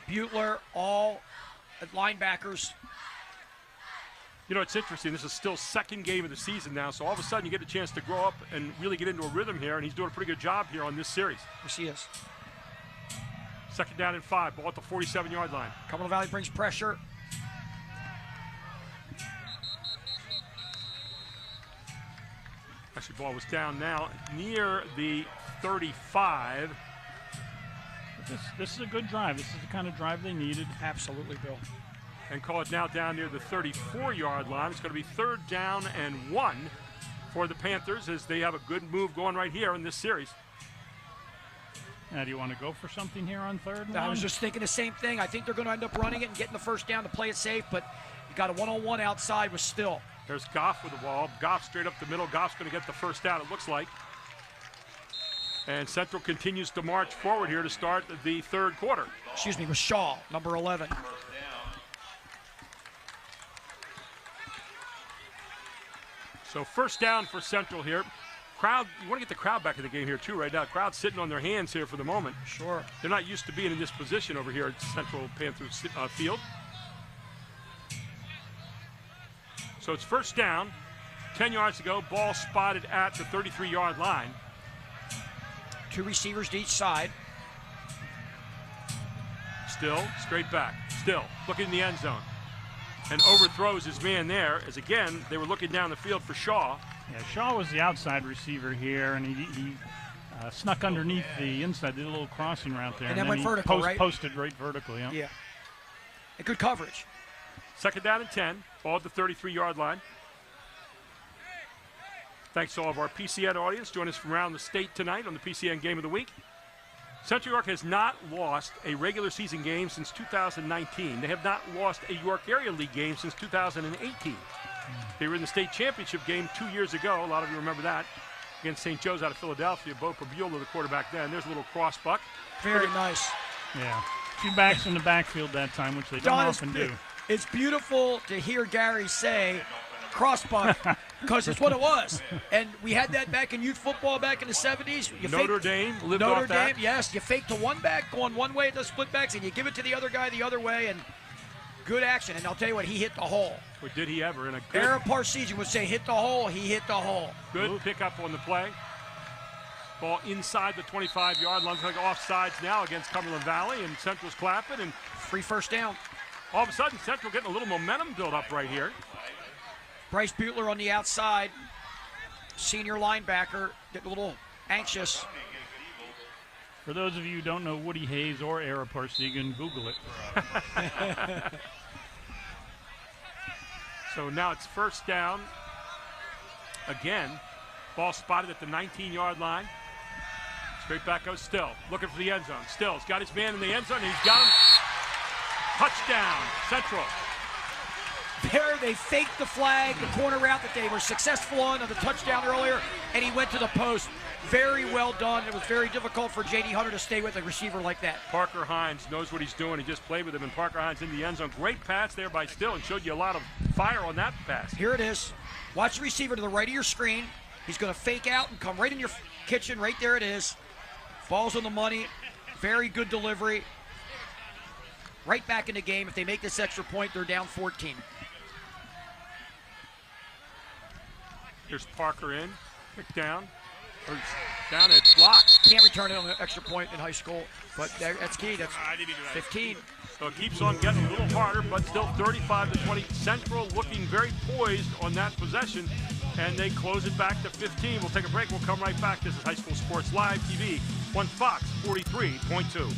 Butler, all linebackers. You know, it's interesting. This is still second game of the season now, so all of a sudden you get a chance to grow up and really get into a rhythm here, and he's doing a pretty good job here on this series. Yes, he is. Second down and 5, ball at the 47-yard line. Cumberland Valley brings pressure. Actually, ball was down now near the 35. This is a good drive. This is the kind of drive they needed. Absolutely, Bill. And call it now down near the 34-yard line. It's going to be 3rd down and 1 for the Panthers as they have a good move going right here in this series. Now, do you want to go for something here on 3rd and 1? I was just thinking the same thing. I think they're going to end up running it and getting the first down to play it safe, but you got a one-on-one outside with Still. There's Goff with the ball. Goff straight up the middle. Goff's going to get the first down, it looks like. And Central continues to march forward here to start the 3rd quarter. Excuse me, with Shaw, number 11. So first down for Central here. Crowd, you want to get the crowd back in the game here too right now. Crowd's sitting on their hands here for the moment. Sure. They're not used to being in this position over here at Central Panthers field. So it's first down, 10 yards to go. Ball spotted at the 33-yard line. 2 receivers to each side. Still, straight back. Still, looking in the end zone. And overthrows his man there as, again, they were looking down the field for Shaw. Yeah, Shaw was the outside receiver here, and he snuck underneath the inside, did a little crossing route there. And then went vertical, right? Posted right vertically, yeah. Yeah. And good coverage. Second down and 10, ball at the 33-yard line. Thanks to all of our PCN audience joining us from around the state tonight on the PCN Game of the Week. Central York has not lost a regular season game since 2019. They have not lost a York Area League game since 2018. They were in the state championship game 2 years ago. A lot of you remember that. Against St. Joe's out of Philadelphia. Bo Pabula, the quarterback then. There's a little cross buck. Very nice. Yeah. 2 backs in the backfield that time, which they don't often do. It's beautiful to hear Gary say crossbuck because it's what it was. And we had that back in youth football back in the 70s. Notre Dame lived Notre off that. Dame, yes. You fake to one back going one way at the split backs, and you give it to the other guy the other way, and good action. And I'll tell you what, he hit the hole. Or did he ever? In a good, Aaron Parsegian would say hit the hole. He hit the hole. Good pickup on the play. Ball inside the 25-yard line. Looks like offsides now against Cumberland Valley, and Central's clapping. And free first down. All of a sudden, Central getting a little momentum built up right here. Bryce Butler on the outside, senior linebacker, getting a little anxious. For those of you who don't know Woody Hayes or Ara Parsegian, Google it. So now it's first down. Again, ball spotted at the 19-yard line. Straight back goes Still, looking for the end zone. Still's got his man in the end zone, and he's got him. Touchdown, Central. There they faked the flag, the corner route that they were successful on the touchdown earlier, and he went to the post. Very well done. It was very difficult for J.D. Hunter to stay with a receiver like that. Parker Hines knows what he's doing. He just played with him, and Parker Hines in the end zone. Great pass there by Still, and showed you a lot of fire on that pass. Here it is. Watch the receiver to the right of your screen. He's going to fake out and come right in your kitchen. Right there it is. Ball's on the money. Very good delivery. Right back in the game. If they make this extra point, they're down 14. Here's Parker in. Kick down. Down, it's blocked. Can't return it on an extra point in high school, but that's key. That's 15. So it keeps on getting a little harder, but still 35-20. Central looking very poised on that possession, and they close it back to 15. We'll take a break. We'll come right back. This is High School Sports Live TV on Fox 43.2.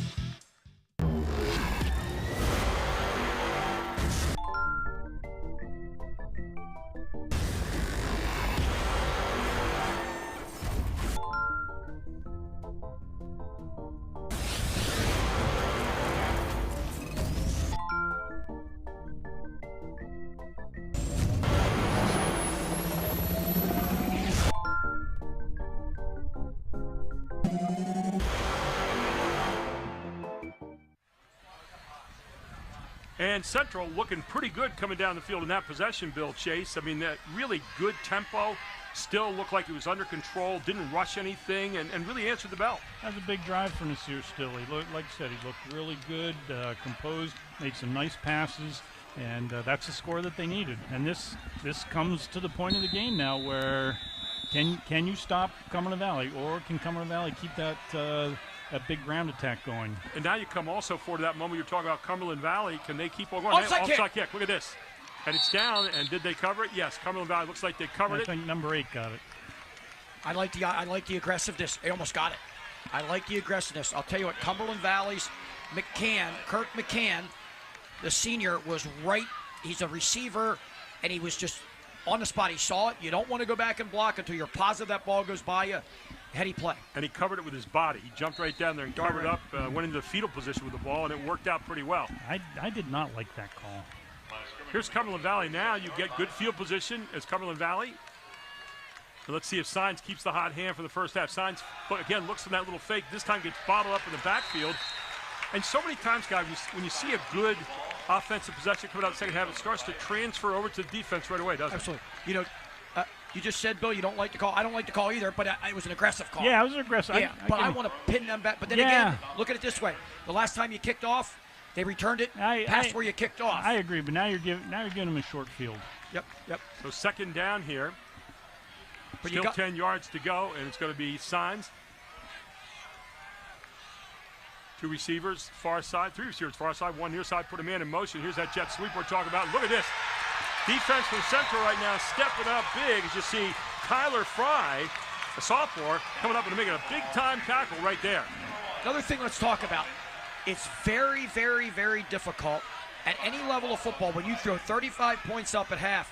And Central looking pretty good coming down the field in that possession, Bill Chase. I mean, that really good tempo. Still looked like he was under control, didn't rush anything, and really answered the bell. That was a big drive for Nasir Still. He looked, like I said, he looked really good, composed, made some nice passes, and that's the score that they needed. And this comes to the point of the game now where can you stop Cumberland Valley, or can Cumberland Valley keep that big ground attack going? And now you come also forward to that moment you're talking about Cumberland Valley. Can they keep on going? Offside kick. Look at this. And it's down, and did they cover it? Yes, Cumberland Valley looks like they covered it. I think number 8 got it. I like the aggressiveness. They almost got it. I like the aggressiveness. I'll tell you what, Cumberland Valley's Kirk McCann, the senior, was right. He's a receiver, and he was just on the spot. He saw it. You don't want to go back and block until you're positive that ball goes by you. Heady play. And he covered it with his body. He jumped right down there and covered up, went into the fetal position with the ball, and it worked out pretty well. I did not like that call. Here's Cumberland Valley now. You get good field position as Cumberland Valley. And let's see if Signs keeps the hot hand for the first half. Signs, again, looks for that little fake. This time gets bottled up in the backfield. And so many times, guys, when you see a good offensive possession coming out the second half, it starts to transfer over to the defense right away, doesn't it? Absolutely. You know, you just said, Bill, you don't like the call. I don't like the call either, but it was an aggressive call. Yeah, it was aggressive. Yeah, I want to pin them back. But then again, look at it this way. The last time you kicked off, they returned it past where you kicked off. I agree, but now you're giving them a short field. Yep. So second down here. But still 10 yards to go, and it's going to be Signs. 2 receivers, far side, 3 receivers, far side, 1 near side, put a man in motion. Here's that jet sweep we're talking about. Look at this. Defense from Central right now stepping up big as you see Tyler Fry, a sophomore, coming up and making a big-time tackle right there. Another thing let's talk about. It's very, very, very difficult at any level of football when you throw 35 points up at half.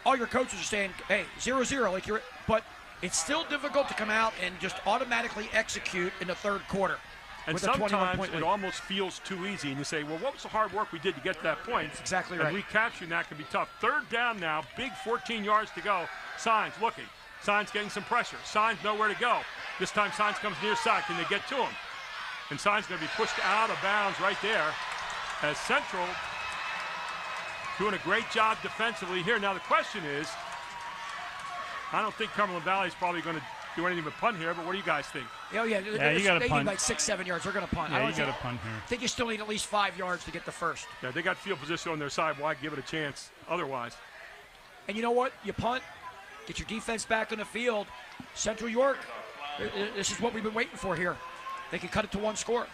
All your coaches are saying, hey, 0-0, but it's still difficult to come out and just automatically execute in the third quarter. And sometimes it almost feels too easy, and you say, well, what was the hard work we did to get to that point? That's exactly right. And recapturing that can be tough. Third down now, big 14 yards to go. Signs looking. Signs getting some pressure. Signs nowhere to go. This time Signs comes near side. Can they get to him? And Signs going to be pushed out of bounds right there as Central doing a great job defensively here. Now the question is, I don't think Cumberland Valley is probably going to do anything but punt here, but what do you guys think? Yeah, you got to punt. They need like 6-7 yards. They're going to punt. Yeah, you got to punt here. I think you still need at least 5 yards to get the first. Yeah, they got field position on their side. Why give it a chance otherwise? And you know what? You punt, get your defense back on the field. Central York, this is what we've been waiting for here. They can cut it to 1 score.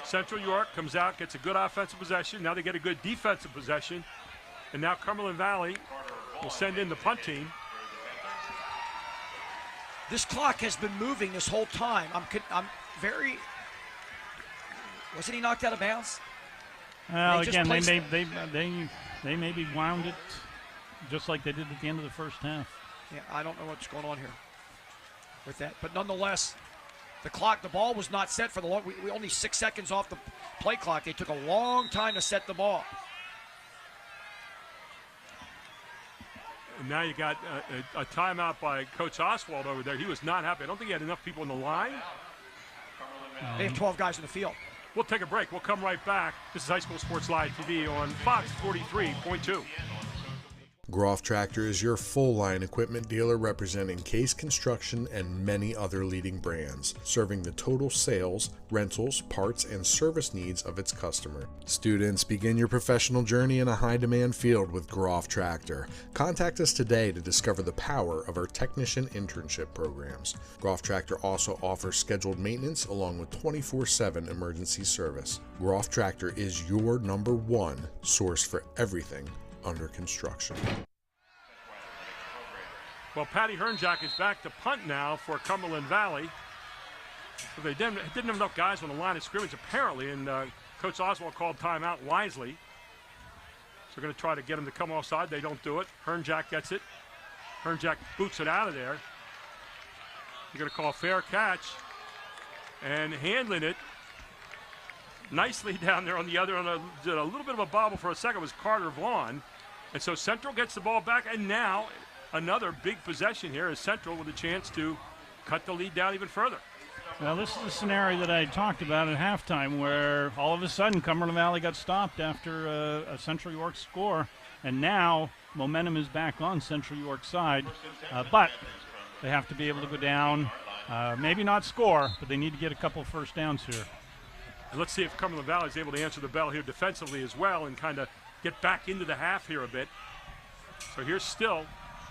Central York comes out, gets a good offensive possession. Now they get a good defensive possession. And now Cumberland Valley will send in the punt team. This clock has been moving this whole time. I'm very. Wasn't he knocked out of bounds? Well, again, they maybe wound it just like they did at the end of the first half. Yeah, I don't know what's going on here with that, but nonetheless, the ball was not set for the long. We only 6 seconds off the play clock. They took a long time to set the ball. And now you got a timeout by Coach Oswald over there. He was not happy. I don't think he had enough people in the line. They have 12 guys in the field. We'll take a break. We'll come right back. This is High School Sports Live TV on Fox 43.2. Groff Tractor is your full-line equipment dealer representing Case Construction and many other leading brands, serving the total sales, rentals, parts, and service needs of its customer. Students, begin your professional journey in a high-demand field with Groff Tractor. Contact us today to discover the power of our technician internship programs. Groff Tractor also offers scheduled maintenance along with 24/7 emergency service. Groff Tractor is your #1 source for everything under construction. Well, Patty Hernjack is back to punt now for Cumberland Valley. So they didn't have enough guys on the line of scrimmage apparently, and Coach Oswald called timeout wisely. So they're going to try to get him to come offside. They don't do it. Hernjack gets it. Hernjack boots it out of there. They're going to call fair catch, and handling it nicely down there on the other, did a little bit of a bobble for a second, was Carter Vaughn. And so Central gets the ball back, and now another big possession here is Central with a chance to cut the lead down even further. Well, this is the scenario that I talked about at halftime, where all of a sudden Cumberland Valley got stopped after a Central York score, and now momentum is back on Central York's side, but they have to be able to go down, maybe not score, but they need to get a couple of first downs here. And let's see if Cumberland Valley is able to answer the bell here defensively as well and kind of get back into the half here a bit. So here's Still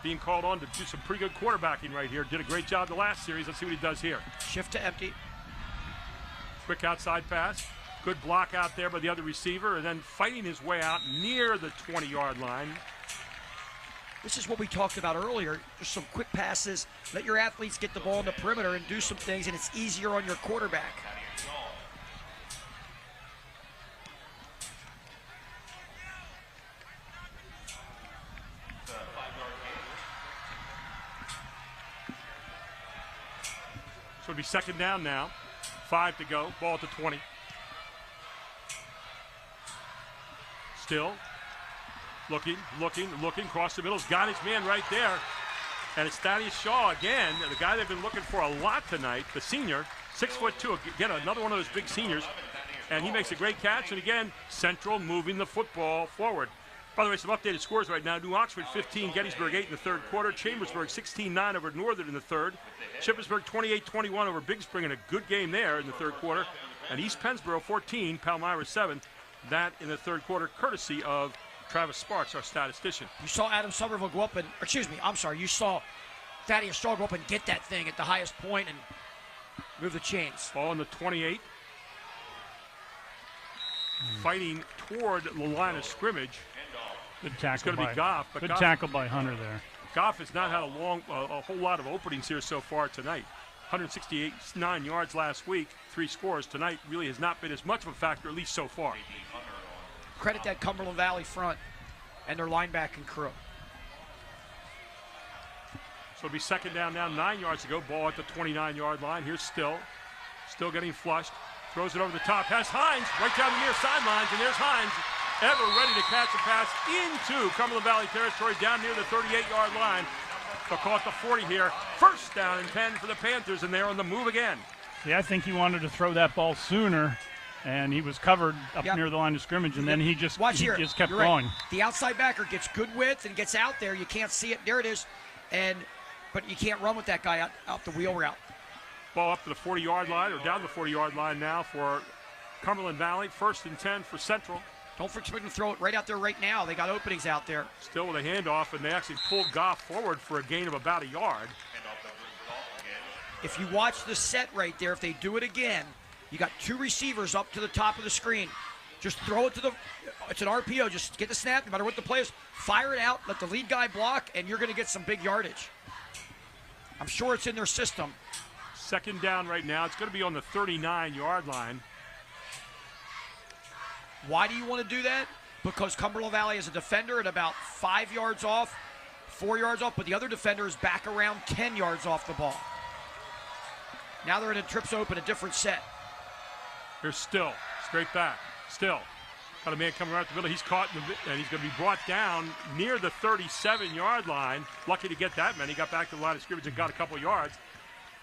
being called on to do some pretty good quarterbacking right here. Did a great job the last series. Let's see what he does here. Shift to empty. Quick outside pass. Good block out there by the other receiver, and then fighting his way out near the 20-yard line. This is what we talked about earlier. Just some quick passes. Let your athletes get the ball in the perimeter and do some things, and it's easier on your quarterback. So it'll be second down now. 5 to go. Ball at the 20. Still looking. Cross the middle. He's got his man right there. And it's Thaddeus Shaw again, the guy they've been looking for a lot tonight, the senior, 6'2", again, another one of those big seniors. And he makes a great catch. And again, Central moving the football forward. By the way, some updated scores right now. New Oxford 15, Gettysburg 8 in the third quarter. Chambersburg 16-9 over Northern in the third. Shippensburg 28-21 over Big Spring in a good game there in the third quarter. And East Pennsboro 14, Palmyra 7. That in the third quarter, courtesy of Travis Sparks, our statistician. You saw Adam Somerville go up and, you saw Thaddeus Shaw go up and get that thing at the highest point and move the chains. Ball on the 28. Fighting toward the line of scrimmage. Good tackle. It's going to be Goff. But Good tackle by Hunter there. Goff has not had a whole lot of openings here so far tonight. 169 yards last week, 3 scores. Tonight really has not been as much of a factor, at least so far. Credit that Cumberland Valley front and their linebacking crew. So it'll be second down now, 9 yards to go. Ball at the 29-yard line. Here's Still getting flushed. Throws it over the top. Has Hines right down the near sidelines, and there's Hines. Ever ready to catch a pass into Cumberland Valley territory down near the 38-yard line. They'll call it the 40 here. First down and 10 for the Panthers, and they're on the move again. Yeah, I think he wanted to throw that ball sooner, and he was covered up near the line of scrimmage, and then he just kept going. The outside backer gets good width and gets out there. You can't see it. There it is. But you can't run with that guy out the wheel route. Ball up to the 40-yard line, or down the 40-yard line now for Cumberland Valley. First and 10 for Central. Don't expect them to throw it right out there right now. They got openings out there. Still with a handoff, and they actually pulled Goff forward for a gain of about a yard. If you watch the set right there, if they do it again, you got 2 receivers up to the top of the screen. Just throw it to it's an RPO. Just get the snap, no matter what the play is. Fire it out, let the lead guy block, and you're going to get some big yardage. I'm sure it's in their system. Second down right now. It's going to be on the 39-yard line. Why do you want to do that? Because Cumberland Valley is a defender at about 5 yards off, 4 yards off, but the other defender is back around 10 yards off the ball. Now they're in a trips open, a different set. Here's Still, straight back. Still, got a man coming right the middle. He's caught, and he's going to be brought down near the 37-yard line. Lucky to get that many. Got back to the line of scrimmage and got a couple yards.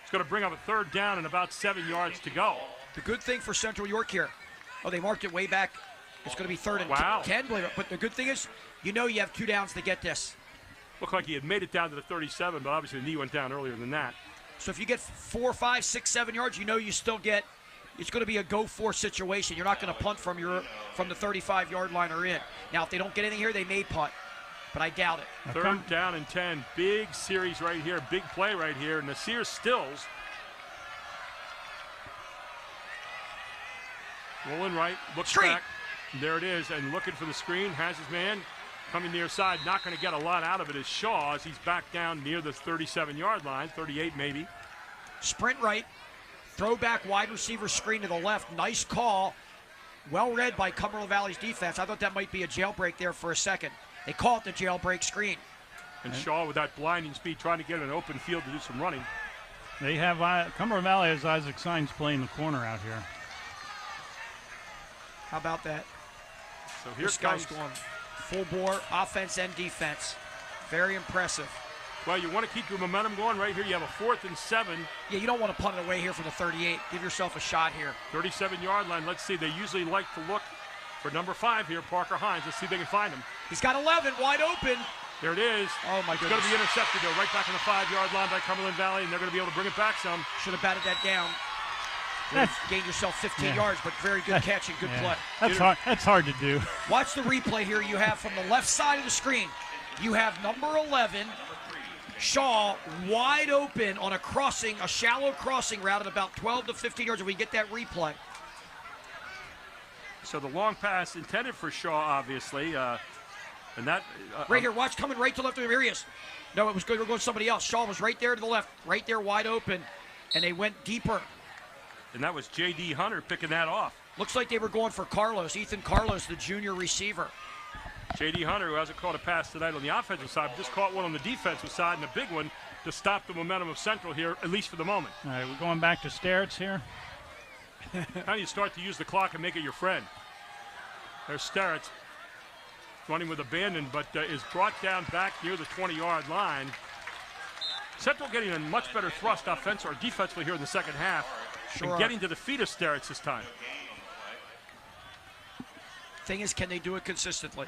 It's going to bring up a third down and about 7 yards to go. The good thing for Central York here, they marked it way back. It's going to be third and 10, believe it. But the good thing is, you have 2 downs to get this. Looked like he had made it down to the 37, but obviously the knee went down earlier than that. So if you get 4, 5, 6, 7 yards, you still get. It's going to be a go-for situation. You're not going to punt from the 35-yard line or in. Now, if they don't get anything here, they may punt, but I doubt it. Third down and 10. Big series right here. Big play right here. Nasir Stills. Rolling right. Looks back. There it is. And looking for the screen. Has his man coming near side. Not going to get a lot out of it is Shaw as he's back down near the 37-yard line. 38 maybe. Sprint right. Throwback wide receiver screen to the left. Nice call. Well read by Cumberland Valley's defense. I thought that might be a jailbreak there for a second. They call it the jailbreak screen. And Shaw with that blinding speed trying to get an open field to do some running. They have Cumberland Valley has Isaac Sines playing the corner out here. How about that? So here this guy's going full bore offense and defense. Very impressive. Well, you want to keep your momentum going right here. You have a 4th and 7. Yeah, you don't want to punt it away here from the 38. Give yourself a shot here. 37-yard line. Let's see. They usually like to look for number 5 here, Parker Hines. Let's see if they can find him. He's got 11, wide open. There it is. Oh, my It's goodness. going to be intercepted, though, right back on the 5-yard line by Cumberland Valley, and they're going to be able to bring it back some. Should have batted that down. Gain yourself 15 yards, but very good catch and good play. That's hard to do. Watch the replay here. You have from the left side of the screen, you have number 11, Shaw, wide open on a crossing, a shallow crossing route at about 12 to 15 yards. If we get that replay. So the long pass intended for Shaw, obviously. And that right here, watch, coming right to left of him. Here he is. No, it was good. We're going to somebody else. Shaw was right there to the left, right there wide open, and they went deeper. And that was J.D. Hunter picking that off. Looks like they were going for Carlos, Ethan Carlos, the junior receiver. J.D. Hunter, who hasn't caught a pass tonight on the offensive side, just caught one on the defensive side, and a big one to stop the momentum of Central here, at least for the moment. All right, we're going back to Sterritz here. How do you start to use the clock and make it your friend? There's Sterritz running with abandon, but is brought down back near the 20-yard line. Central getting a much better thrust offensively or defensively here in the second half, and getting to the feet of Sterritz this time. Thing is, can they do it consistently?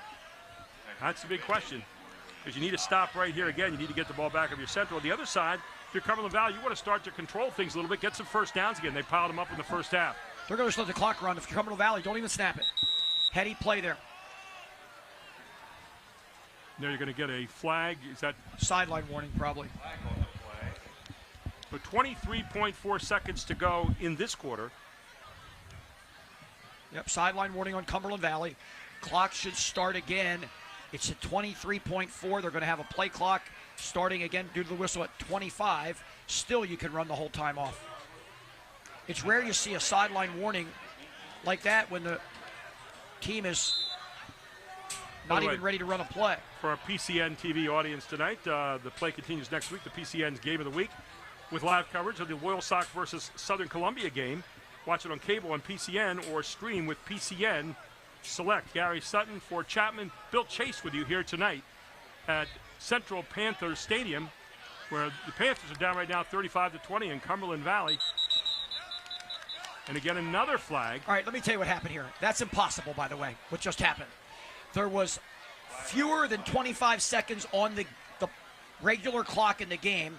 That's the big question, because you need to stop right here again. You need to get the ball back of your Central. The other side, if you're Cumberland Valley, you want to start to control things a little bit, get some first downs again. They piled them up in the first half. They're going to let the clock run. If you're Cumberland Valley, don't even snap it. Heady play there. Now you're going to get a flag. Is that sideline warning? Probably. So 23.4 seconds to go in this quarter. Yep, sideline warning on Cumberland Valley. Clock should start again. It's at 23.4. They're going to have a play clock starting again due to the whistle at 25. Still, you can run the whole time off. It's rare you see a sideline warning like that when the team is not even ready to run a play. For our PCN TV audience tonight, the play continues next week, the PCN's Game of the Week, with live coverage of the Loyal Sox versus Southern Columbia game. Watch it on cable on PCN or stream with PCN Select. Gary Sutton for Chapman. Bill Chase with you here tonight at Central Panthers Stadium, where the Panthers are down right now 35-20 in Cumberland Valley. And again, another flag. All right, let me tell you what happened here. That's impossible, by the way, what just happened. There was fewer than 25 seconds on the regular clock in the game,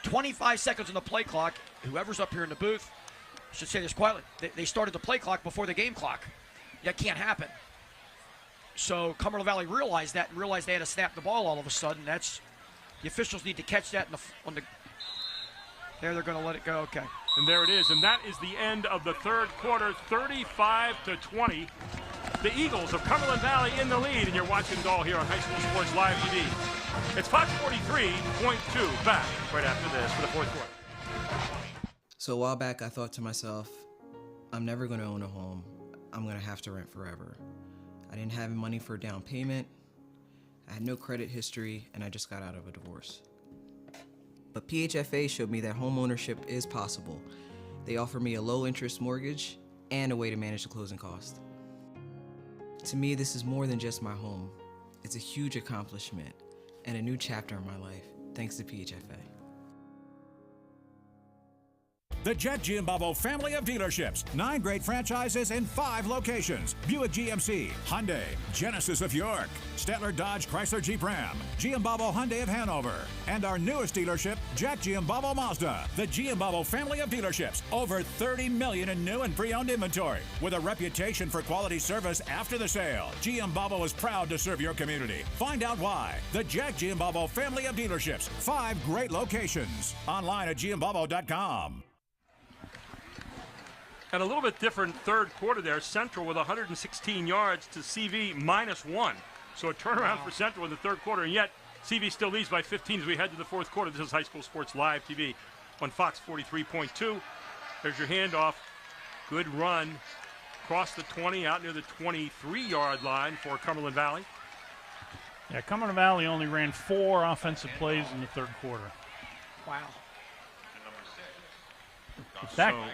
25 seconds on the play clock. Whoever's up here in the booth should say this quietly. They started the play clock before the game clock. That can't happen. So Cumberland Valley realized that and realized they had to snap the ball all of a sudden. That's the officials need to catch that there they're going to let it go. Okay. And there it is, and that is the end of the third quarter, 35-20. The Eagles of Cumberland Valley in the lead, and you're watching it all here on High School Sports Live TV. It's Fox 43.2 back right after this for the fourth quarter. So a while back, I thought to myself, I'm never going to own a home. I'm going to have to rent forever. I didn't have money for a down payment. I had no credit history, and I just got out of a divorce. But PHFA showed me that home ownership is possible. They offer me a low-interest mortgage and a way to manage the closing cost. To me, this is more than just my home. It's a huge accomplishment and a new chapter in my life, thanks to PHFA. The Jet Giambavo family of dealerships. 9 great franchises in 5 locations. Buick GMC, Hyundai, Genesis of York, Stettler Dodge Chrysler Jeep Ram, Giambavo Hyundai of Hanover, and our newest dealership, Jack Giambavo Mazda. The Giambavo family of dealerships. Over 30 million in new and pre-owned inventory. With a reputation for quality service after the sale, Giambavo is proud to serve your community. Find out why. The Jack Giambavo family of dealerships. 5 great locations. Online at giambavo.com. And a little bit different third quarter there. Central with 116 yards to CV -1. So a turnaround for Central in the third quarter, and yet CV still leads by 15 as we head to the fourth quarter. This is High School Sports Live TV on Fox 43.2. There's your handoff. Good run across the 20, out near the 23-yard line for Cumberland Valley. Yeah, Cumberland Valley only ran 4 offensive plays in the third quarter. Wow.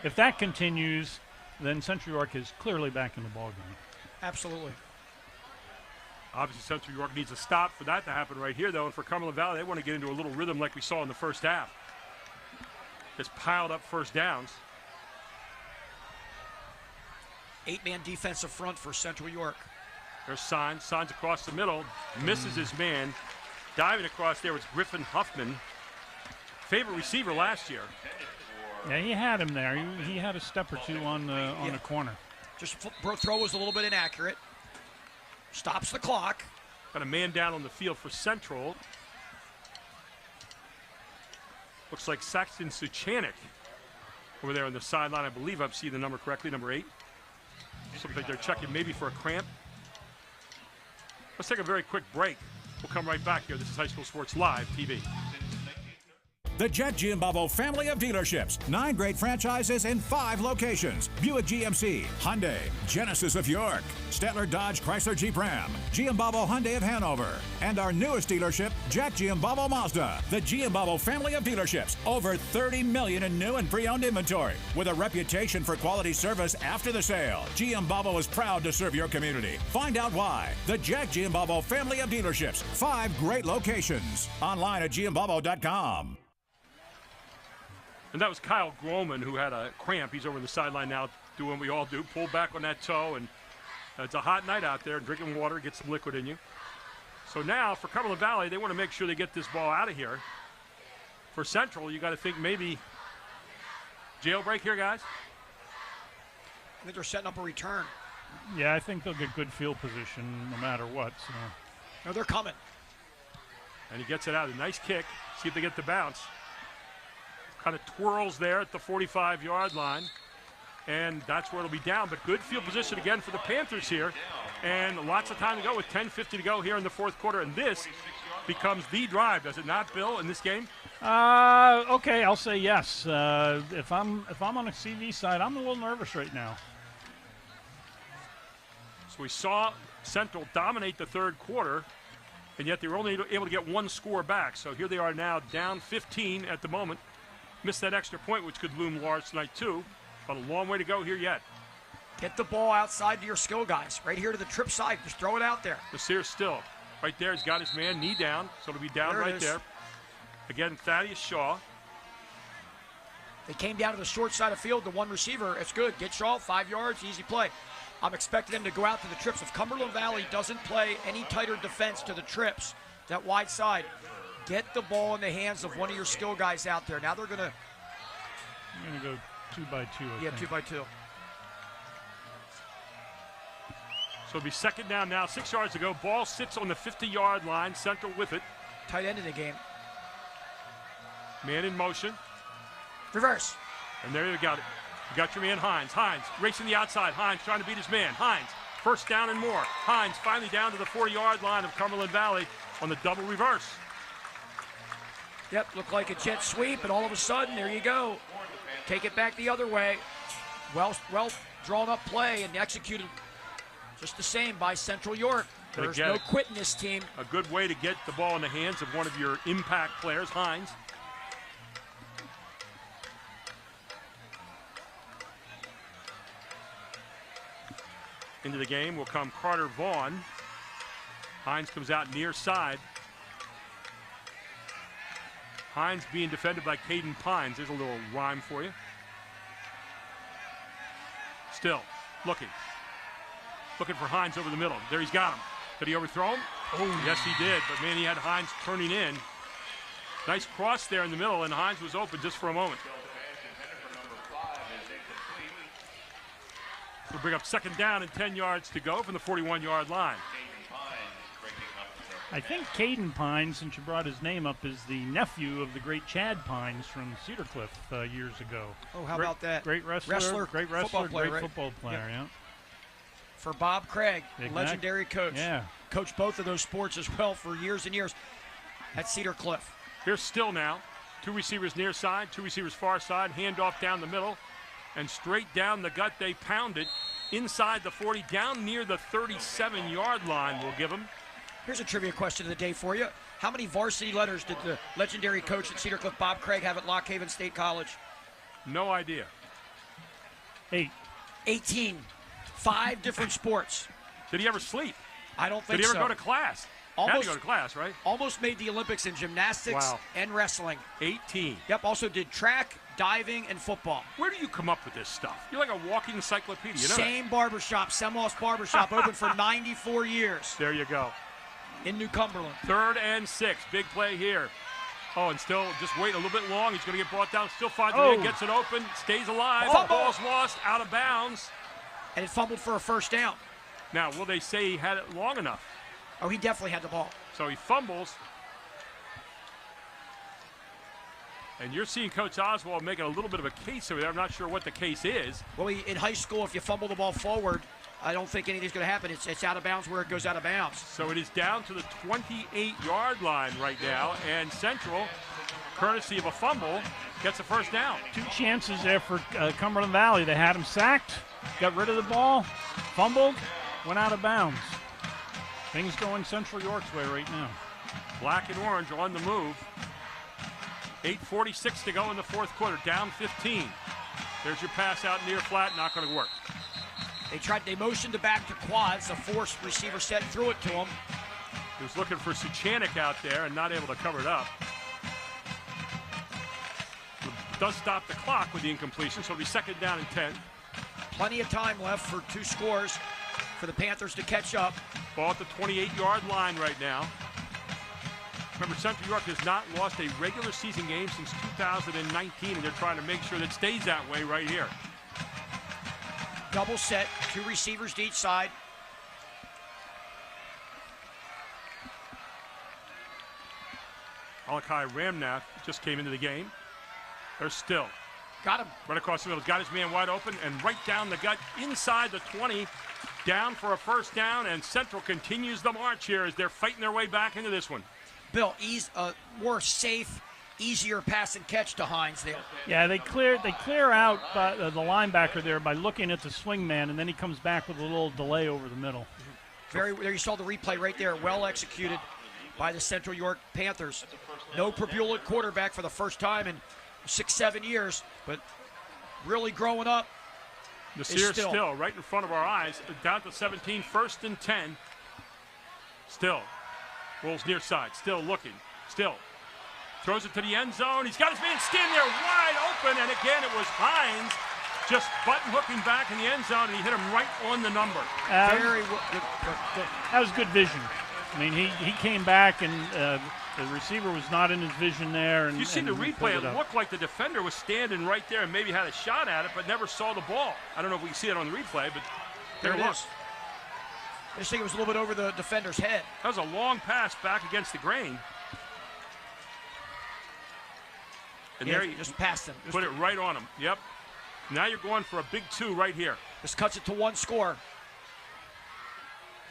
If that continues, then Central York is clearly back in the ballgame. Absolutely. Obviously, Central York needs a stop for that to happen right here, though. And for Cumberland Valley, they want to get into a little rhythm like we saw in the first half. Just piled up first downs. 8-man defensive front for Central York. There's Signs. Signs across the middle. Misses his man. Diving across there was Griffin Huffman. Favorite receiver last year. Yeah, he had him there. He had a step or two on the corner. Just throw was a little bit inaccurate. Stops the clock. Got a man down on the field for Central. Looks like Saxton Suchanik over there on the sideline. I believe I'm seeing the number correctly, number 8. Looks like they're checking maybe for a cramp. Let's take a very quick break. We'll come right back here. This is High School Sports Live TV. The Jet Giambavo family of dealerships. 9 great franchises in 5 locations. Buick GMC, Hyundai, Genesis of York, Stettler Dodge Chrysler Jeep Ram, Giambavo Hyundai of Hanover, and our newest dealership, Jack Giambavo Mazda. The Giambavo family of dealerships. Over 30 million in new and pre-owned inventory. With a reputation for quality service after the sale, Giambavo is proud to serve your community. Find out why. The Jack Giambavo family of dealerships. 5 great locations. Online at giambavo.com. And that was Kyle Groman, who had a cramp. He's over the sideline now doing what we all do, pull back on that toe. And it's a hot night out there, drinking water, get some liquid in you. So now for Cumberland Valley, they want to make sure they get this ball out of here. For Central, you got to think maybe jailbreak here, guys. I think they're setting up a return. Yeah, I think they'll get good field position no matter what. So. No, they're coming. And he gets it out. A nice kick. See if they get the bounce. Kind of twirls there at the 45-yard line. And that's where it'll be down. But good field position again for the Panthers here. And lots of time to go with 10:50 to go here in the fourth quarter. And this becomes the drive, does it not, Bill, in this game? Okay, I'll say yes. If I'm on a CV side, I'm a little nervous right now. So we saw Central dominate the third quarter, and yet they were only able to get one score back. So here they are now down 15 at the moment. Missed that extra point, which could loom large tonight, too. But a long way to go here yet. Get the ball outside to your skill guys. Right here to the trip side. Just throw it out there. Nasir still. Right there, he's got his man, knee down. So it'll be down right there. Again, Thaddeus Shaw. They came down to the short side of field, the one receiver. It's good. Get Shaw, 5 yards, easy play. I'm expecting them to go out to the trips. If Cumberland Valley doesn't play any tighter defense to the trips, that wide side, get the ball in the hands of one of your skill guys out there. Now they're going to go 2 by 2. Yeah, 2 by 2. So it'll be second down now, 6 yards to go. Ball sits on the 50-yard line. Central with it. Tight end in the game. Man in motion. Reverse. And there you got it. You got your man Hines. Hines racing the outside. Hines trying to beat his man. Hines, first down and more. Hines finally down to the 40-yard line of Cumberland Valley on the double reverse. Yep, looked like a jet sweep, and all of a sudden, there you go. Take it back the other way. Well drawn up play and executed just the same by Central York. There's no quit in this team. A good way to get the ball in the hands of one of your impact players, Hines. Into the game will come Carter Vaughn. Hines comes out near side. Hines being defended by Caden Pines. There's a little rhyme for you. Still looking for Hines over the middle. There he's got him. Did he overthrow him? Oh, yes, he did. But, man, he had Hines turning in. Nice cross there in the middle, and Hines was open just for a moment. We'll bring up second down and 10 yards to go from the 41-yard line. I think Caden Pines, since you brought his name up, is the nephew of the great Chad Pines from Cedar Cliff years ago. Oh, how about that? Great wrestler, great football player, great football player, yeah. For Bob Craig, legendary coach. Yeah. Coached both of those sports as well for years and years at Cedar Cliff. Here's Still now. 2 receivers near side, 2 receivers far side, handoff down the middle, and straight down the gut they pound it. Inside the 40, down near the 37-yard line, we'll give them. Here's a trivia question of the day for you. How many varsity letters did the legendary coach at Cedar Cliff, Bob Craig, have at Lock Haven State College? No idea. 8. 18. 5 different sports. Did he ever sleep? I don't think so. Did he ever so. go to class? Had to go to class, right? Almost made the Olympics in gymnastics and wrestling. 18. Yep, also did track, diving, and football. Where do you come up with this stuff? You're like a walking encyclopedia. You know Same barbershop, Semlos Barbershop, open for 94 years. There you go. In New Cumberland. 3rd and 6. Big play here. Oh, and still just wait a little bit long. He's going to get brought down. Still finds it in, gets it open, stays alive. Ball's lost, out of bounds. And it fumbled for a first down. Now, will they say he had it long enough? Oh, he definitely had the ball. So he fumbles. And you're seeing Coach Oswald making a little bit of a case over there. I'm not sure what the case is. Well, in high school, if you fumble the ball forward, I don't think anything's going to happen. It's out of bounds where it goes out of bounds. So it is down to the 28-yard line right now. And Central, courtesy of a fumble, gets a first down. 2 chances there for Cumberland Valley. They had him sacked, got rid of the ball, fumbled, went out of bounds. Things going Central York's way right now. Black and orange on the move. 8:46 to go in the 4th quarter. Down 15. There's your pass out near flat. Not going to work. They motioned the back to quads. The 4th receiver set threw it to him. He was looking for Suchanik out there and not able to cover it up. It does stop the clock with the incompletion, so it'll be 2nd down and 10. Plenty of time left for 2 scores for the Panthers to catch up. Ball at the 28-yard line right now. Remember, Central York has not lost a regular season game since 2019, and they're trying to make sure that stays that way right here. Double set, 2 receivers to each side. Malachi Ramnath just came into the game. They're still. Got him. Right across the middle. Got his man wide open and right down the gut inside the 20. Down for a first down, and Central continues the march here as they're fighting their way back into this one. Bill, more safe, easier pass and catch to Hines there. Yeah, they clear out the linebacker there by looking at the swing man, and then he comes back with a little delay over the middle. There you saw the replay right there, well executed by the Central York Panthers. No Prabula at quarterback for the first time in 6-7 years, but really growing up. Nasir still right in front of our eyes, down to 17, 1st and 10. Still rolls near side, still looking, still throws it to the end zone. He's got his man standing there wide open, and again it was Hines just button hooking back in the end zone, and he hit him right on the number. That was good vision. I mean, he came back, and the receiver was not in his vision there. And you see the replay, it looked like the defender was standing right there and maybe had a shot at it, but never saw the ball. I don't know if we can see it on the replay, but there it is. I just think it was a little bit over the defender's head. That was a long pass back against the grain. And there he just passed him. Put it right on him. Yep. Now you're going for a big 2 right here. This cuts it to 1 score.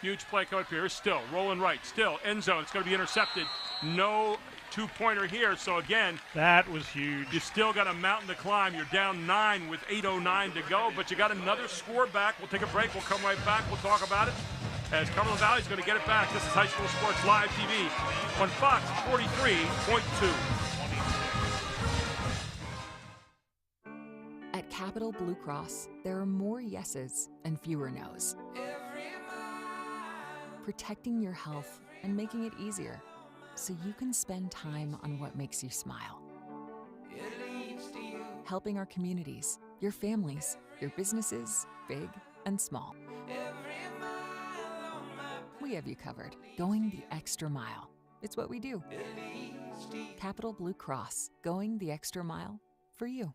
Huge play coming up here. Still rolling right. Still end zone. It's going to be intercepted. No 2-pointer here. So again, that was huge. You still got a mountain to climb. You're down 9 with 8:09 to go, but you got another score back. We'll take a break. We'll come right back. We'll talk about it as Cumberland Valley is going to get it back. This is High School Sports Live TV on Fox 43.2. At Capital Blue Cross, there are more yeses and fewer nos. Protecting your health and making it easier so you can spend time on what makes you smile. Helping our communities, your families, your businesses, big and small. We have you covered, going the extra mile. It's what we do. Capital Blue Cross, going the extra mile for you.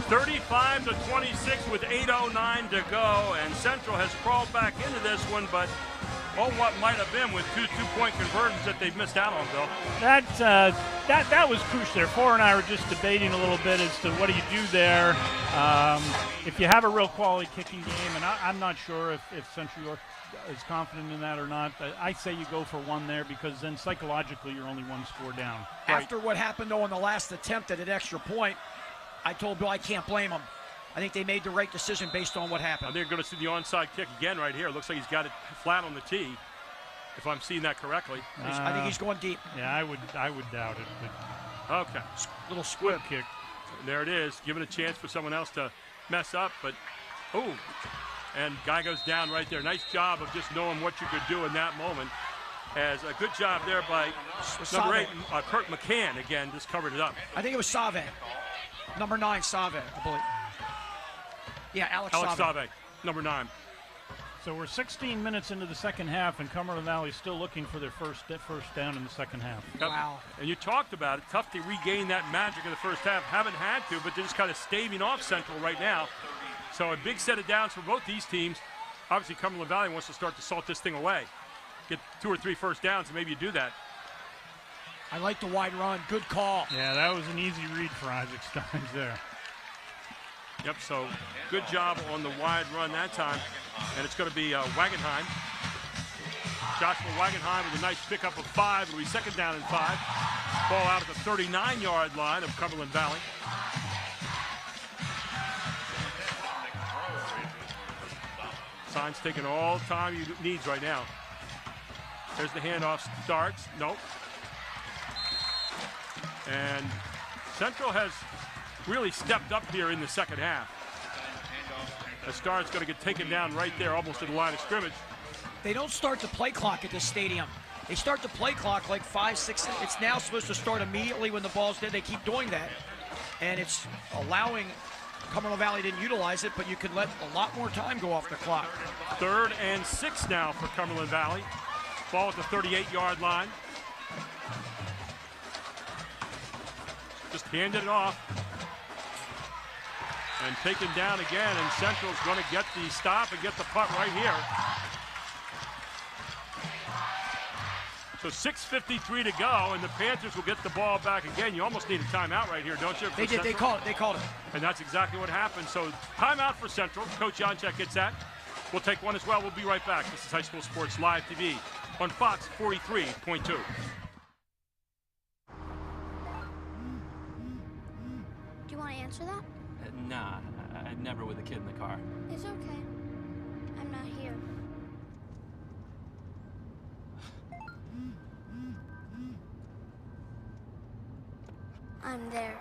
35-26 with 8:09 to go, and Central has crawled back into this one, but what might have been with 2 two-point conversions that they've missed out on, Bill. That was crucial there. Four and I were just debating a little bit as to what do you do there. If you have a real quality kicking game, and I'm not sure if Central York is confident in that or not, I say you go for 1 there because then psychologically you're only 1 score down. After what happened, though, on the last attempt at an extra point, I told Bill I can't blame him. I think they made the right decision based on what happened. They're going to see the onside kick again right here. It looks like he's got it flat on the tee, if I'm seeing that correctly. I think he's going deep. Yeah, I would doubt it. But okay. Little squib kick. There it is. Giving a chance for someone else to mess up, but And guy goes down right there. Nice job of just knowing what you could do in that moment. As a good job there by number 8, Kurt McCann, again, just covered it up. I think it was Save. Number 9, Save, I believe. Yeah, Alex Save, number 9. So we're 16 minutes into the second half, and Cumberland Valley still looking for their first down in the second half. Wow. And you talked about it. Tough to regain that magic in the first half. Haven't had to, but they're just kind of staving off Central right now. So a big set of downs for both these teams. Obviously, Cumberland Valley wants to start to salt this thing away. Get 2 or 3 first downs, and maybe you do that. I like the wide run. Good call. Yeah, that was an easy read for Isaac Steins there. Yep, so good job on the wide run that time. And it's going to be Wagenheim. Joshua Wagenheim with a nice pickup of 5. It'll be second down and 5. Ball out at the 39-yard line of Cumberland Valley. Steins taking all the time he needs right now. There's the handoff, starts, nope. And Central has really stepped up here in the second half. The Star's going to get taken down right there, almost at the line of scrimmage. They don't start the play clock at this stadium. They start the play clock like 5, 6. It's now supposed to start immediately when the ball's dead. They keep doing that. And it's allowing, Cumberland Valley didn't utilize it, but you can let a lot more time go off the clock. 3rd and 6 now for Cumberland Valley. Ball at the 38-yard line. Just handed it off. And taken down again, and Central's going to get the stop and get the punt right here. So 6:53 to go, and the Panthers will get the ball back again. You almost need a timeout right here, don't you? They did. They called it. And that's exactly what happened. So timeout for Central. Coach Janczak gets that. We'll take one as well. We'll be right back. This is High School Sports Live TV on Fox 43.2. Do you want to answer that? Nah, I'd never with a kid in the car. It's okay. I'm not here. I'm there.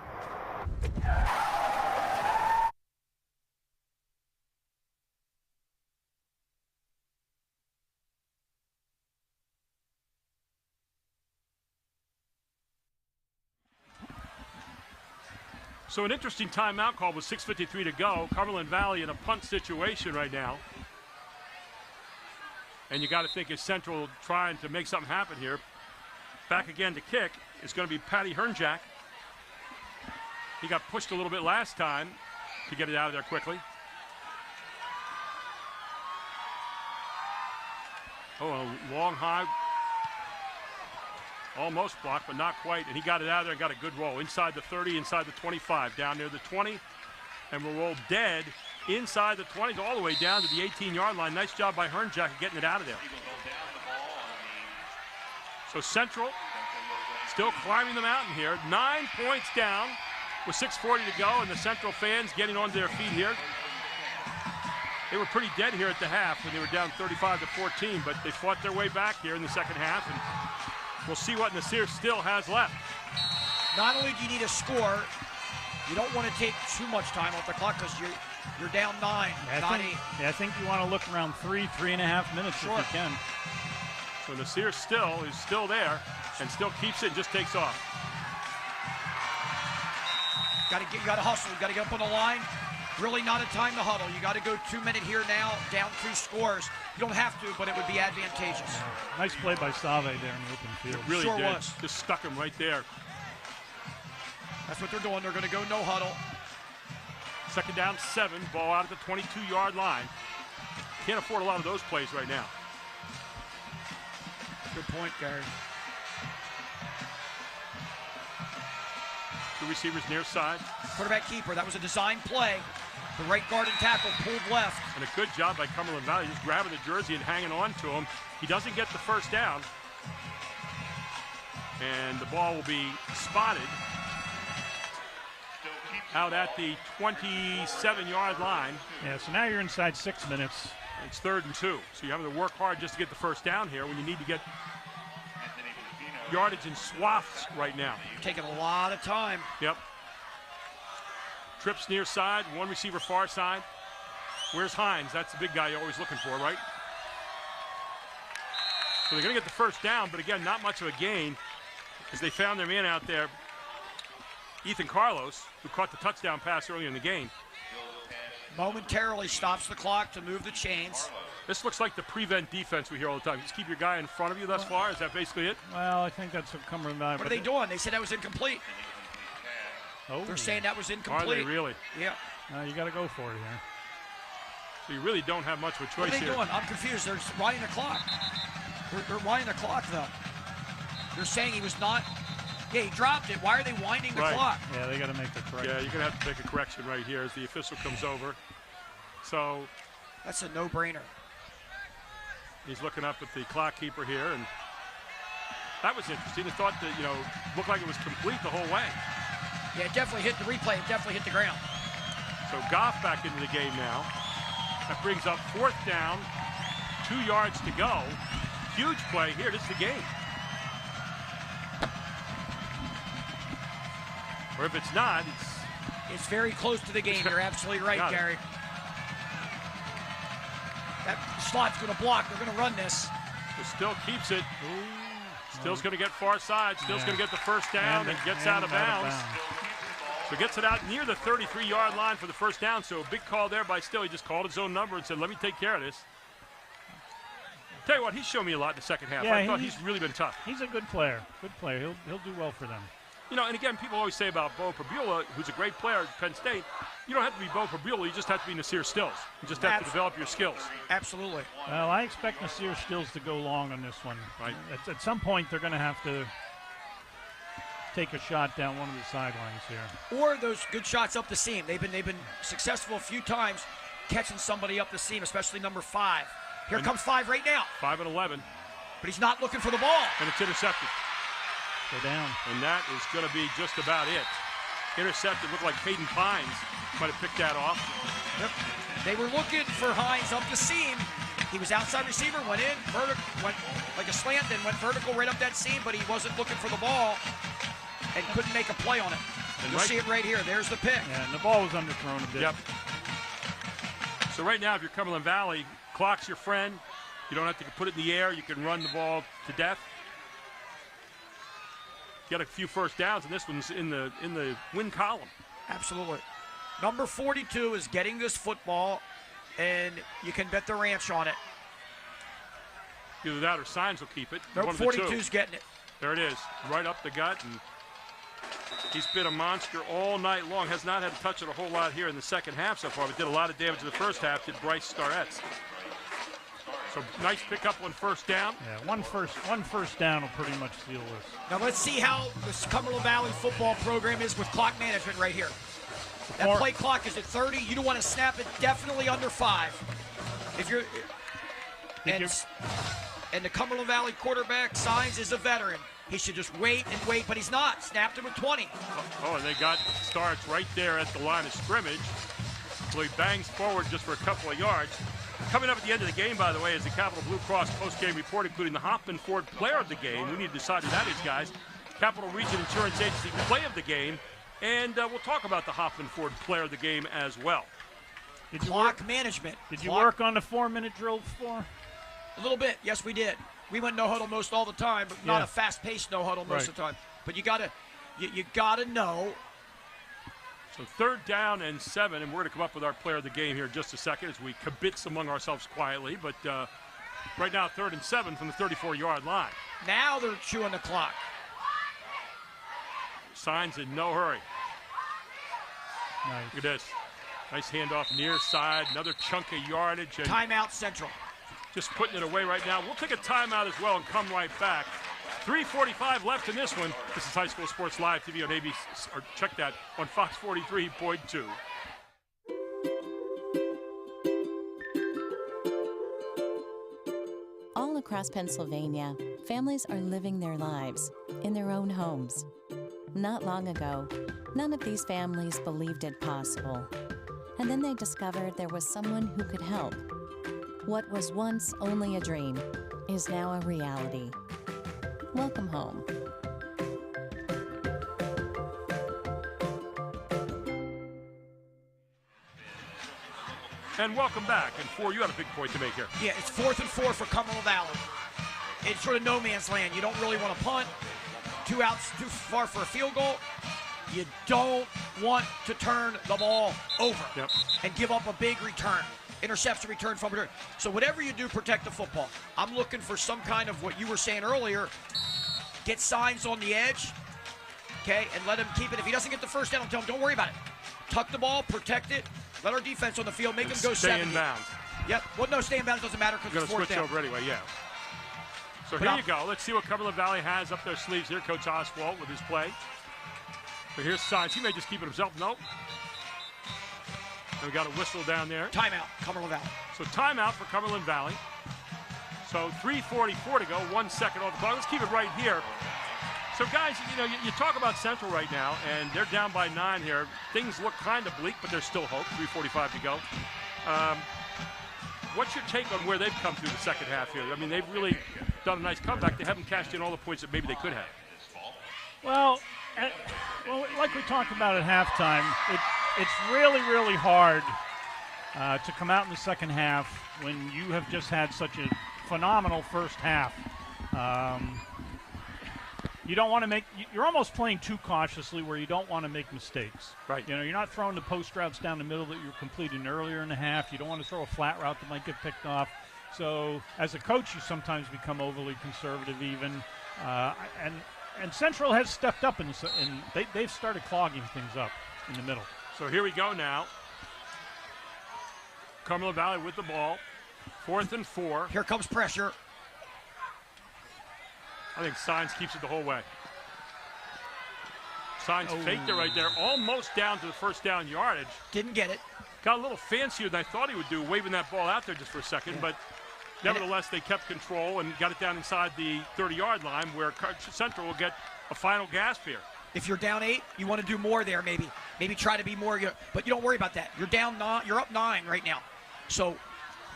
So an interesting timeout call with 6:53 to go. Cumberland Valley in a punt situation right now. And you got to think is Central trying to make something happen here. Back again to kick is going to be Patty Hernjack. He got pushed a little bit last time to get it out of there quickly. Oh, a long high. Almost blocked, but not quite. And he got it out of there and got a good roll. Inside the 30, inside the 25, down near the 20. And will roll dead inside the 20 all the way down to the 18-yard line. Nice job by Hernjack getting it out of there. So Central still climbing the mountain here. 9 points down with 6:40 to go, and the Central fans getting onto their feet here. They were pretty dead here at the half when they were down 35-14, but they fought their way back here in the second half, and we'll see what Nasir still has left. Not only do you need a score, you don't want to take too much time off the clock because you're down 9, not 8. I think you want to look around 3.5 minutes if you can. So Nasir is still there and still keeps it and just takes off. You got to hustle. You got to get up on the line. Really not a time to huddle. You got to go 2 minute here now, down 2 scores. You don't have to, but it would be advantageous. Nice play by Save there in the open field. It really sure did. Was. Just stuck him right there. That's what they're doing. They're going to go no huddle. Second down 7, ball out at the 22-yard line. Can't afford a lot of those plays right now. Good point, Gary. 2 receivers near side. Quarterback keeper. That was a design play. The right guard and tackle pulled left. And a good job by Cumberland Valley, just grabbing the jersey and hanging on to him. He doesn't get the first down. And the ball will be spotted out at the 27-yard line. Yeah, so now you're inside 6 minutes. It's 3rd and 2. So you're having to work hard just to get the first down here when you need to get yardage in swaths right now. You're taking a lot of time. Yep. Trips near side, 1 receiver far side. Where's Hines? That's the big guy you're always looking for, right? So they're going to get the first down, but again, not much of a gain as they found their man out there, Ethan Carlos, who caught the touchdown pass earlier in the game. Momentarily stops the clock to move the chains. This looks like the prevent defense we hear all the time. Just keep your guy in front of you thus far. Is that basically it? Well, I think that's what Cumberland Valley. What are they doing? They said that was incomplete. Oh. They're saying that was incomplete. Are they really? Yeah. You got to go for it here. So you really don't have much of a choice here. What are they doing? I'm confused. They're winding the clock. They're winding the clock, though. They're saying he was not. Yeah, he dropped it. Why are they winding the clock? Yeah, they got to make the correction. Yeah, you're going to have to make a correction right here as the official comes over. So that's a no-brainer. He's looking up at the clock keeper here, and that was interesting. I thought that, looked like it was complete the whole way. Yeah, it definitely hit the replay. It definitely hit the ground. So Goff back into the game now. That brings up 4th down, 2 yards to go. Huge play here. This is the game. Or if it's not, it's very close to the game. You're absolutely right, Gary. That slot's going to block. They're going to run this. So Still keeps it. Still's going to get far side. Still's going to get the first down and gets out of bounds. So gets it out near the 33-yard line for the first down. So a big call there by Still. He just called his own number and said, let me take care of this. Tell you what, he's shown me a lot in the second half. Yeah, I thought he's really been tough. He's a good player. Good player. He'll do well for them. And again, people always say about Bo Pabula, who's a great player at Penn State, you don't have to be Bo Pabula, you just have to be Nasir Stills. You just have to develop your skills. Absolutely. Well, I expect Nasir Stills to go long on this one. Right. At some point, they're going to have to take a shot down one of the sidelines here. Or those good shots up the seam. They've been successful a few times catching somebody up the seam, especially number 5. Here comes 5 right now. 5 and 11. But he's not looking for the ball. And it's intercepted. Go down. And that is going to be just about it. Intercepted. Looked like Hayden Pines might have picked that off. Yep. They were looking for Hines up the seam. He was outside receiver, went in, went like a slant, then went vertical right up that seam, but he wasn't looking for the ball and couldn't make a play on it. And you'll see it right here. There's the pick. Yeah, and the ball was underthrown a bit. Yep. So right now, if you're Cumberland Valley, clock's your friend. You don't have to put it in the air. You can run the ball to death. Get a few first downs, and this one's in the win column. Absolutely. Number 42 is getting this football, and you can bet the ranch on it. Either that or Signs will keep it. Nope, 42's getting it. There it is, right up the gut, and he's been a monster all night long. Has not had to touch it a whole lot here in the second half so far, but did a lot of damage in the first half, did Bryce Starretts. So nice pickup on first down. Yeah, one first down will pretty much seal this. Now let's see how this Cumberland Valley football program is with clock management right here. That play clock is at 30. You don't want to snap it definitely under 5. If you're and the Cumberland Valley quarterback, Signs, is a veteran. He should just wait and wait, but he's not. Snapped him at 20. Oh, and they got Starks right there at the line of scrimmage. So he bangs forward just for a couple of yards. Coming up at the end of the game, by the way, is the Capital Blue Cross post-game report, including the Hoffman Ford player of the game. We need to decide who that is, guys. Capital Region Insurance Agency play of the game. And we'll talk about the Hoffman Ford player of the game as well. Clock management. Did you work on the 4-minute drill before? A little bit. Yes, we did. We went no huddle most all the time, but not a fast-paced no huddle most of the time. But you gotta know. So 3rd down and 7, and we're going to come up with our player of the game here in just a second as we kibitz among ourselves quietly. But right now, 3rd and 7 from the 34-yard line. Now they're chewing the clock. Signs in no hurry. Nice. Look at this. Nice handoff near side, another chunk of yardage. And timeout Central. Just putting it away right now. We'll take a timeout as well and come right back. 3:45 left in this one. This is High School Sports Live TV on ABC, or check that on Fox 43.2. All across Pennsylvania, families are living their lives in their own homes. Not long ago, none of these families believed it possible. And then they discovered there was someone who could help. What was once only a dream is now a reality. Welcome home. And welcome back. And 4, you had a big point to make here. Yeah, it's 4th and 4 for Cumberland Valley. It's sort of no man's land. You don't really want to punt. 2 outs, too far for a field goal. You don't want to turn the ball over and give up a big return. Interception, return, fumble return. So whatever you do, protect the football. I'm looking for some kind of what you were saying earlier. Get signs on the edge, okay, and let him keep it. If he doesn't get the first down, tell him, don't worry about it. Tuck the ball, protect it, let our defense on the field, make him go 70. Stay in bounds. Yep. Well, no, stay in bounds doesn't matter because it's 4th down. Going to switch over anyway, yeah. So here you go. Let's see what Cumberland Valley has up their sleeves here. Coach Oswald with his play. So here's Signs. He may just keep it himself. Nope. And we got a whistle down there. Timeout, Cumberland Valley. So timeout for Cumberland Valley. So 3:44 to go, 1 second off the clock. Let's keep it right here. So guys, you know, you talk about Central right now, and they're down by 9 here. Things look kind of bleak, but there's still hope. 3:45 to go. What's your take on where they've come through the second half here? I mean, they've really done a nice comeback. They haven't cashed in all the points that maybe they could have. Well, like we talked about at halftime, it's really, really hard to come out in the second half when you have just had such a phenomenal first half. You don't want to make – you're almost playing too cautiously where you don't want to make mistakes. Right. You know, you're not throwing the post routes down the middle that you're completing earlier in the half. You don't want to throw a flat route that might get picked off. So as a coach, you sometimes become overly conservative even. And Central has stepped up, and they've started clogging things up in the middle. So here we go now. Cumberland Valley with the ball. 4th and 4. Here comes pressure. I think Signs keeps it the whole way. Signs faked it right there, almost down to the first down yardage. Didn't get it. Got a little fancier than I thought he would do, waving that ball out there just for a second, but nevertheless, they kept control and got it down inside the 30-yard line where Central will get a final gasp here. If you're down 8, you want to do more there maybe. Maybe try to be more, but you don't worry about that. You're down 9, you're up 9 right now. So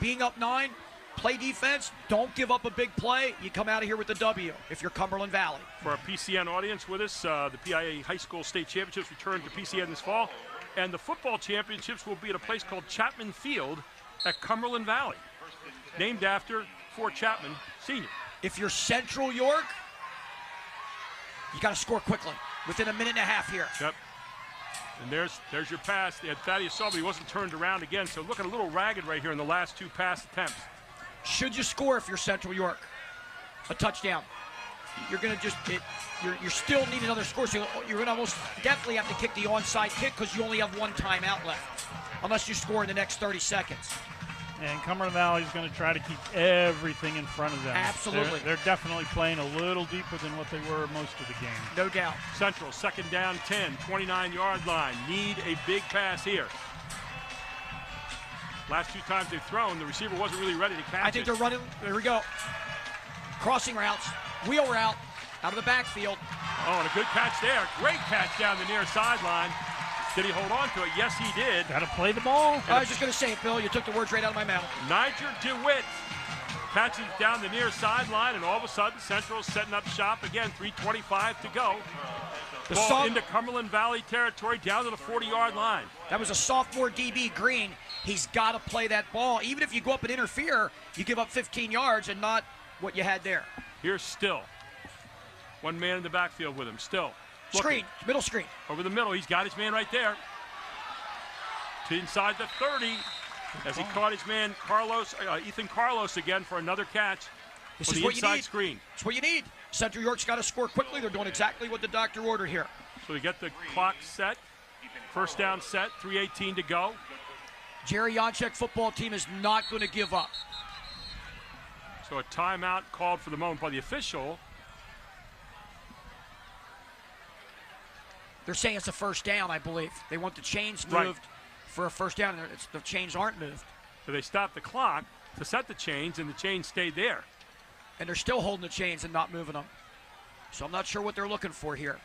being up 9, play defense, don't give up a big play. You come out of here with the W if you're Cumberland Valley. For our PCN audience with us, the PIA High School State Championships return to PCN this fall, and the football championships will be at a place called Chapman Field at Cumberland Valley, named after Fort Chapman Sr. If you're Central York, you got to score quickly within a minute and a half here. Yep. And there's your pass. They had Thaddeus saw, but he wasn't turned around again, so looking a little ragged right here in the last 2 pass attempts. Should you score if you're Central York? A touchdown. You're going to just you're still need another score, so you're going to almost definitely have to kick the onside kick because you only have 1 timeout left, unless you score in the next 30 seconds. And Cumberland Valley is going to try to keep everything in front of them. Absolutely. They're definitely playing a little deeper than what they were most of the game. No doubt. Central, 2nd down 10, 29-yard line. Need a big pass here. Last 2 times they've thrown, the receiver wasn't really ready to catch it. I think they're running. There we go. Crossing routes. Wheel route out of the backfield. Oh, and a good catch there. Great catch down the near sideline. Did he hold on to it? Yes, he did. Got to play the ball. I was just going to say it, Bill. You took the words right out of my mouth. Niger DeWitt catches down the near sideline, and all of a sudden, Central's setting up shop again. 3:25 to go. Ball into Cumberland Valley territory, down to the 40-yard line. That was a sophomore DB, Green. He's got to play that ball. Even if you go up and interfere, you give up 15 yards and not what you had there. Here's Still. 1 man in the backfield with him. Still. Screen, middle screen. Over the middle, he's got his man right there. To inside the 30, as he caught his man Ethan Carlos again for another catch. This is what what you need. Screen. It's what you need. Central York's got to score quickly. They're doing exactly what the doctor ordered here. So we get the clock set. First down set, 3:18 to go. Jerry Yonchek football team is not going to give up. So a timeout called for the moment by the official. They're saying it's a first down, I believe. They want the chains moved for a first down. The chains aren't moved. So they stopped the clock to set the chains, and the chains stayed there. And they're still holding the chains and not moving them. So I'm not sure what they're looking for here.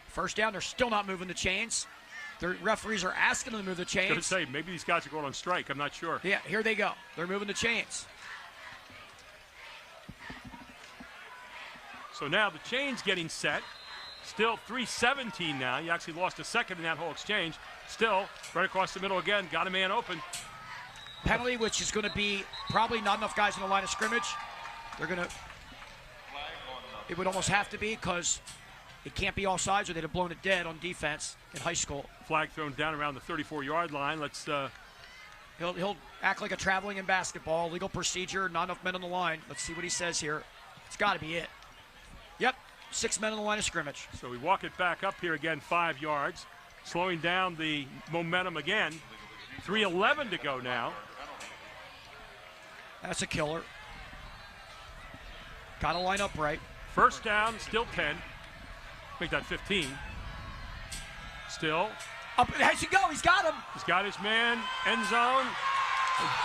First down, they're still not moving the chains. The referees are asking them to move the chains. I was going to say, maybe these guys are going on strike. I'm not sure. Yeah, here they go. They're moving the chains. So now the chain's getting set. Still 3:17 now. You actually lost a second in that whole exchange. Still, right across the middle again. Got a man open. Penalty, which is going to be probably not enough guys in the line of scrimmage. They're going to, it would almost have to be because it can't be offsides or they'd have blown it dead on defense in high school. Flag thrown down around the 34-yard line. Let's. He'll act like a traveling in basketball. Legal procedure, not enough men on the line. Let's see what he says here. It's got to be it. Yep, 6 men on the line of scrimmage. So we walk it back up here again, 5 yards. Slowing down the momentum again. 3:11 to go now. That's a killer. Got to line up right. First down, still 10. Make that 15. Still. Up, has he go? He's got him. He's got his man, end zone.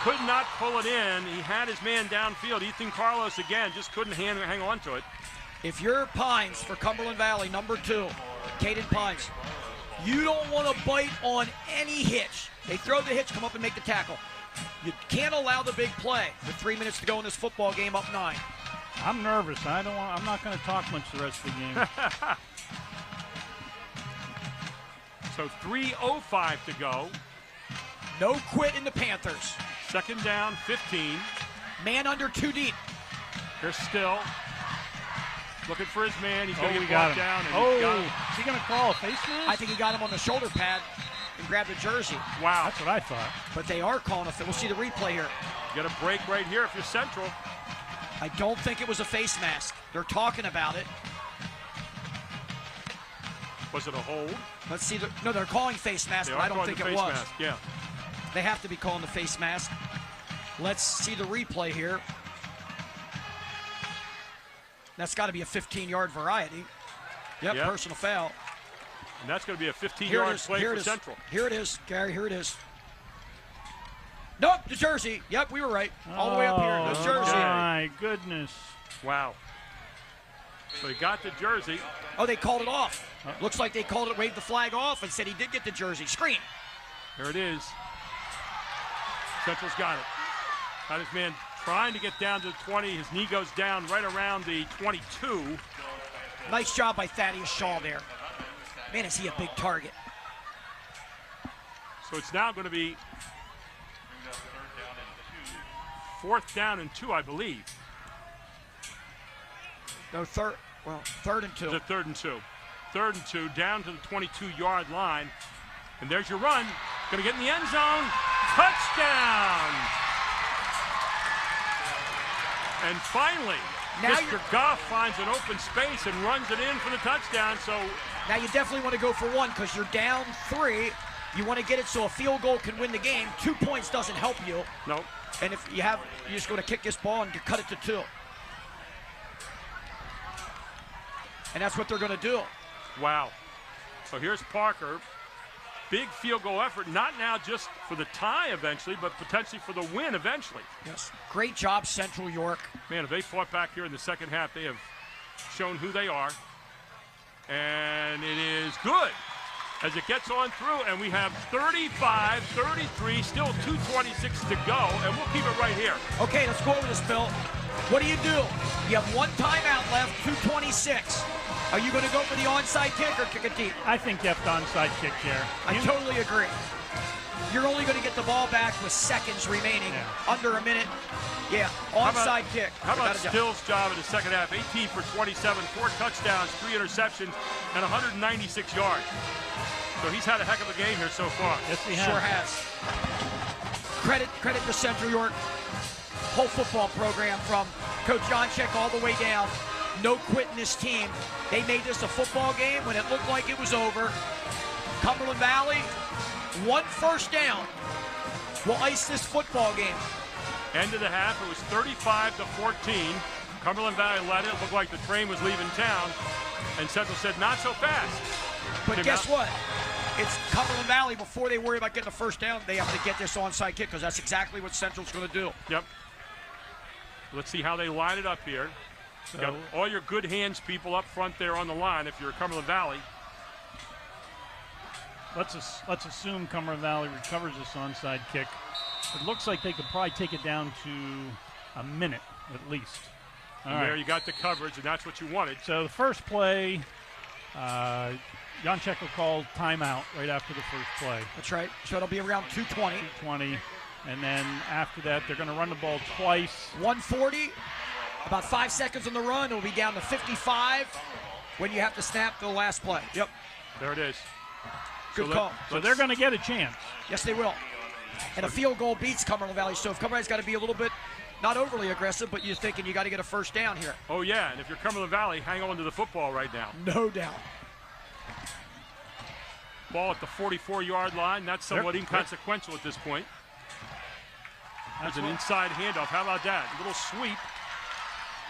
Could not pull it in. He had his man downfield. Ethan Carlos again just couldn't hang on to it. If you're Pines for Cumberland Valley, number 2, Caden Pines, you don't want to bite on any hitch. They throw the hitch, come up and make the tackle. You can't allow the big play with 3 minutes to go in this football game, up 9. I'm nervous. I'm not going to talk much the rest of the game. So 3:05 to go. No quit in the Panthers. Second down, 15. Man under 2 deep. Here's Still. Looking for his man. He's going to get got brought down. And is he going to call a face mask? I think he got him on the shoulder pad and grabbed the jersey. Wow. That's what I thought. But they are calling a. We'll see the replay here. You got a break right here if you're Central. I don't think it was a face mask. They're talking about it. Was it a hold? Let's see. No, they're calling face mask, but I don't think it was. Mask, yeah. They have to be calling the face mask. Let's see the replay here. That's got to be a 15-yard variety. Yep, personal foul. And that's going to be a 15-yard play for Central. Here it is, Gary. Here it is. Nope, the jersey. Yep, we were right. All the way up here. The jersey. My goodness. Wow. So he got the jersey. Oh, they called it off. Looks like they called it, waved the flag off, and said he did get the jersey. Screen. There it is. Central's got it. Got his man trying to get down to the 20. His knee goes down right around the 22. Nice job by Thaddeus Shaw there. Man, is he a big target. So it's now going to be 4th down and 2, I believe. No, third and 2. The 3rd and 2. 3rd and 2, down to the 22-yard line. And there's your run. Going to get in the end zone. Touchdown! And finally, Mr. Goff finds an open space and runs it in for the touchdown. So now you definitely want to go for 1 because you're down 3. You want to get it so a field goal can win the game. 2 points doesn't help you. Nope. And if you just go to kick this ball and you cut it to 2. And that's what they're going to do. Wow. So here's Parker. Big field goal effort, not now just for the tie eventually, but potentially for the win eventually. Yes. Great job, Central York. Man, if they fought back here in the second half, they have shown who they are. And it is good as it gets on through, and we have 35-33, still 2:26 to go, and we'll keep it right here. Okay, let's go over this, Bill. What do? You have 1 timeout left, 2:26. Are you going to go for the onside kick or kick it deep? I think you have to onside kick here. I totally agree. You're only going to get the ball back with seconds remaining, under a minute. Yeah, onside kick. How about Still's job in the second half? 18 for 27, 4 touchdowns, 3 interceptions, and 196 yards. So he's had a heck of a game here so far. Yes, he has. Sure has. Credit to Central York whole football program from Coach Jonchek all the way down. No quitting this team. They made this a football game when it looked like it was over. Cumberland Valley, 1 first down will ice this football game. End of the half, it was 35-14. Cumberland Valley led it. It looked like the train was leaving town. And Central said, not so fast. But guess what? It's Cumberland Valley. Before they worry about getting the first down, they have to get this onside kick because that's exactly what Central's going to do. Yep. Let's see how they line it up here. So, got all your good hands people up front there on the line if you're Cumberland Valley. Let's assume Cumberland Valley recovers this onside kick. It looks like they could probably take it down to a minute at least. All right. There you got the coverage, and that's what you wanted. So the first play, Jonchek will call timeout right after the first play. That's right. So it'll be around 2:20. 2:20. And then after that, they're going to run the ball twice. 140, about 5 seconds on the run. It'll be down to 55 when you have to snap the last play. Yep. There it is. Good call. So they're going to get a chance. Yes, they will. And a field goal beats Cumberland Valley. So if Cumberland's got to be a little bit, not overly aggressive, but you're thinking you got to get a first down here. Oh, yeah, and if you're Cumberland Valley, hang on to the football right now. No doubt. Ball at the 44-yard line. That's somewhat inconsequential at this point. There's an inside handoff. How about that? A little sweep.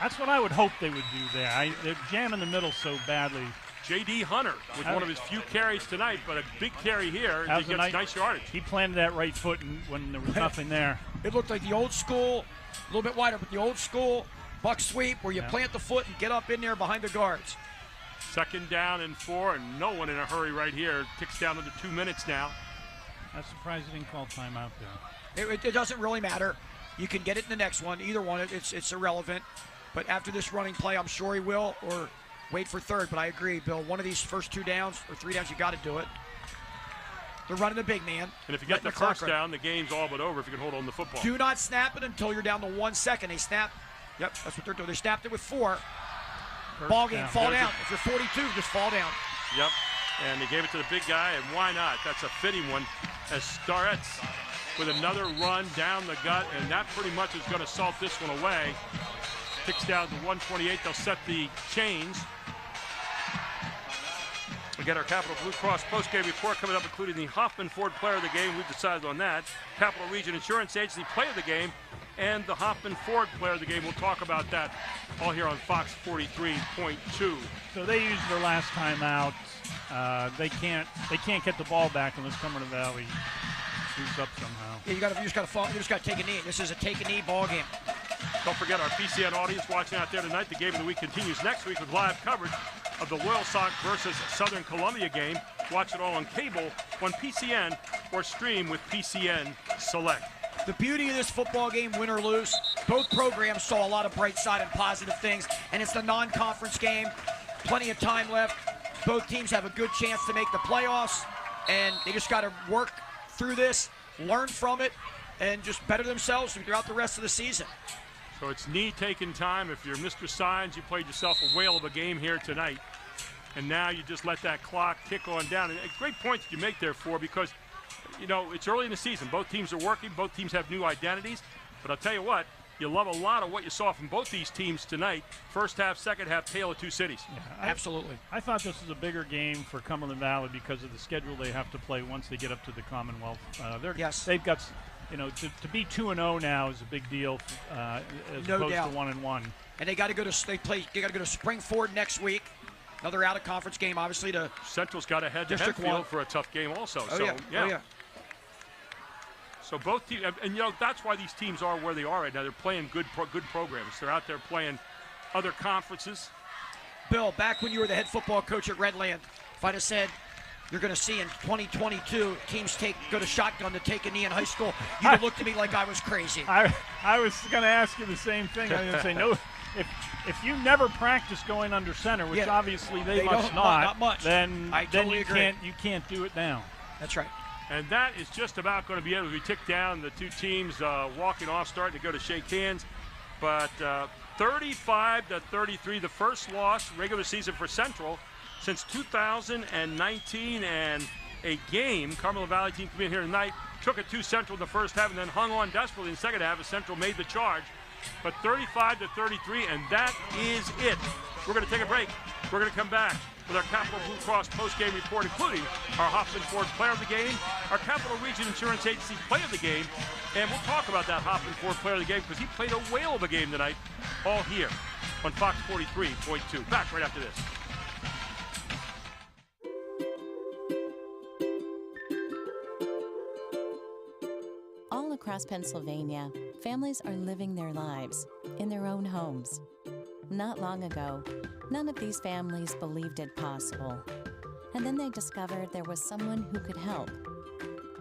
That's what I would hope they would do there. They're jamming the middle so badly. J.D. Hunter with one of his few carries tonight, but a big carry here. He gets nice yardage. He planted that right foot when there was nothing there. It looked like the old school, a little bit wider, but the old school buck sweep where you plant the foot and get up in there behind the guards. 2nd down and 4, and no one in a hurry right here. Ticks down under 2 minutes now. I'm surprised he didn't call timeout there. It doesn't really matter. You can get it in the next one. Either one, it's irrelevant. But after this running play, I'm sure he will, or wait for third. But I agree, Bill. One of these first 2 downs or 3 downs, you got to do it. They're running the big man. And if you get the first down, the game's all but over if you can hold on the football. Do not snap it until you're down to 1 second. They snap. Yep, that's what they're doing. They snapped it with 4. Ball game, fall down. If you're 42, just fall down. Yep, and they gave it to the big guy, and why not? That's a fitting one. As Starretts with another run down the gut, and that pretty much is going to salt this one away. Ticks down to 128. They'll set the chains. We get our Capital Blue Cross postgame report coming up, including the Hoffman Ford player of the game. We've decided on that. Capital Region Insurance Agency player of the game, and the Hoffman Ford player of the game. We'll talk about that all here on Fox 43.2. So they used their last time out. They can't get the ball back unless Cumberland Valley moves up somehow. Yeah, you just got to take a knee. This is a take a knee ball game. Don't forget our PCN audience watching out there tonight. The game of the week continues next week with live coverage of the Loyal Sock versus Southern Columbia game. Watch it all on cable, on PCN, or stream with PCN Select. The beauty of this football game, win or lose, both programs saw a lot of bright side and positive things, and it's the non-conference game. Plenty of time left. Both teams have a good chance to make the playoffs, and they just got to work through this, learn from it, and just better themselves throughout the rest of the season. So it's knee-taking time. If you're Mr. Signs, you played yourself a whale of a game here tonight, and now you just let that clock tick on down. And a great point that you make there, because you know, it's early in the season. Both teams are working. Both teams have new identities. But I'll tell you what, you love a lot of what you saw from both these teams tonight. First half, second half, tale of 2 cities. Yeah, absolutely. I thought this was a bigger game for Cumberland Valley because of the schedule they have to play once they get up to the Commonwealth. They've got, you know, to be 2-0 now is a big deal as opposed to 1-1. And they got to go to Springford next week. Another out-of-conference game, obviously. To Central's got to head to District Hempfield 1 for a tough game also. Oh, so yeah. So both teams, and you know, that's why these teams are where they are right now. They're playing good programs. They're out there playing other conferences. Bill, back when you were the head football coach at Redland, if I'd have said you're going to see in 2022 teams go to shotgun to take a knee in high school, you'd have looked at me like I was crazy. I was going to ask you the same thing. I was going to say, no, if you never practice going under center, which obviously they must not much, then totally you can't do it now. That's right. And that is just about going to be able to be ticked down. The two teams walking off, starting to go to shake hands. But 35-33, the first loss regular season for Central since 2019, and a game. Cumberland Valley team came in here tonight, took it to Central in the first half, and then hung on desperately in the second half as Central made the charge. But 35-33, and that is it. We're going to take a break. We're going to come back with our Capital Blue Cross post-game report, including our Hoffman Ford player of the game, our Capital Region Insurance Agency player of the game, and we'll talk about that Hoffman Ford player of the game because he played a whale of a game tonight, all here on Fox 43.2. Back right after this. All across Pennsylvania, families are living their lives in their own homes. Not long ago, none of these families believed it possible. And then they discovered there was someone who could help.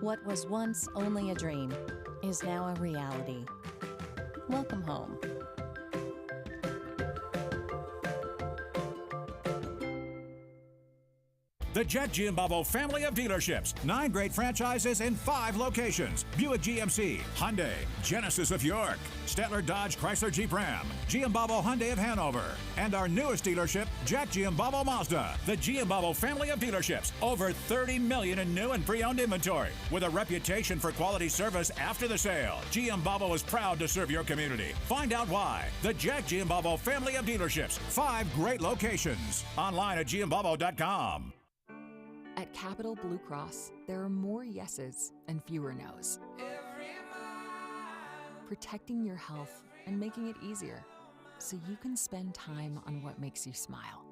What was once only a dream is now a reality. Welcome home. The Jet Giambavo family of dealerships. 9 great franchises in 5 locations. Buick GMC, Hyundai, Genesis of York, Stettler Dodge Chrysler Jeep Ram, Giambavo Hyundai of Hanover, and our newest dealership, Jack Giambavo Mazda. The Giambavo family of dealerships. Over 30 million in new and pre-owned inventory. With a reputation for quality service after the sale, Giambavo is proud to serve your community. Find out why. The Jack Giambavo family of dealerships. 5 great locations. Online at giambavo.com. At Capital Blue Cross, there are more yeses and fewer nos. Protecting your health and making it easier so you can spend time on what makes you smile.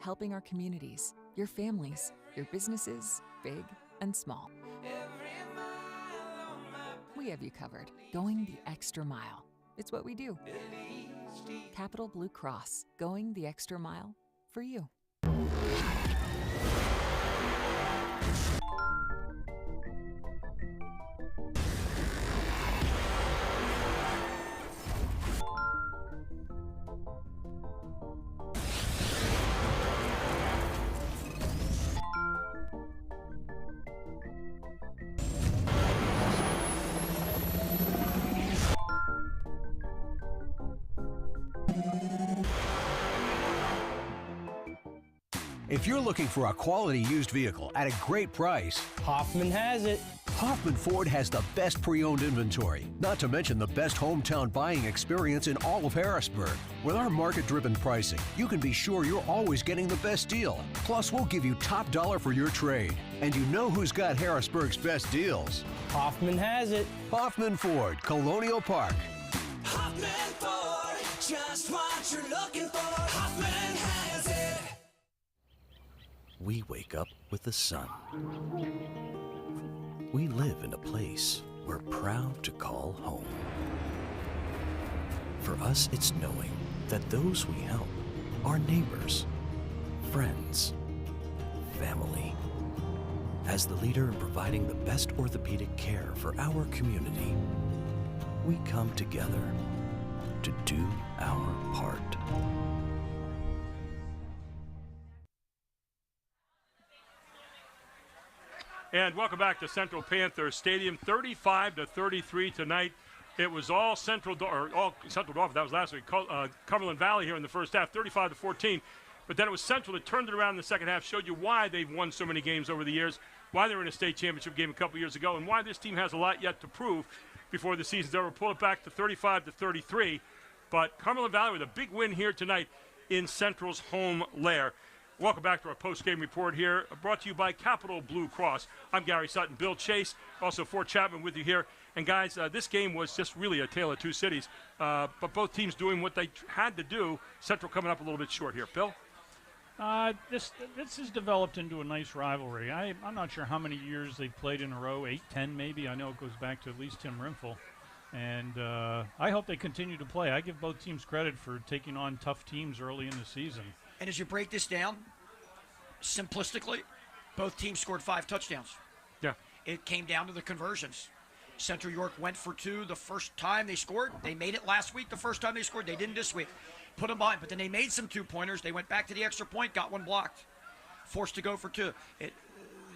Helping our communities, your families, your businesses, big and small. We have you covered, going the extra mile. It's what we do. Capital Blue Cross, going the extra mile for you. If you're looking for a quality used vehicle at a great price, Hoffman has it. Hoffman Ford has the best pre-owned inventory, not to mention the best hometown buying experience in all of Harrisburg. With our market-driven pricing, you can be sure you're always getting the best deal. Plus, we'll give you top dollar for your trade. And you know who's got Harrisburg's best deals? Hoffman has it. Hoffman Ford, Colonial Park. Hoffman Ford, just what you're looking for. Hoffman has it. We wake up with the sun. We live in a place we're proud to call home. For us, it's knowing that those we help are neighbors, friends, family. As the leader in providing the best orthopedic care for our community, we come together to do our part. And welcome back to Central Panthers Stadium. 35-33 tonight. It was all Central Dauphin. That was last week. Cumberland Valley here in the first half, 35-14. But then it was Central that turned it around in the second half, showed you why they've won so many games over the years, why they were in a state championship game a couple years ago, and why this team has a lot yet to prove before the season's over. Pull it back to 35-33. But Cumberland Valley with a big win here tonight in Central's home lair. Welcome back to our post-game report here, brought to you by Capital Blue Cross. I'm Gary Sutton, Bill Chase, also Fort Chapman with you here. And guys, this game was just really a tale of two cities, but both teams doing what they had to do. Central coming up a little bit short here. Bill? This has developed into a nice rivalry. I'm not sure how many years they've played in a row, 8, 10 maybe. I know it goes back to at least Tim Rimfel. And I hope they continue to play. I give both teams credit for taking on tough teams early in the season. And as you break this down, simplistically, both teams scored 5 touchdowns. Yeah. It came down to the conversions. Central York went for 2 the first time they scored. They made it last week the first time they scored. They didn't this week. Put them behind, but then they made some 2-pointers. They went back to the extra point, got one blocked. Forced to go for 2.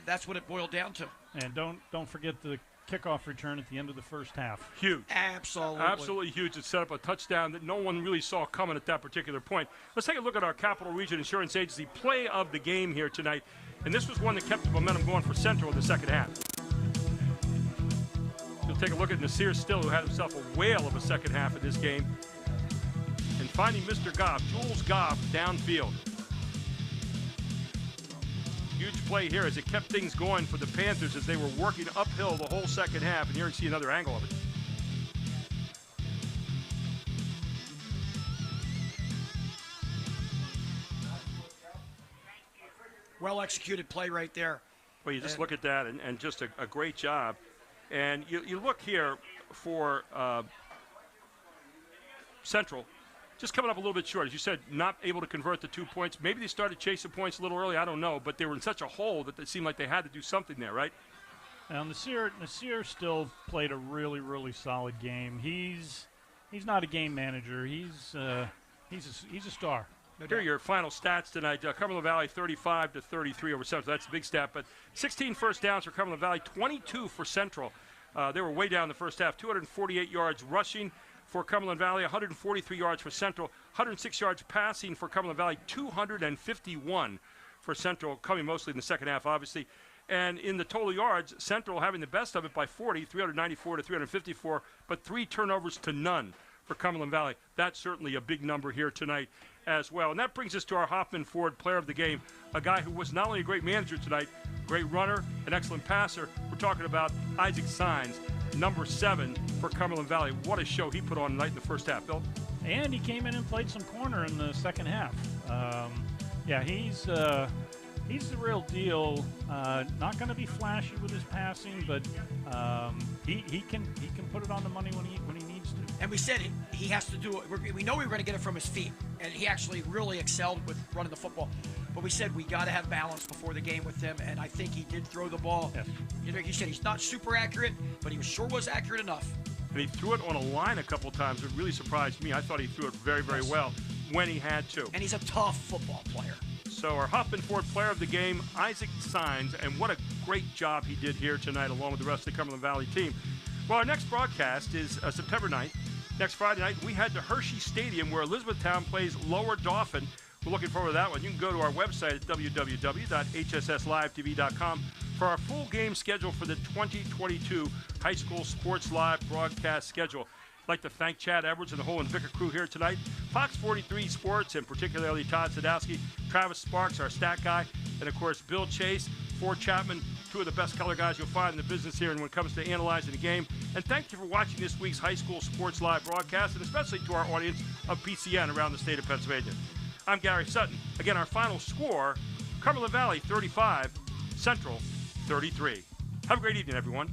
That's what it boiled down to. And don't forget the kickoff return at the end of the first half. Huge. Absolutely huge. It set up a touchdown that no one really saw coming at that particular point. Let's take a look at our Capital Region Insurance Agency play of the game here tonight. And this was one that kept the momentum going for Central in the second half. You'll take a look at Nasir Still, who had himself a whale of a second half of this game. And finding Mr. Goff, Jules Goff, downfield. Huge play here as it kept things going for the Panthers as they were working uphill the whole second half. And here you see another angle of it. Well executed play right there. Well, you just look at that and just a great job. And you look here for Central. Just coming up a little bit short. As you said, not able to convert the 2 points. Maybe they started chasing points a little early. I don't know. But they were in such a hole that it seemed like they had to do something there, right? Now, Nasir still played a really, really solid game. He's not a game manager. He's a star. Here are your final stats tonight. Cumberland Valley 35-33 over Central. That's a big stat, but 16 first downs for Cumberland Valley, 22 for Central. They were way down in the first half. 248 yards rushing for Cumberland Valley, 143 yards for Central, 106 yards passing for Cumberland Valley, 251 for Central, coming mostly in the second half, obviously. And in the total yards, Central having the best of it by 40, 394 to 354, but 3 turnovers to none for Cumberland Valley. That's certainly a big number here tonight as well. And that brings us to our Hoffman Ford player of the game, a guy who was not only a great manager tonight, great runner, an excellent passer. We're talking about Isaac Sines, number 7 for Cumberland Valley. What a show he put on tonight in the first half, Bill. And he came in and played some corner in the second half. Yeah, he's the real deal. Not going to be flashy with his passing, but he can put it on the money when he needs to. And we said he has to do it. We know we were going to get it from his feet, and he actually really excelled with running the football. But we said we got to have balance before the game with him, and I think he did throw the ball. Yes. You know, you said he's not super accurate, but he sure was accurate enough. And he threw it on a line a couple times. It really surprised me. I thought he threw it very, very well when he had to. And he's a tough football player. So our Hoffman Ford player of the game, Isaac Sines, and what a great job he did here tonight along with the rest of the Cumberland Valley team. Well, our next broadcast is September 9th. Next Friday night, we head to Hershey Stadium where Elizabethtown plays Lower Dauphin. We're looking forward to that one. You can go to our website at www.hsslivetv.com for our full game schedule for the 2022 High School Sports Live broadcast schedule. I'd like to thank Chad Edwards and the whole Invicta crew here tonight. Fox 43 Sports, and particularly Todd Sadowski, Travis Sparks, our stat guy, and, of course, Bill Chase, Ford Chapman, 2 of the best color guys you'll find in the business here and when it comes to analyzing the game. And thank you for watching this week's High School Sports Live broadcast, and especially to our audience of PCN around the state of Pennsylvania. I'm Gary Sutton. Again, our final score, Cumberland Valley 35, Central 33. Have a great evening, everyone.